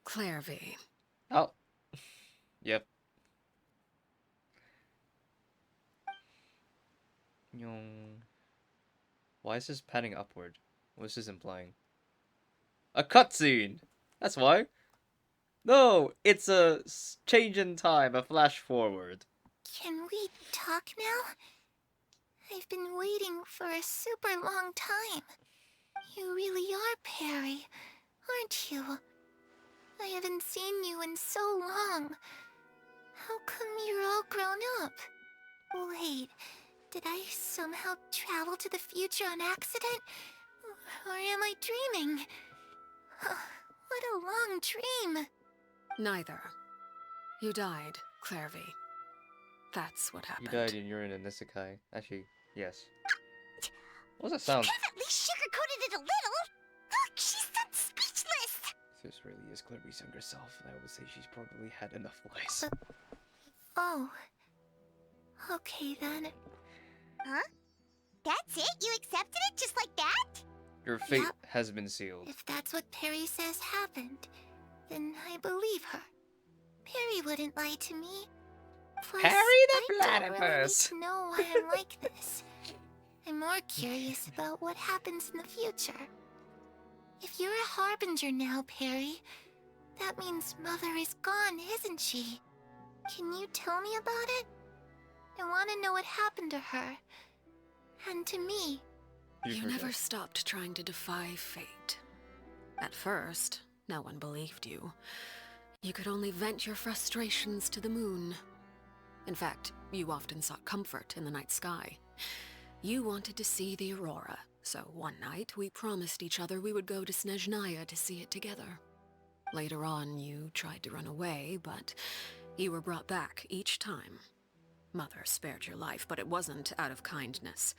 S4: Clairvy.
S2: Oh. Yep. Yong. Why is this panning upward? What is this implying? A cutscene! That's why. No, it's a change in time, a flash forward.
S1: Can we talk now? I've been waiting for a super long time. You really are Perry, aren't you? I haven't seen you in so long. How come you're all grown up? Wait, did I somehow travel to the future on accident? Or am I dreaming? What a long dream.
S4: Neither. You died, Clairvy. That's what
S2: You
S4: happened.
S2: died and you're in an isekai. Actually, yes. What's that sound?
S1: You could have at least sugarcoated it a little. Look, she's done speechless.
S2: If this really is Clary's younger self, I would say she's probably had enough lies.
S1: Oh. Okay then. Huh? That's it? You accepted it just like that?
S2: Your fate
S1: Yep.
S2: has been sealed.
S1: If that's what Perry says happened, then I believe her. Perry wouldn't lie to me. Plus,
S2: Harry the
S1: I don't really need
S2: Platypus!
S1: to know why I'm like this. I'm more curious about what happens in the future. If you're a harbinger now, Perry, that means Mother is gone, isn't she? Can you tell me about it? I want to know what happened to her. And to me.
S4: You never stopped trying to defy fate. At first, no one believed you. You could only vent your frustrations to the moon. In fact, you often sought comfort in the night sky. You wanted to see the aurora, so one night we promised each other we would go to Snezhnaya to see it together. Later on, you tried to run away, but you were brought back each time. Mother spared your life, but it wasn't out of kindness.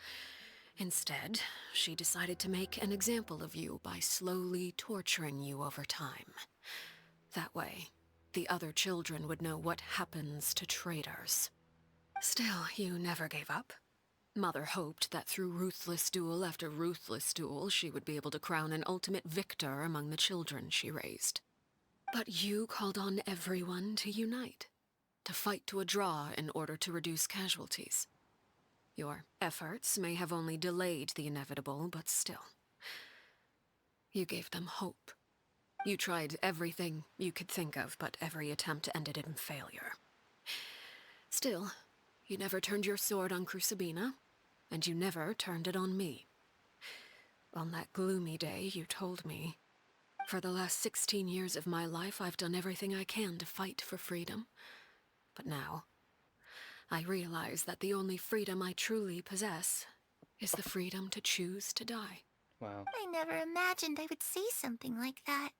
S4: Instead, she decided to make an example of you by slowly torturing you over time. That way, the other children would know what happens to traitors. Still, you never gave up. Mother hoped that through ruthless duel after ruthless duel, she would be able to crown an ultimate victor among the children she raised. But you called on everyone to unite, to fight to a draw in order to reduce casualties. Your efforts may have only delayed the inevitable, but still. You gave them hope. You tried everything you could think of, but every attempt ended in failure. Still, you never turned your sword on Crucibina, and you never turned it on me. On that gloomy day, you told me, "For the last 16 years of my life, I've done everything I can to fight for freedom. But now, I realize that the only freedom I truly possess is the freedom to choose to die."
S2: Wow.
S1: I never imagined I would say something like that.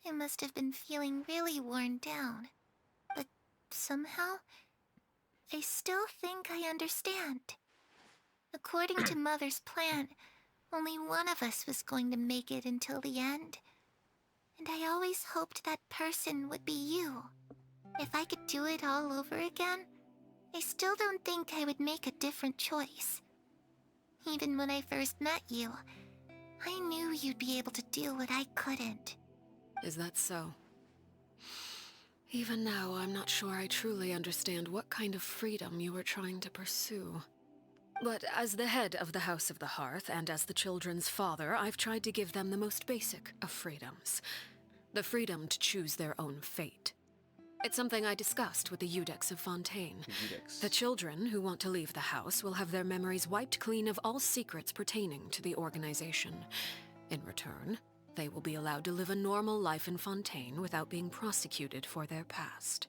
S1: I must have been feeling really worn down. But somehow, I still think I understand. According to Mother's plan, only one of us was going to make it until the end. And I always hoped that person would be you. If I could do it all over again, I still don't think I would make a different choice. Even when I first met you, I knew you'd be able to do what I couldn't.
S4: Is that so? Even now, I'm not sure I truly understand what kind of freedom you were trying to pursue. But as the head of the House of the Hearth, and as the children's father, I've tried to give them the most basic of freedoms. The freedom to choose their own fate. It's something I discussed with the Eudex of Fontaine. The children who want to leave the house will have their memories wiped clean of all secrets pertaining to the organization. In return, they will be allowed to live a normal life in Fontaine without being prosecuted for their past.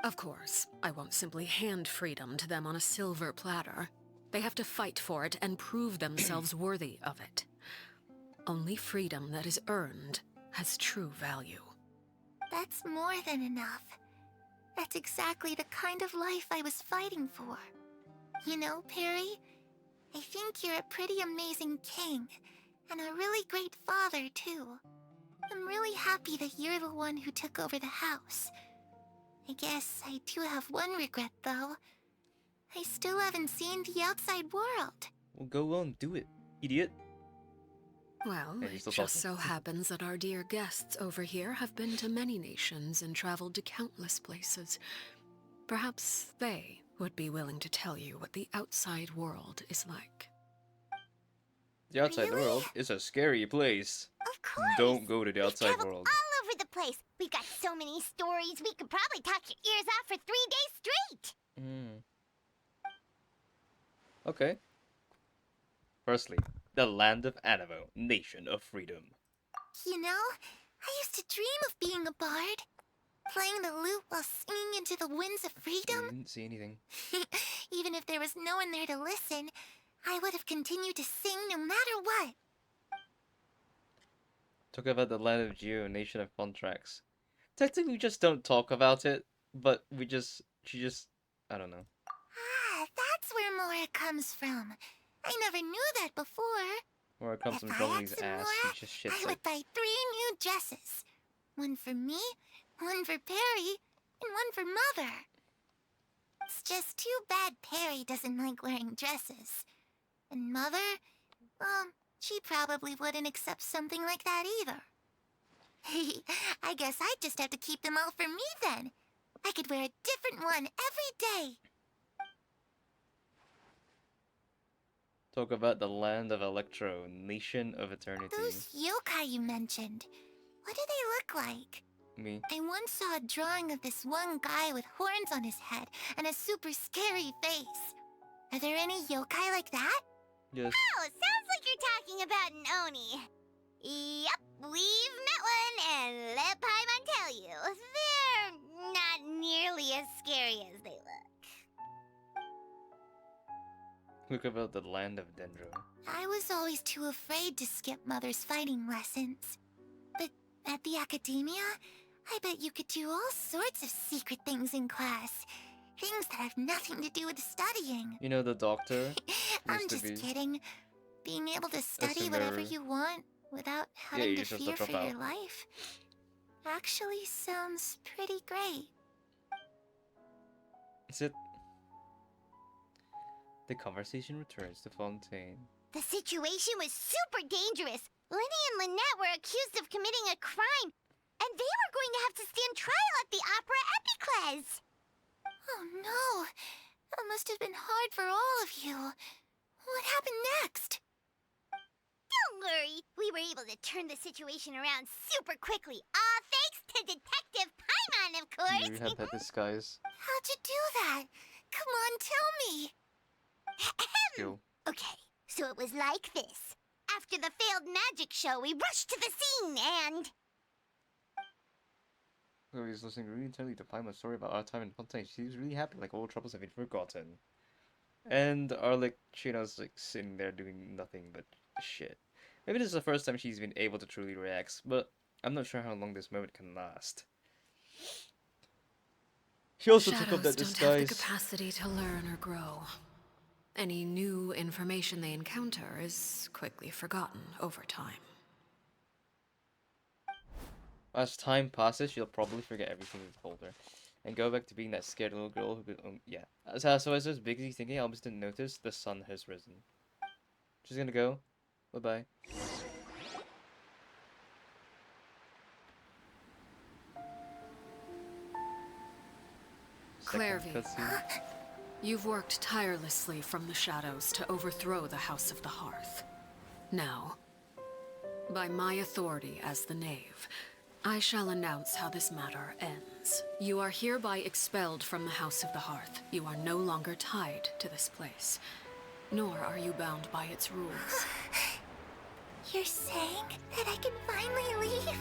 S4: Of course, I won't simply hand freedom to them on a silver platter. They have to fight for it and prove themselves worthy of it. Only freedom that is earned has true value.
S1: That's more than enough. That's exactly the kind of life I was fighting for. You know, Perry, I think you're a pretty amazing king, and a really great father, too. I'm really happy that you're the one who took over the house. I guess I do have one regret, though. I still haven't seen the outside world.
S2: Well, go on, do it, idiot.
S4: Well,
S2: Hey,
S4: it
S2: you're still
S4: just
S2: talking.
S4: so happens that our dear guests over here have been to many nations and traveled to countless places. Perhaps they would be willing to tell you what the outside world is like.
S2: The outside
S1: Really?
S2: world is a scary place.
S1: Of course.
S2: Don't go to the
S1: We've
S2: outside
S1: traveled
S2: world.
S1: all over the place. We've got so many stories, we could probably talk your ears off for 3 days straight.
S2: Okay. Firstly, the land of Anavo, nation of freedom.
S1: You know, I used to dream of being a bard. Playing the lute while singing into the winds of
S2: You
S1: freedom.
S2: didn't see anything.
S1: Even if there was no one there to listen, I would have continued to sing no matter what.
S2: Talk about the land of Geo, nation of contracts. Technically, we just don't talk about it, but she just, I don't know.
S1: Ah, that's where Mora comes from. I never knew that before.
S2: Where it comes
S1: If
S2: from
S1: I
S2: Jolly's
S1: had some
S2: ass,
S1: Mora,
S2: he just shits
S1: I
S2: it.
S1: would buy 3 new dresses. One for me, one for Perry, and one for Mother. It's just too bad Perry doesn't like wearing dresses. And Mother, well, she probably wouldn't accept something like that either. I guess I'd just have to keep them all for me then. I could wear a different one every day.
S2: Talk about the land of Electro, nation of eternity.
S1: Those yokai you mentioned, what do they look like?
S2: Me.
S1: I once saw a drawing of this one guy with horns on his head and a super scary face. Are there any yokai like that?
S2: Yes.
S1: Oh, sounds like you're talking about an Oni. Yep, we've met one, and let Paimon tell you, they're not nearly as scary as they look.
S2: Talk about the land of Dendro.
S1: I was always too afraid to skip Mother's fighting lessons. But at the academia, I bet you could do all sorts of secret things in class. Things that have nothing to do with studying.
S2: You know the doctor?
S1: I'm
S2: used to
S1: just
S2: be
S1: kidding. Being able to study
S2: similar-
S1: whatever you want without having
S2: you
S1: to
S2: just
S1: fear
S2: drop
S1: for your
S2: out.
S1: life actually sounds pretty great.
S2: Is it? The conversation returns to Fontaine.
S1: The situation was super dangerous. Lenny and Lynette were accused of committing a crime, and they were going to have to stand trial at the Opera Epicles. Oh no, that must have been hard for all of you. What happened next? Don't worry, we were able to turn the situation around super quickly, all thanks to Detective Paimon, of course.
S2: You had that disguise.
S1: How'd you do that? Come on, tell me.
S2: Skill.
S1: Okay, so it was like this. After the failed magic show, we rushed to the scene and...
S2: So he's listening really intently to Paimon's story about our time in Fontaine. She was really happy, like all troubles have been forgotten. And Arlecchino's like sitting there doing nothing but shit. Maybe this is the first time she's been able to truly relax, but I'm not sure how long this moment can last. She also took off
S4: Shadows
S2: that
S4: don't have the
S2: disguise.
S4: capacity to learn or grow. Any new information they encounter is quickly forgotten over time.
S2: As time passes, she'll probably forget everything we've told her, and go back to being that scared little girl who could. Yeah. So as I was busy thinking, I almost didn't notice the sun has risen. She's gonna go. Bye bye.
S4: Clairvy, you've worked tirelessly from the shadows to overthrow the House of the Hearth. Now, by my authority as the Knave, I shall announce how this matter ends. You are hereby expelled from the House of the Hearth. You are no longer tied to this place, nor are you bound by its rules.
S1: You're saying that I can finally leave?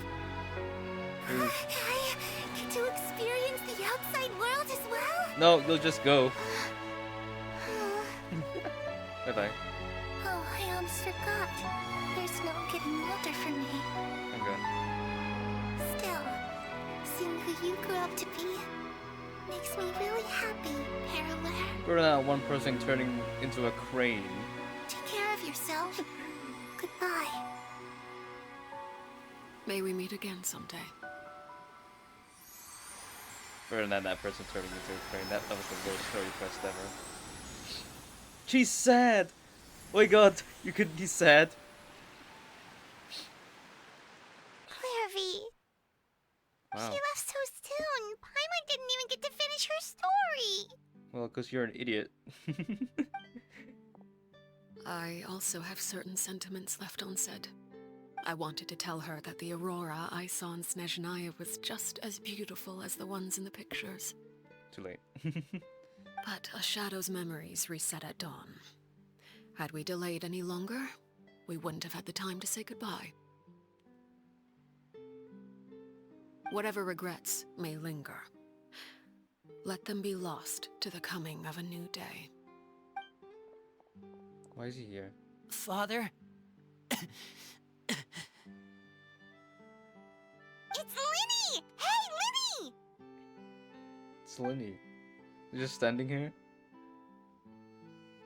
S1: I get to experience the outside world as well?
S2: No, you'll just go. Bye bye.
S1: Oh, I almost forgot. There's no getting older for me.
S2: I'm good.
S1: Still, seeing who you grew up to be makes me really happy, Parallel.
S2: Better than that one person turning into a crane.
S1: Take care of yourself. Goodbye.
S4: May we meet again someday.
S2: Better than that person turning into a crane. That was the worst story quest ever. She's sad! Oh my god, you could be sad.
S1: Clairvy.
S2: Wow.
S1: She left so soon. Paimon didn't even get to finish her story.
S2: Well, because you're an idiot.
S4: I also have certain sentiments left unsaid. I wanted to tell her that the aurora I saw in Snezhnaya was just as beautiful as the ones in the pictures.
S2: Too late.
S4: But a shadow's memories reset at dawn. Had we delayed any longer, we wouldn't have had the time to say goodbye. Whatever regrets may linger, let them be lost to the coming of a new day.
S2: Why is he here?
S3: Father?
S1: It's Linny! Hey, Linny!
S2: It's Linny. He's just standing here.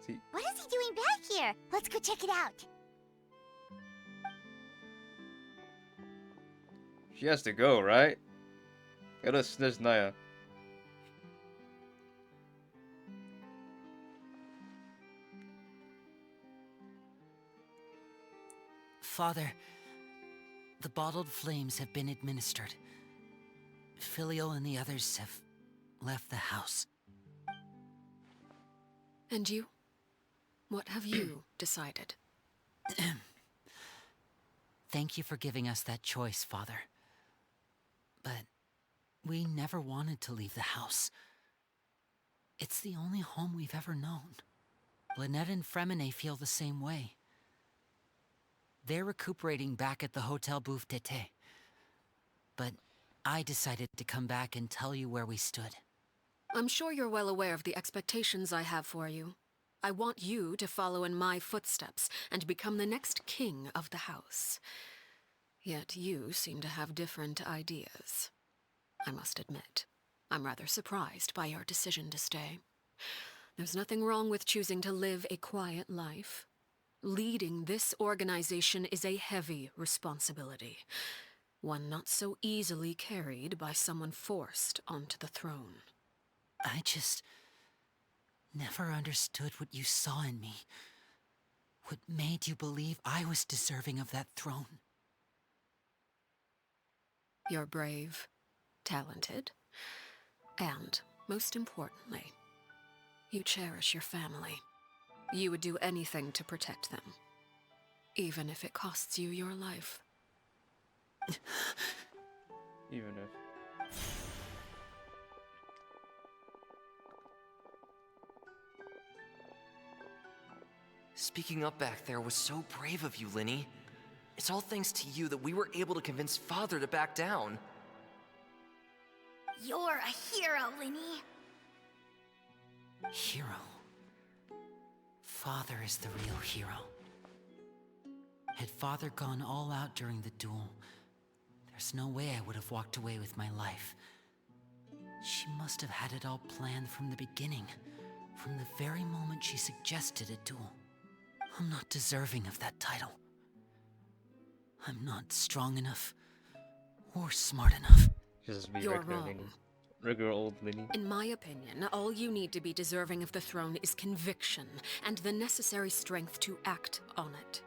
S2: See,
S1: What is he doing back here? Let's go check it out.
S2: she has to go, right? Go to Snezhnaya.
S3: Father, the bottled flames have been administered. Filio and the others have left the house.
S4: And you? What have you decided?
S3: Thank you for giving us that choice, Father. But we never wanted to leave the house. It's the only home we've ever known. Lynette and Fremine feel the same way. They're recuperating back at the Hotel Bouffe d'été. But I decided to come back and tell you where we stood.
S4: I'm sure you're well aware of the expectations I have for you. I want you to follow in my footsteps and become the next king of the house. Yet you seem to have different ideas. I must admit, I'm rather surprised by your decision to stay. There's nothing wrong with choosing to live a quiet life. Leading this organization is a heavy responsibility, one not so easily carried by someone forced onto the throne.
S3: I just never understood what you saw in me. What made you believe I was deserving of that throne?
S4: You're brave, talented, and, most importantly, you cherish your family. You would do anything to protect them, even if it costs you your life.
S2: Even if.
S5: Speaking up back there was so brave of you, Linny. It's all thanks to you that we were able to convince Father to back down.
S1: You're a hero, Linny.
S3: Hero. Father is the real hero. Had Father gone all out during the duel, there's no way I would have walked away with my life. She must have had it all planned from the beginning, From the very moment she suggested a duel, I'm not deserving of that title. I'm not strong enough or smart enough.
S2: Just be
S4: You're
S2: regular
S4: wrong.
S2: Lenny. Regular old Lenny.
S4: In my opinion, all you need to be deserving of the throne is conviction and the necessary strength to act on it.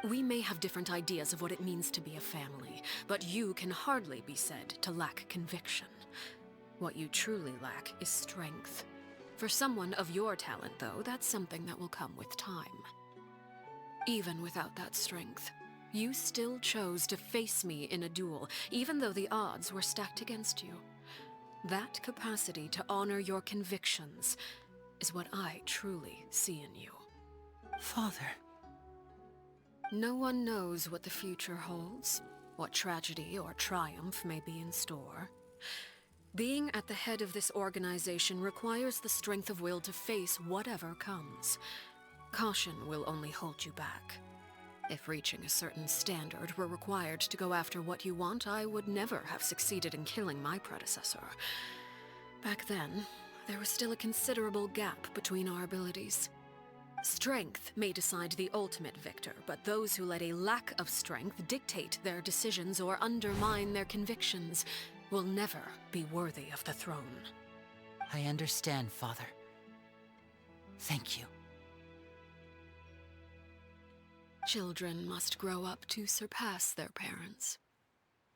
S4: We may have different ideas of what it means to be a family, but you can hardly be said to lack conviction. What you truly lack is strength. For someone of your talent, though, that's something that will come with time. Even without that strength, you still chose to face me in a duel, even though the odds were stacked against you. That capacity to honor your convictions is what I truly see in you.
S3: Father.
S4: No one knows what the future holds, what tragedy or triumph may be in store. Being at the head of this organization requires the strength of will to face whatever comes. Caution will only hold you back. If reaching a certain standard were required to go after what you want, I would never have succeeded in killing my predecessor. Back then, there was still a considerable gap between our abilities. Strength may decide the ultimate victor, but those who let a lack of strength dictate their decisions or undermine their convictions will never be worthy of the throne.
S3: I understand, Father. Thank you.
S4: Children must grow up to surpass their parents.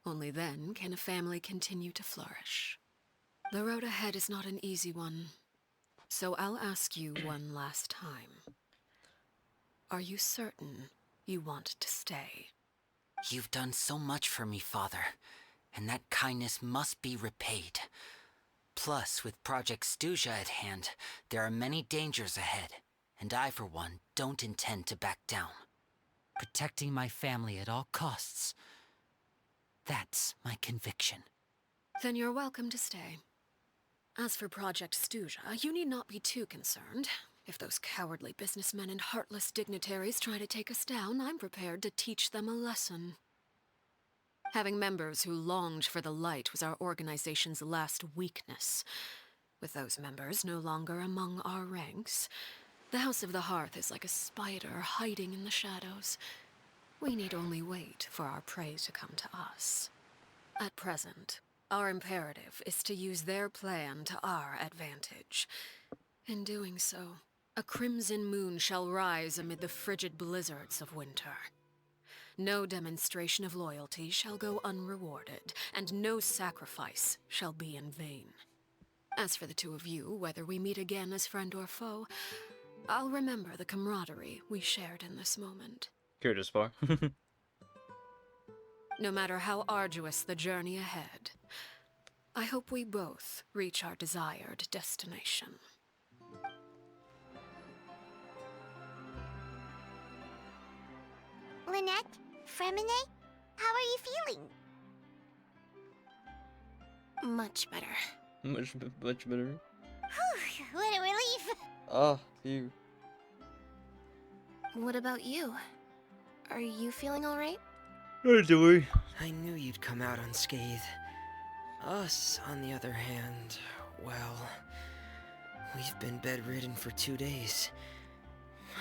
S4: Only then can a family continue to flourish. The road ahead is not an easy one, so I'll ask you one last time. Are you certain you want to stay?
S3: You've done so much for me, Father, and that kindness must be repaid. Plus, with Project Stuja at hand, there are many dangers ahead, and I, for one, don't intend to back down. Protecting my family at all costs. That's my conviction.
S4: Then you're welcome to stay. As for Project Stuja, you need not be too concerned. If those cowardly businessmen and heartless dignitaries try to take us down, I'm prepared to teach them a lesson. Having members who longed for the light was our organization's last weakness. With those members no longer among our ranks, the House of the Hearth is like a spider hiding in the shadows. We need only wait for our prey to come to us. At present, our imperative is to use their plan to our advantage. In doing so, a crimson moon shall rise amid the frigid blizzards of winter. No demonstration of loyalty shall go unrewarded, and no sacrifice shall be in vain. As for the two of you, whether we meet again as friend or foe, I'll remember the camaraderie we shared in this moment.
S2: Carried this far.
S4: No matter how arduous the journey ahead, I hope we both reach our desired destination.
S1: Lynette? Fremine? How are you feeling?
S9: Much better.
S2: much better.
S1: Whew, what a relief!
S2: Ah, you.
S9: What about you? Are you feeling alright?
S2: Oh, Joey.
S8: I knew you'd come out unscathed. Us, on the other hand, well, we've been bedridden for 2 days.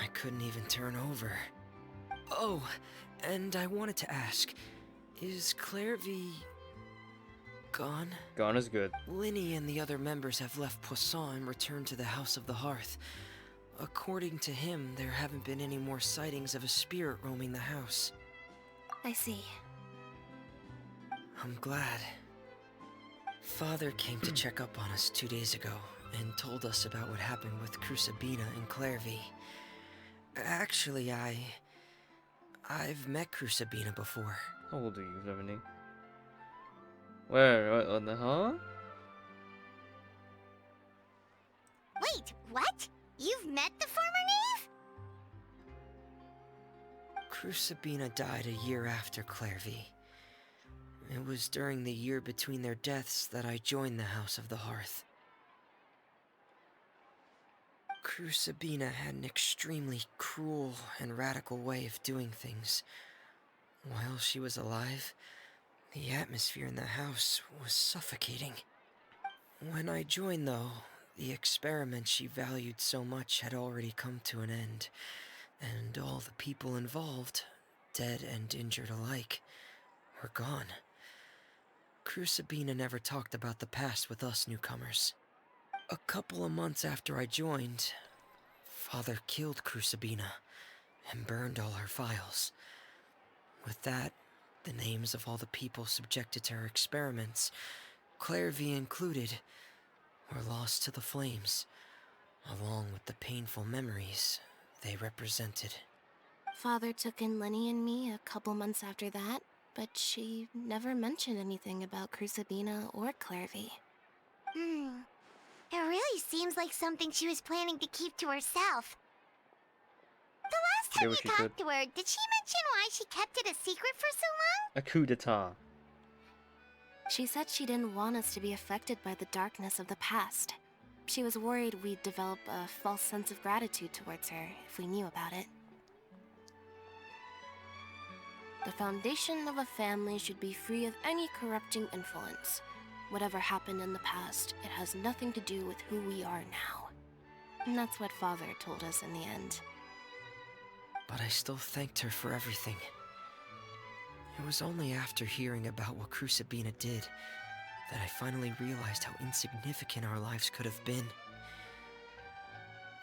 S8: I couldn't even turn over. Oh, and I wanted to ask, is Clairvy gone?
S2: Gone is good.
S8: Linny and the other members have left Poisson and returned to the House of the Hearth. According to him, there haven't been any more sightings of a spirit roaming the house.
S9: I see.
S8: I'm glad. Father came to check up on us 2 days ago and told us about what happened with Crucibina and Clairvy. Actually, I've met Crucibina before.
S2: How old are you, Lemonade? Where? What? Huh?
S1: Wait, what? You've met the former knave?
S8: Crucibina died a year after Clairvy. It was during the year between their deaths that I joined the House of the Hearth. Crucibina had an extremely cruel and radical way of doing things. While she was alive, the atmosphere in the house was suffocating. When I joined, though, The experiment she valued so much had already come to an end, and all the people involved, dead and injured alike, were gone. Crucibina never talked about the past with us newcomers. A couple of months after I joined, Father killed Crucibina and burned all her files. With that, the names of all the people subjected to her experiments, Clairvy included, were lost to the flames, along with the painful memories they represented.
S9: Father took in Lenny and me a couple months after that, but she never mentioned anything about Crucibina or Clairvy.
S1: It really seems like something she was planning to keep to herself. The last
S2: Did
S1: time
S2: what
S1: you
S2: she could.
S1: talked to her, did she mention why she kept it a secret for so long?
S2: A coup d'etat.
S9: She said she didn't want us to be affected by the darkness of the past. She was worried we'd develop a false sense of gratitude towards her if we knew about it. The foundation of a family should be free of any corrupting influence. Whatever happened in the past, it has nothing to do with who we are now. And that's what Father told us in the end.
S8: But I still thanked her for everything. It was only after hearing about what Crucibina did that I finally realized how insignificant our lives could have been.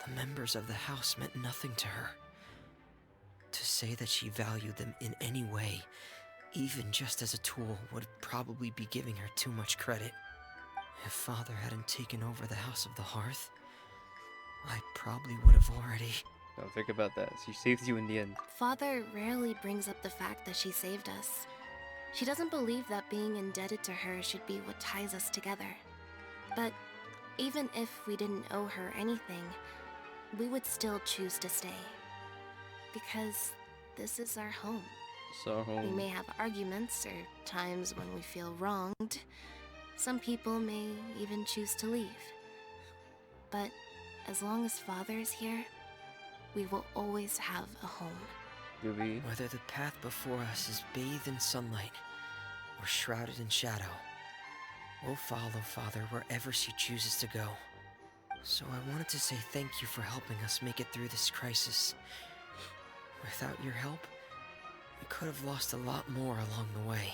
S8: The members of the house meant nothing to her. To say that she valued them in any way, even just as a tool, would probably be giving her too much credit. If Father hadn't taken over the House of the Hearth, I probably would have already...
S2: Now think about that. She saved you in the end.
S9: Father rarely brings up the fact that she saved us. She doesn't believe that being indebted to her should be what ties us together. But even if we didn't owe her anything, we would still choose to stay. Because this is our home.
S2: So
S9: We may have arguments or times when we feel wronged. Some people may even choose to leave. But as long as Father is here, we will always have a home.
S2: do we?
S8: Whether the path before us is bathed in sunlight or shrouded in shadow, we'll follow Father wherever she chooses to go. So I wanted to say thank you for helping us make it through this crisis. Without your help, we could have lost a lot more along the way.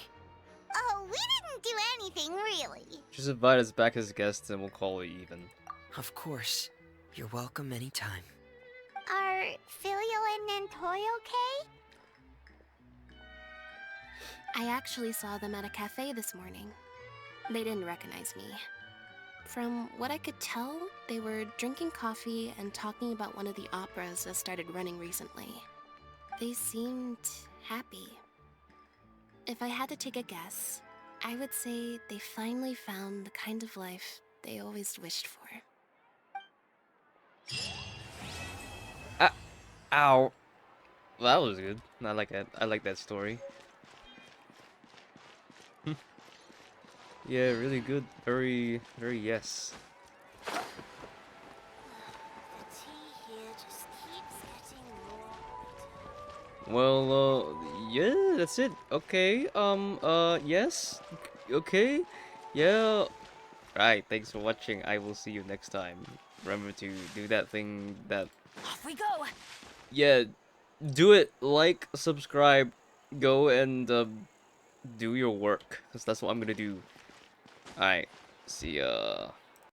S1: Oh, we didn't do anything, really.
S2: Just invite us back as guests and we'll call it even.
S8: Of course, you're welcome anytime.
S1: Are Filio and Nantoy okay?
S9: I actually saw them at a cafe this morning. They didn't recognize me. From what I could tell, they were drinking coffee and talking about one of the operas that started running recently. They seemed happy. If I had to take a guess, I would say they finally found the kind of life they always wished for.
S2: Ow. Well, that was good. I like that. I like that story. Yeah, really good. Very, very yes.
S1: The tea here just keeps getting more
S2: Well, yeah, that's it. Okay, yes. Okay. Yeah. Right, thanks for watching. I will see you next time. Remember to do that thing that...
S6: Off we go!
S2: Yeah, do it. Like, subscribe, go and, do your work. Because that's what I'm gonna do. Alright, see ya.